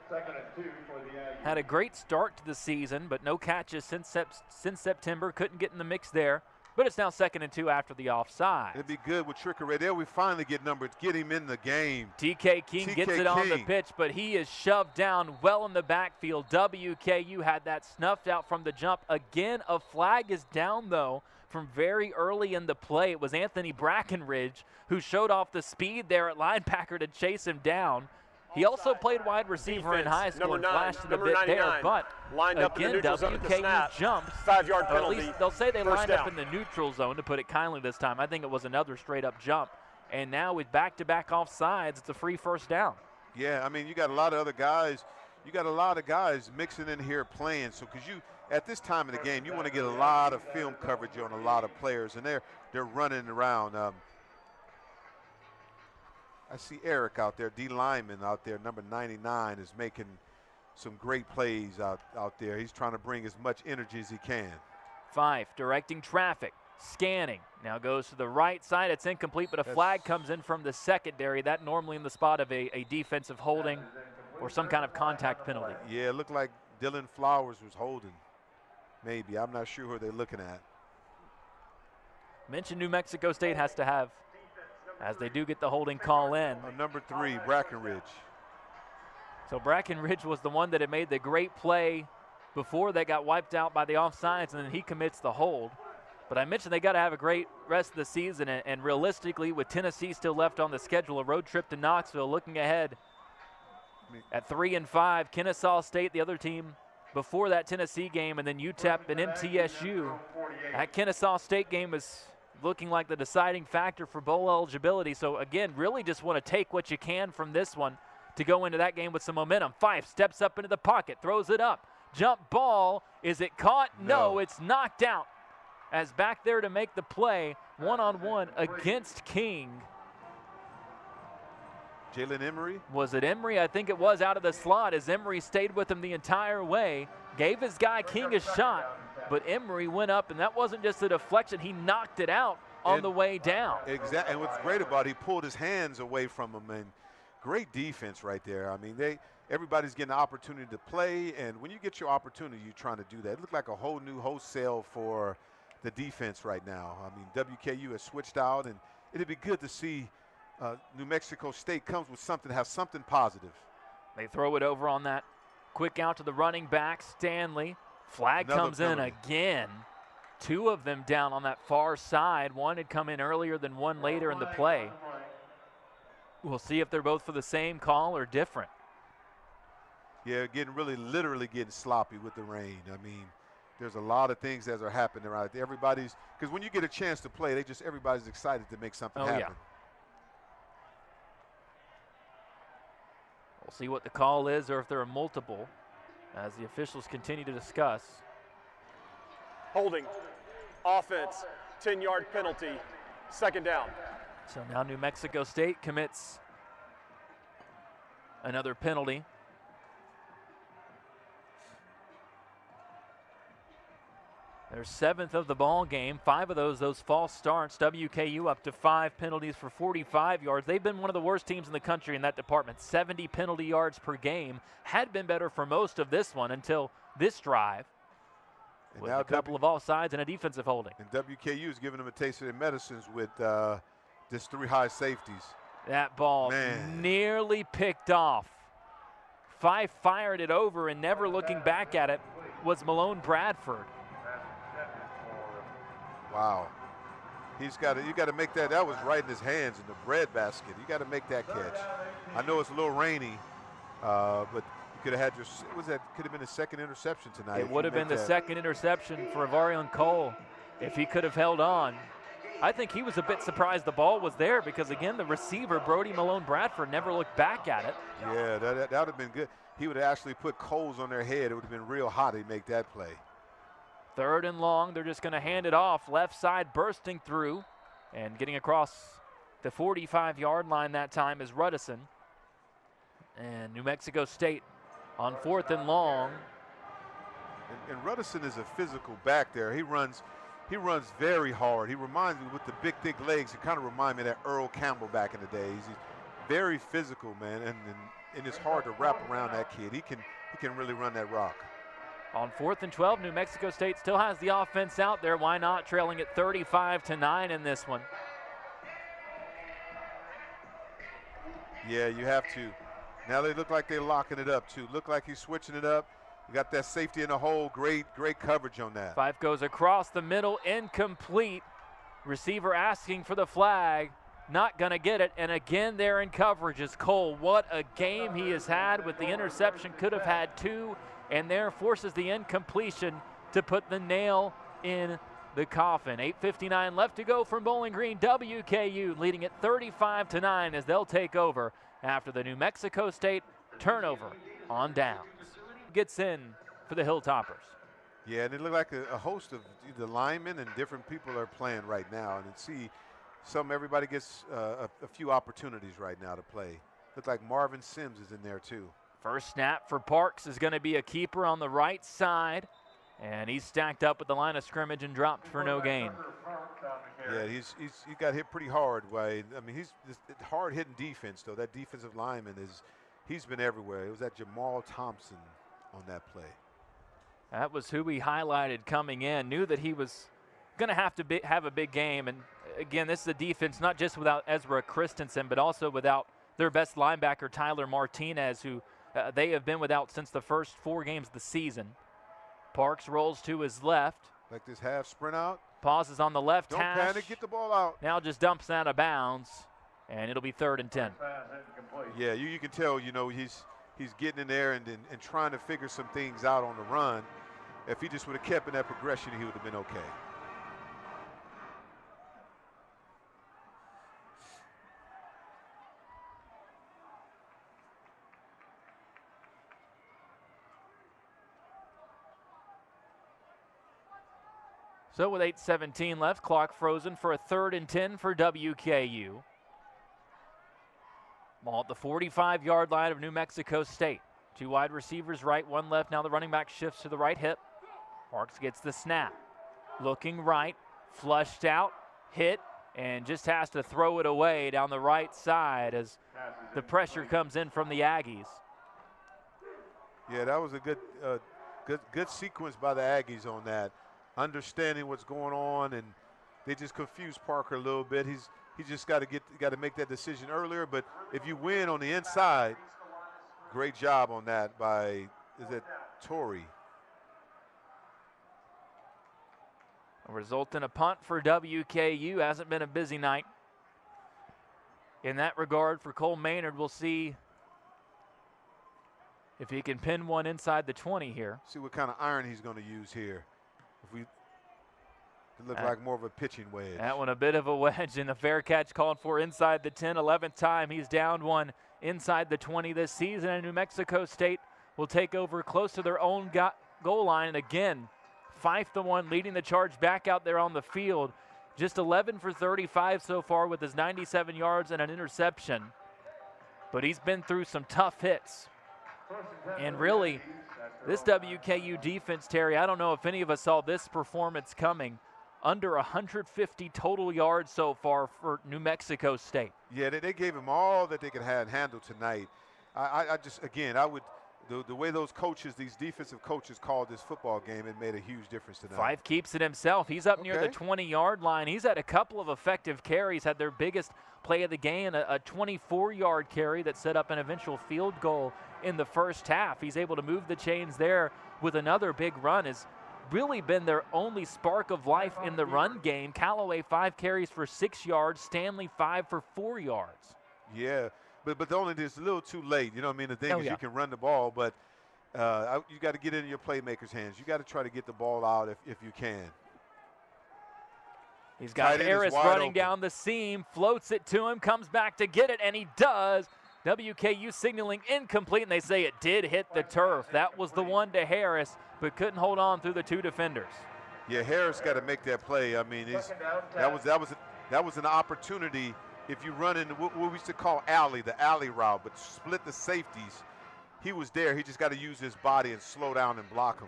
2nd and 2 for the Aggies. Had a great start to the season, but no catches since September. Couldn't get in the mix there. But it's now 2nd and 2 after the offside. It'd be good with trickery. There we finally get numbers, get him in the game. TK King gets it on the pitch, but he is shoved down well in the backfield. WKU had that snuffed out from the jump. Again, a flag is down, though, from very early in the play. It was Anthony Brackenridge who showed off the speed there at linebacker to chase him down. He also played wide receiver in high school and flashed it a bit there, but again, WKU jumped. 5-yard penalty. Or at least they'll say they lined up in the neutral zone, to put it kindly this time. I think it was another straight-up jump. And now with back-to-back offsides, it's a free first down. Yeah, I mean, you got a lot of other guys. You got a lot of guys mixing in here playing. So because at this time of the game, you want to get a lot of film coverage on a lot of players, and they're running around. I see Eric out there, D. Lyman out there, number 99, is making some great plays out there. He's trying to bring as much energy as he can. Fife directing traffic, scanning. Now goes to the right side. It's incomplete, but a flag comes in from the secondary. That normally in the spot of a defensive holding or some kind of contact penalty. Yeah, it looked like Dylan Flowers was holding. Maybe. I'm not sure who they're looking at. Mentioned New Mexico State has to have, as they do get the holding call in. Number 3, Brackenridge. So Brackenridge was the one that had made the great play before they got wiped out by the offsides, and then he commits the hold. But I mentioned they got to have a great rest of the season, and realistically, with Tennessee still left on the schedule, a road trip to Knoxville, looking ahead at 3-5. Kennesaw State, the other team before that Tennessee game, and then UTEP and MTSU. That Kennesaw State game is looking like the deciding factor for bowl eligibility. So again, really just want to take what you can from this one to go into that game with some momentum. Fife steps up into the pocket, throws it up. Jump ball. Is it caught? No, it's knocked out. As back there to make the play, one-on-one against King. Jalen Emery? Was it Emery? I think it was, out of the slot, as Emery stayed with him the entire way. Gave his guy King a shot, but Emery went up, and that wasn't just a deflection. He knocked it out on the way down. Exactly. And what's great about it, he pulled his hands away from him, and great defense right there. I mean, everybody's getting the opportunity to play, and when you get your opportunity, you're trying to do that. It looked like a whole new wholesale for the defense right now. I mean, WKU has switched out, and it'd be good to see New Mexico State comes with something, have something positive. They throw it over on that quick out to the running back, Stanley. Flag comes in again. Two of them down on that far side. One had come in earlier than one later in the play. We'll see if they're both for the same call or different. Yeah, literally getting sloppy with the rain. I mean, there's a lot of things that are happening right there. Everybody's, because when you get a chance to play, everybody's excited to make something happen. Yeah. We'll see what the call is or if there are multiple as the officials continue to discuss. Holding, offense, 10-yard penalty, second down. So now New Mexico State commits another penalty. Their seventh of the ball game. 5 of those false starts. WKU up to 5 penalties for 45 yards. They've been one of the worst teams in the country in that department. 70 penalty yards per game. Had been better for most of this one until this drive. And with a couple of offsides and a defensive holding. And WKU is giving them a taste of their medicines with just 3 high safeties. That ball nearly picked off. Fife fired it over, and never looking back at it was Malone Bradford. Wow. You got to make that. That was right in his hands in the bread basket. You got to make that catch. I know it's a little rainy, but you could have had could have been a second interception tonight. It would have been the second interception for Avarion Cole if he could have held on. I think he was a bit surprised the ball was there because, again, the receiver, Brody Malone Bradford, never looked back at it. Yeah, that would have been good. He would have actually put coals on their head. It would have been real hot to make that play. 3rd and long. They're just going to hand it off. Left side bursting through and getting across the 45-yard line that time is Ruddison. And New Mexico State on 4th and long. And Ruddison is a physical back there. He runs very hard. He reminds me with the big, thick legs. He kind of reminds me of that Earl Campbell back in the days. He's very physical, man, and it's hard to wrap around that kid. He can really run that rock. On 4th and 12, New Mexico State still has the offense out there. Why not? Trailing at 35-9 in this one. Yeah, you have to. Now they look like they're locking it up, too. Look like he's switching it up. You got that safety in the hole. Great coverage on that. Fife goes across the middle, incomplete. Receiver asking for the flag. Not going to get it. And again, there in coverage is Cole. What a game he has had with the interception. Could have had 2. And there forces the incompletion to put the nail in the coffin. 8:59 left to go from Bowling Green. WKU leading it 35-9 as they'll take over after the New Mexico State turnover on downs. Gets in for the Hilltoppers. Yeah, and it looked like a host of the linemen and different people are playing right now. And everybody gets a few opportunities right now to play. Looked like Marvin Sims is in there too. First snap for Parks is going to be a keeper on the right side. And he's stacked up with the line of scrimmage and dropped for no gain. Yeah, he got hit pretty hard. I mean, he's hard-hitting defense, though. That defensive lineman he's been everywhere. It was that Jamal Thompson on that play. That was who we highlighted coming in. Knew that he was going to have to have a big game. And, again, this is a defense not just without Ezra Christensen, but also without their best linebacker, Tyler Martinez, who they have been without since the first 4 games of the season. Parks rolls to his left. Like this half sprint out. Pauses on the left Don't hash. panic, get the ball out. Now just dumps out of bounds, and it'll be 3rd and 10. Yeah, you can tell, he's getting in there and trying to figure some things out on the run. If he just would have kept in that progression, he would have been okay. So with 8:17 left, clock frozen for a 3rd and 10 for WKU. Ball at the 45-yard line of New Mexico State. 2 wide receivers right, 1 left. Now the running back shifts to the right hip. Parks gets the snap. Looking right, flushed out, hit, and just has to throw it away down the right side as the pressure comes in from the Aggies. Yeah, that was a good sequence by the Aggies on that. Understanding what's going on, and they just confused Parker a little bit. He just got to make that decision earlier. But if you win on the inside, great job on that by Torrey. A result in a punt for WKU. Hasn't been a busy night in that regard for Cole Maynard. We'll see if he can pin one inside the 20 here. See what kind of iron he's going to use here. It looked like more of a pitching wedge. That one a bit of a wedge, and the fair catch called for inside the 10. 11th time he's downed one inside the 20 this season, and New Mexico State will take over close to their own goal line. And again, 5-1 leading the charge back out there on the field. Just 11 for 35 so far with his 97 yards and an interception. But he's been through some tough hits. And really, this WKU defense, Terry, I don't know if any of us saw this performance coming. Under 150 total yards so far for New Mexico State. Yeah, they gave him all that they could handle tonight. The way those coaches, these defensive coaches called this football game, it made a huge difference tonight. 5 keeps it himself. He's up near the 20-yard line. He's had a couple of effective carries, had their biggest play of the game, a 24-yard carry that set up an eventual field goal in the first half. He's able to move the chains there with another big run. Has really been their only spark of life in the run game. Callaway 5 carries for 6 yards. Stanley 5 for 4 yards. Yeah, but the only it's a little too late. You know what I mean? The thing is you can run the ball, but you got to get it in your playmakers' hands. You got to try to get the ball out if you can. He's got Harris running down the seam, floats it to him, comes back to get it, and he does. WKU signaling incomplete, and they say it did hit the turf. That was the one to Harris, but couldn't hold on through the 2 defenders. Yeah, Harris got to make that play. I mean, that was an opportunity. If you run in what we used to call the alley route, but split the safeties, he was there. He just got to use his body and slow down and block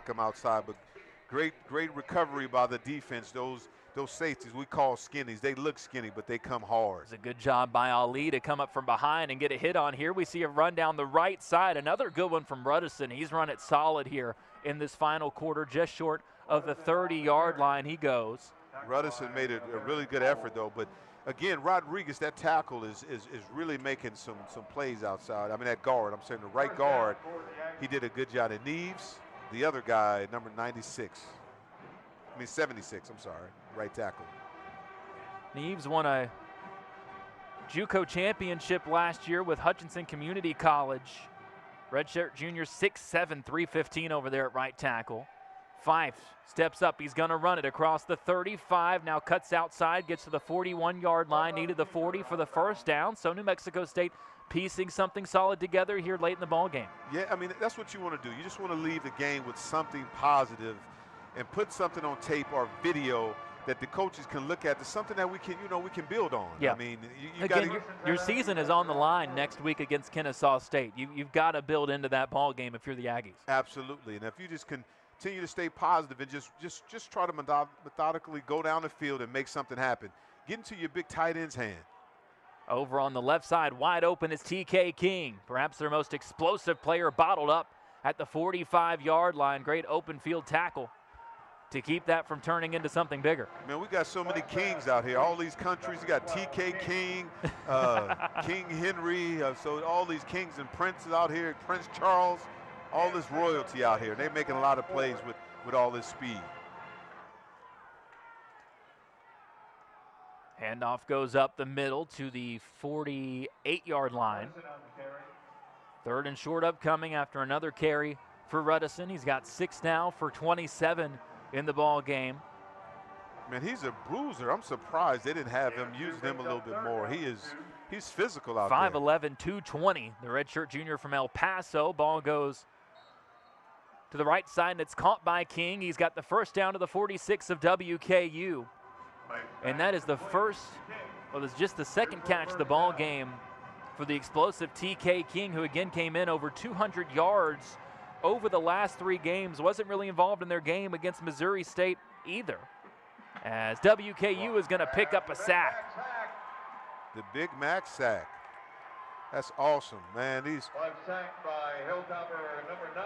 him outside. But great recovery by the defense. Those safeties we call skinnies. They look skinny, but they come hard. It's a good job by Ali to come up from behind and get a hit on here. We see a run down the right side. Another good one from Ruddison. He's run it solid here in this final quarter, just short of the 30-yard line he goes. Ruddison made a really good effort, though. But, again, Rodriguez, that tackle is really making some plays outside. I mean, that guard. I'm saying the right guard, he did a good job. And Neves, the other guy, number 76, I'm sorry, right tackle. Neves won a JUCO championship last year with Hutchinson Community College. Redshirt junior, 6'7", 315 over there at right tackle. Fife steps up. He's going to run it across the 35. Now cuts outside, gets to the 41-yard line. Needed the 40 for the first down. So New Mexico State piecing something solid together here late in the ball game. Yeah, I mean, that's what you want to do. You just want to leave the game with something positive and put something on tape or video that the coaches can look at. It's something that we can build on. Yeah. I mean, again, your season is on the line next week against Kennesaw State. You've got to build into that ball game if you're the Aggies. Absolutely, and if you just continue to stay positive and just try to methodically go down the field and make something happen. Get into your big tight end's hand. Over on the left side, wide open is TK King, perhaps their most explosive player, bottled up at the 45-yard line. Great open field tackle to keep that from turning into something bigger. Man, we got so many kings out here. All these countries, you got TK King, King Henry, so all these kings and princes out here, Prince Charles, all this royalty out here. They're making a lot of plays with all this speed. Handoff goes up the middle to the 48-yard line. 3rd and short upcoming after another carry for Ruddison. He's got 6 now for 27 in the ball game. Man, he's a bruiser. I'm surprised they didn't have him, using him a little bit more. He's physical out there. 5'11", 220, the redshirt junior from El Paso. Ball goes to the right side, and it's caught by King. He's got the first down to the 46 of WKU. And that is the first, well, it's just the second catch of the ball game for the explosive TK King, who again came in over 200 yards over the last 3 games. Wasn't really involved in their game against Missouri State either, as WKU is going to pick up a sack. The Big Mac sack. That's awesome, man. One sack by Hilltopper number 9.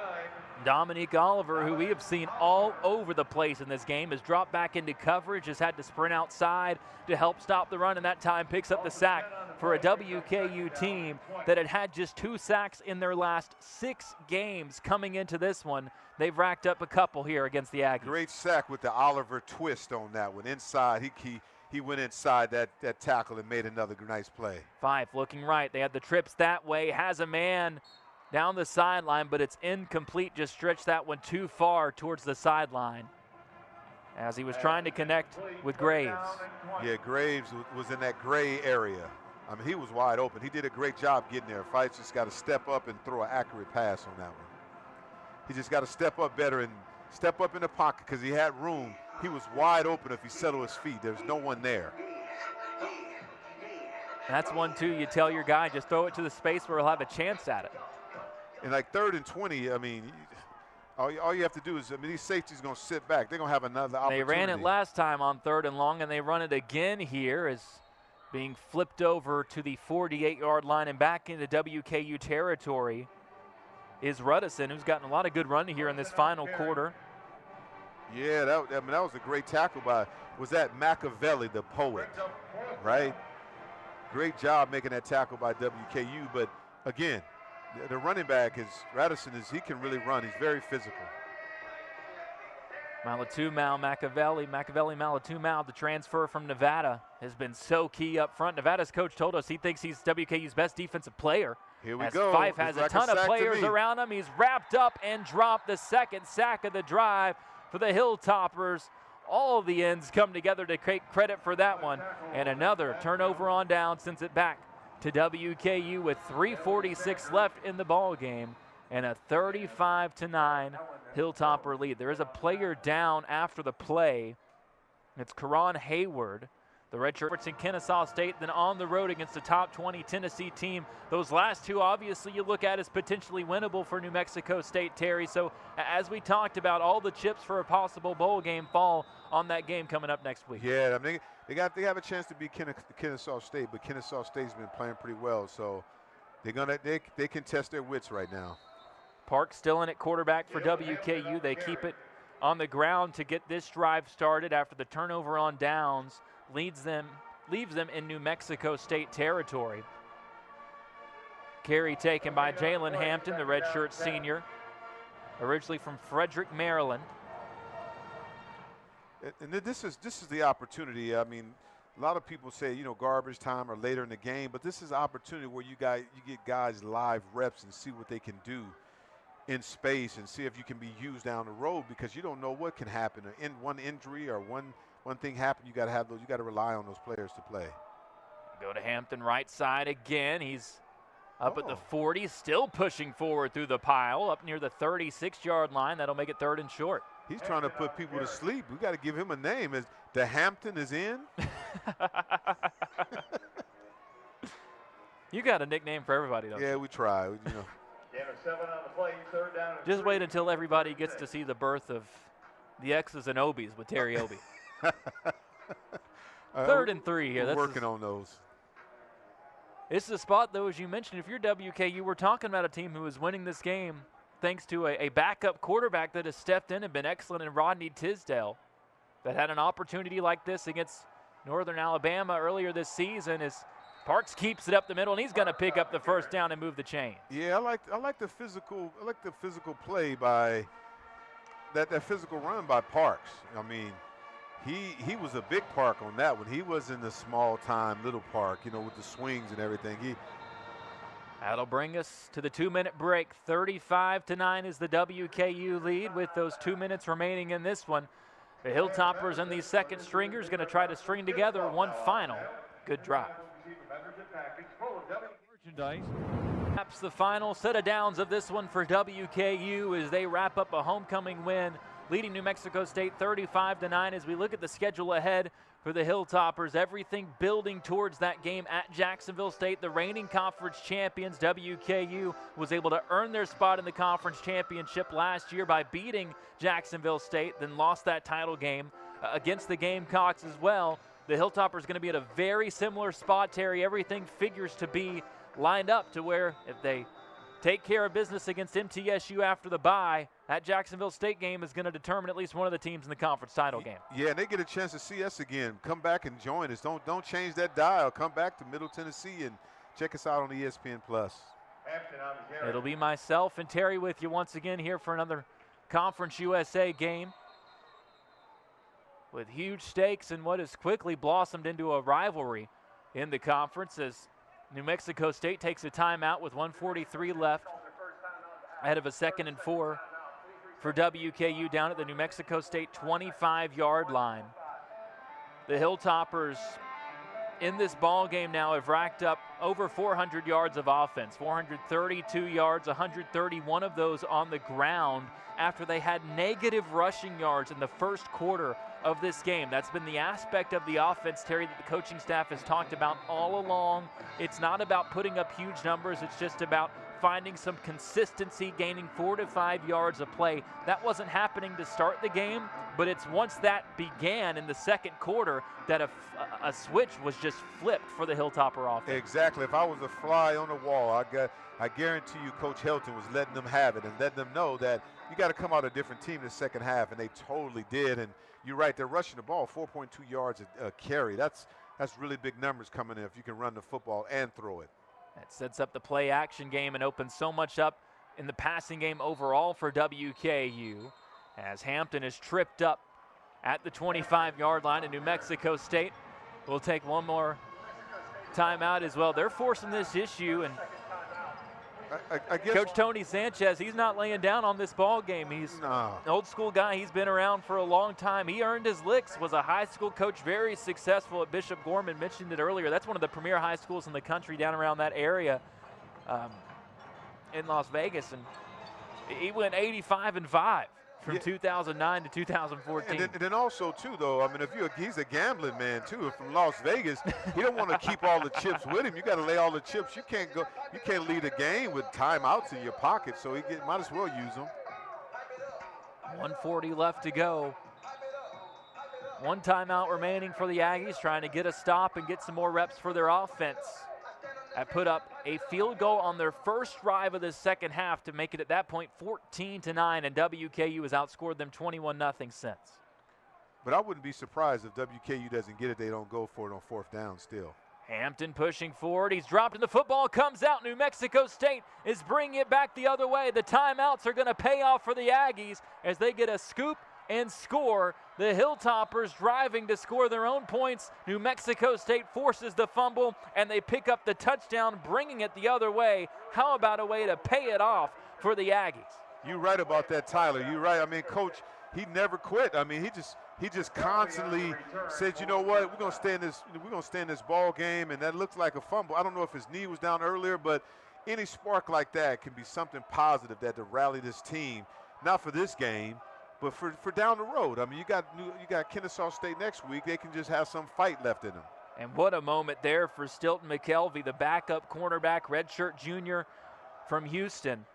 Dominique Oliver, who we have seen all over the place in this game, has dropped back into coverage, has had to sprint outside to help stop the run, and that time picks up the sack for a WKU team that had had just 2 sacks in their last 6 games. Coming into this one, they've racked up a couple here against the Aggies. Great sack with the Oliver twist on that one. Inside, he went inside that tackle and made another nice play. 5 looking right. They had the trips that way. Has a man down the sideline, but it's incomplete. Just stretched that one too far towards the sideline as he was trying to connect with Graves. Yeah, Graves was in that gray area. I mean, he was wide open. He did a great job getting there. Fights just got to step up and throw an accurate pass on that one. He just got to step up better and step up in the pocket because he had room. He was wide open if he settled his feet. There's no one there. That's one, too. You tell your guy, just throw it to the space where he'll have a chance at it. And like 3rd and 20, I mean, all you have to do is, I mean, these safeties going to sit back. They're going to have another opportunity. They ran it last time on 3rd and long, and they run it again here as being flipped over to the 48-yard line and back into WKU territory is Ruddison, who's gotten a lot of good running here in this final quarter. Yeah, that was a great tackle by, was that Machiavelli, the poet, right? Great job making that tackle by WKU, but again, the running back is, Radisson he can really run. He's very physical. Malatumau, Machiavelli, Malatumau, the transfer from Nevada, has been so key up front. Nevada's coach told us he thinks he's WKU's best defensive player. Here we as go. Fife has a ton of players around him. He's wrapped up and dropped the second sack of the drive for the Hilltoppers. All of the ends come together to take credit for that one. And another turnover on down sends it back to WKU with 3:46 left in the ball game and a 35-9 Hilltopper lead. There is a player down after the play. It's Karan Hayward, the redshirt in Kennesaw State, then on the road against a top 20 Tennessee team. Those last two, obviously, you look at as potentially winnable for New Mexico State, Terry. So as we talked about, all the chips for a possible bowl game fall on that game coming up next week. Yeah, I mean, they have a chance to beat Kennesaw State, but Kennesaw State's been playing pretty well, so they can test their wits right now. Park still in at quarterback for WKU. They keep it on the ground to get this drive started after the turnover on downs leaves them in New Mexico State territory. Carry taken by Jalen Hampton, the redshirt senior, originally from Frederick, Maryland. And this is the opportunity. I mean, a lot of people say, you know, garbage time or later in the game, but this is an opportunity where you get guys live reps and see what they can do in space and see if you can be used down the road, because you don't know what can happen. One injury or one thing happen, you got to rely on those players to play. Go to Hampton right side again. He's up at the 40, still pushing forward through the pile up near the 36-yard line. That'll make it 3rd and short. He's trying to put people to sleep. We got to give him a name. Is the Hampton is in? You got a nickname for everybody, don't you? Yeah, we try. You know. Just wait until everybody gets to see the birth of the X's and Obies with Terry Obie. 3rd and 3 here. We're working on those. This is a spot, though, as you mentioned, if you're WKU, we're talking about a team who is winning this game thanks to a backup quarterback that has stepped in and been excellent in Rodney Tisdale, that had an opportunity like this against Northern Alabama earlier this season. As Parks keeps it up the middle, and he's going to pick up the first down and move the chain. Yeah, I like the physical play by that physical run by Parks. I mean, he was a big park on that one. He was in the small time little park, you know, with the swings and everything. That'll bring us to the 2-minute break. 35-9 is the WKU lead with those 2 minutes remaining in this one. The Hilltoppers and these second stringers going to try to string together one final good drive. Perhaps the final set of downs of this one for WKU as they wrap up a homecoming win, leading New Mexico State 35-9. As we look at the schedule ahead for the Hilltoppers, everything building towards that game at Jacksonville State. The reigning conference champions, WKU, was able to earn their spot in the conference championship last year by beating Jacksonville State, then lost that title game against the Gamecocks as well. The Hilltoppers going to be at a very similar spot, Terry. Everything figures to be lined up to where if they take care of business against MTSU after the bye, that Jacksonville State game is going to determine at least one of the teams in the conference title game. Yeah, and they get a chance to see us again. Come back and join us. Don't change that dial. Come back to Middle Tennessee and check us out on ESPN+. It'll be myself and Terry with you once again here for another Conference USA game with huge stakes and what has quickly blossomed into a rivalry in the conference as New Mexico State takes a timeout with 1:43 left ahead of a 2nd and 4 for WKU down at the New Mexico State 25-yard line. The Hilltoppers in this ball game now have racked up over 400 yards of offense, 432 yards, 131 of those on the ground after they had negative rushing yards in the first quarter of this game. That's been the aspect of the offense, Terry, that the coaching staff has talked about all along. It's not about putting up huge numbers. It's just about finding some consistency, gaining 4 to 5 yards a play. That wasn't happening to start the game, but it's once that began in the second quarter that a switch was just flipped for the Hilltopper offense. Exactly. If I was a fly on the wall, I guarantee you Coach Helton was letting them have it and letting them know that you got to come out a different team in the second half, and they totally did. And you're right, they're rushing the ball 4.2 yards a carry. That's really big numbers coming in if you can run the football and throw it. That sets up the play-action game and opens so much up in the passing game overall for WKU as Hampton is tripped up at the 25-yard line, and New Mexico State will take one more timeout as well. They're forcing this issue, and I guess Coach Tony Sanchez, he's not laying down on this ball game. He's an old school guy. He's been around for a long time. He earned his licks, was a high school coach, very successful at Bishop Gorman, mentioned it earlier. That's one of the premier high schools in the country down around that area in Las Vegas. And he went 85-5 from 2009 to 2014. And then also, too, though, I mean, he's a gambling man, too, from Las Vegas. He don't want to keep all the chips with him. You got to lay all the chips. You can't lead a game with timeouts in your pocket, so might as well use them. 1:40 left to go. One timeout remaining for the Aggies, trying to get a stop and get some more reps for their offense. I put up a field goal on their first drive of the second half to make it at that point 14-9, and WKU has outscored them 21-0 since. But I wouldn't be surprised if WKU doesn't get it. They don't go for it on 4th down still. Hampton pushing forward. He's dropped and the football comes out. New Mexico State is bringing it back the other way. The timeouts are going to pay off for the Aggies as they get a scoop and score. The Hilltoppers driving to score their own points. New Mexico State forces the fumble, and they pick up the touchdown, bringing it the other way. How about a way to pay it off for the Aggies? You're right about that, Tyler. You're right. I mean, Coach, he never quit. I mean, he just constantly said, you know what, we're gonna stay in this ball game, and that looks like a fumble. I don't know if his knee was down earlier, but any spark like that can be something positive that to rally this team, not for this game, but for down the road. I mean, you got Kennesaw State next week. They can just have some fight left in them. And what a moment there for Stilton McKelvey, the backup cornerback, redshirt junior from Houston,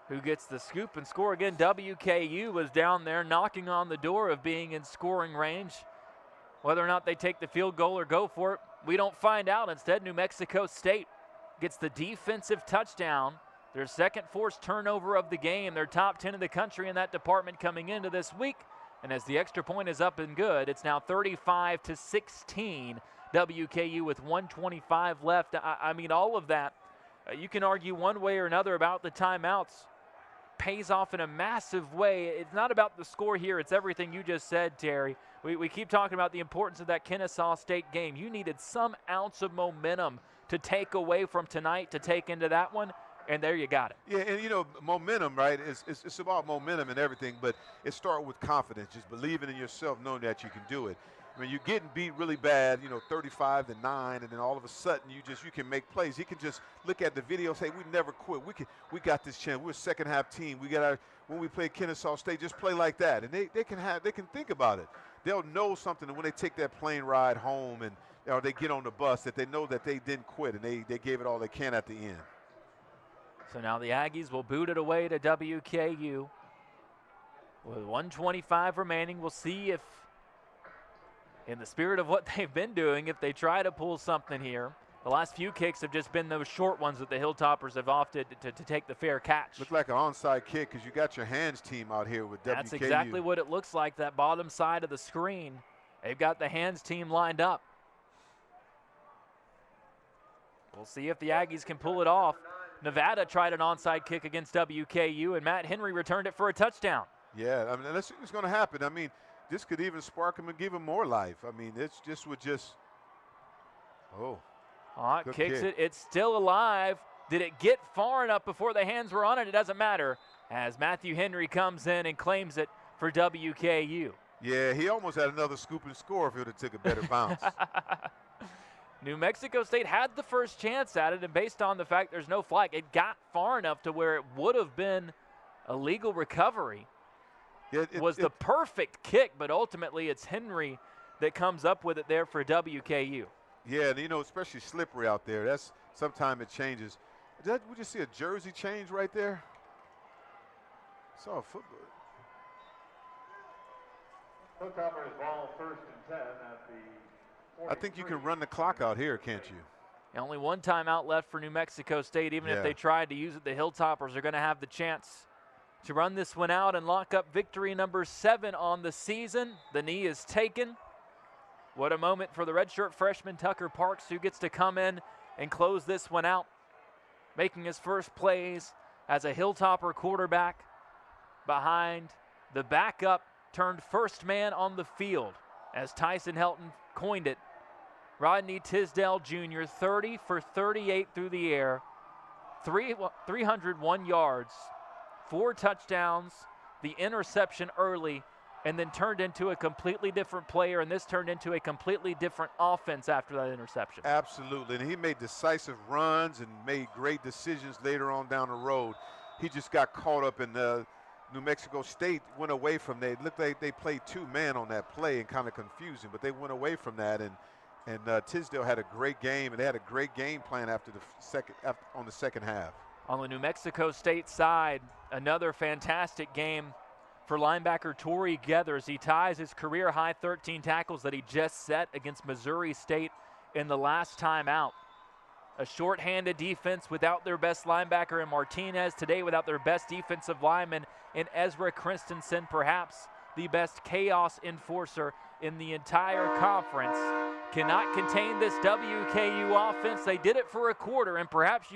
who gets the scoop and score again. WKU was down there knocking on the door of being in scoring range. Whether or not they take the field goal or go for it, we don't find out. Instead, New Mexico State gets the defensive touchdown, their second forced turnover of the game. They're top 10 in the country in that department coming into this week. And as the extra point is up and good, it's now 35-16. WKU with 1:25 left. I mean, all of that, you can argue one way or another about the timeouts. pays off in a massive way. It's not about the score here. It's everything you just said, Terry. We keep talking about the importance of that Kennesaw State game. You needed some ounce of momentum to take away from tonight to take into that one, and there you got it. Yeah, and you know, momentum, right? It's about momentum and everything, but it starts with confidence, just believing in yourself, knowing that you can do it. I mean, you're getting beat really bad, you know, 35-9, and then all of a sudden you can make plays. You can just look at the video and say, we never quit. We got this chance. We're a second half team. When we play Kennesaw State, just play like that. And they can think about it. They'll know something when they take that plane ride home and or they get on the bus that they know that they didn't quit and they gave it all they can at the end. So now the Aggies will boot it away to WKU. With 1:25 remaining, we'll see if, in the spirit of what they've been doing, if they try to pull something here. The last few kicks have just been those short ones that the Hilltoppers have opted to take the fair catch. Looked like an onside kick because you got your hands team out here with WKU. That's exactly what it looks like, that bottom side of the screen. They've got the hands team lined up. We'll see if the Aggies can pull it off. Nevada tried an onside kick against WKU, and Matt Henry returned it for a touchdown. Yeah, I mean, let's see what's going to happen. I mean, this could even spark him and give him more life. I mean, it's just would just, oh. Kicks it. It's still alive. Did it get far enough before the hands were on it? It doesn't matter, as Matthew Henry comes in and claims it for WKU. Yeah, he almost had another scoop and score if he would have took a better bounce. New Mexico State had the first chance at it, and based on the fact there's no flag, it got far enough to where it would have been a legal recovery. Yeah, it was the perfect kick, but ultimately it's Henry that comes up with it there for WKU. Yeah, and you know, especially slippery out there. That's sometimes it changes. Would you see a jersey change right there? Saw a football. Hilltoppers ball 1st and 10 at the. I think you can run the clock out here, can't you? Only one timeout left for New Mexico State. Even if they tried to use it, the Hilltoppers are going to have the chance to run this one out and lock up victory number 7 on the season. The knee is taken. What a moment for the redshirt freshman Tucker Parks, who gets to come in and close this one out, making his first plays as a Hilltopper quarterback behind the backup turned first man on the field, as Tyson Helton coined it. Rodney Tisdale Jr., 30 for 38 through the air, 301 yards, 4 touchdowns, the interception early, and then turned into a completely different player, and this turned into a completely different offense after that interception. Absolutely, and he made decisive runs and made great decisions later on down the road. He just got caught up in New Mexico State went away from that. It looked like they played 2-man on that play and kind of confusing, but they went away from that, and Tisdale had a great game, and they had a great game plan after on the second half. On the New Mexico State side, another fantastic game for linebacker Torrey Geathers. He ties his career-high 13 tackles that he just set against Missouri State in the last time out. A short-handed defense without their best linebacker in Martinez. Today without their best defensive lineman in Ezra Christensen, perhaps the best chaos enforcer in the entire conference. Cannot contain this WKU offense. They did it for a quarter, and perhaps you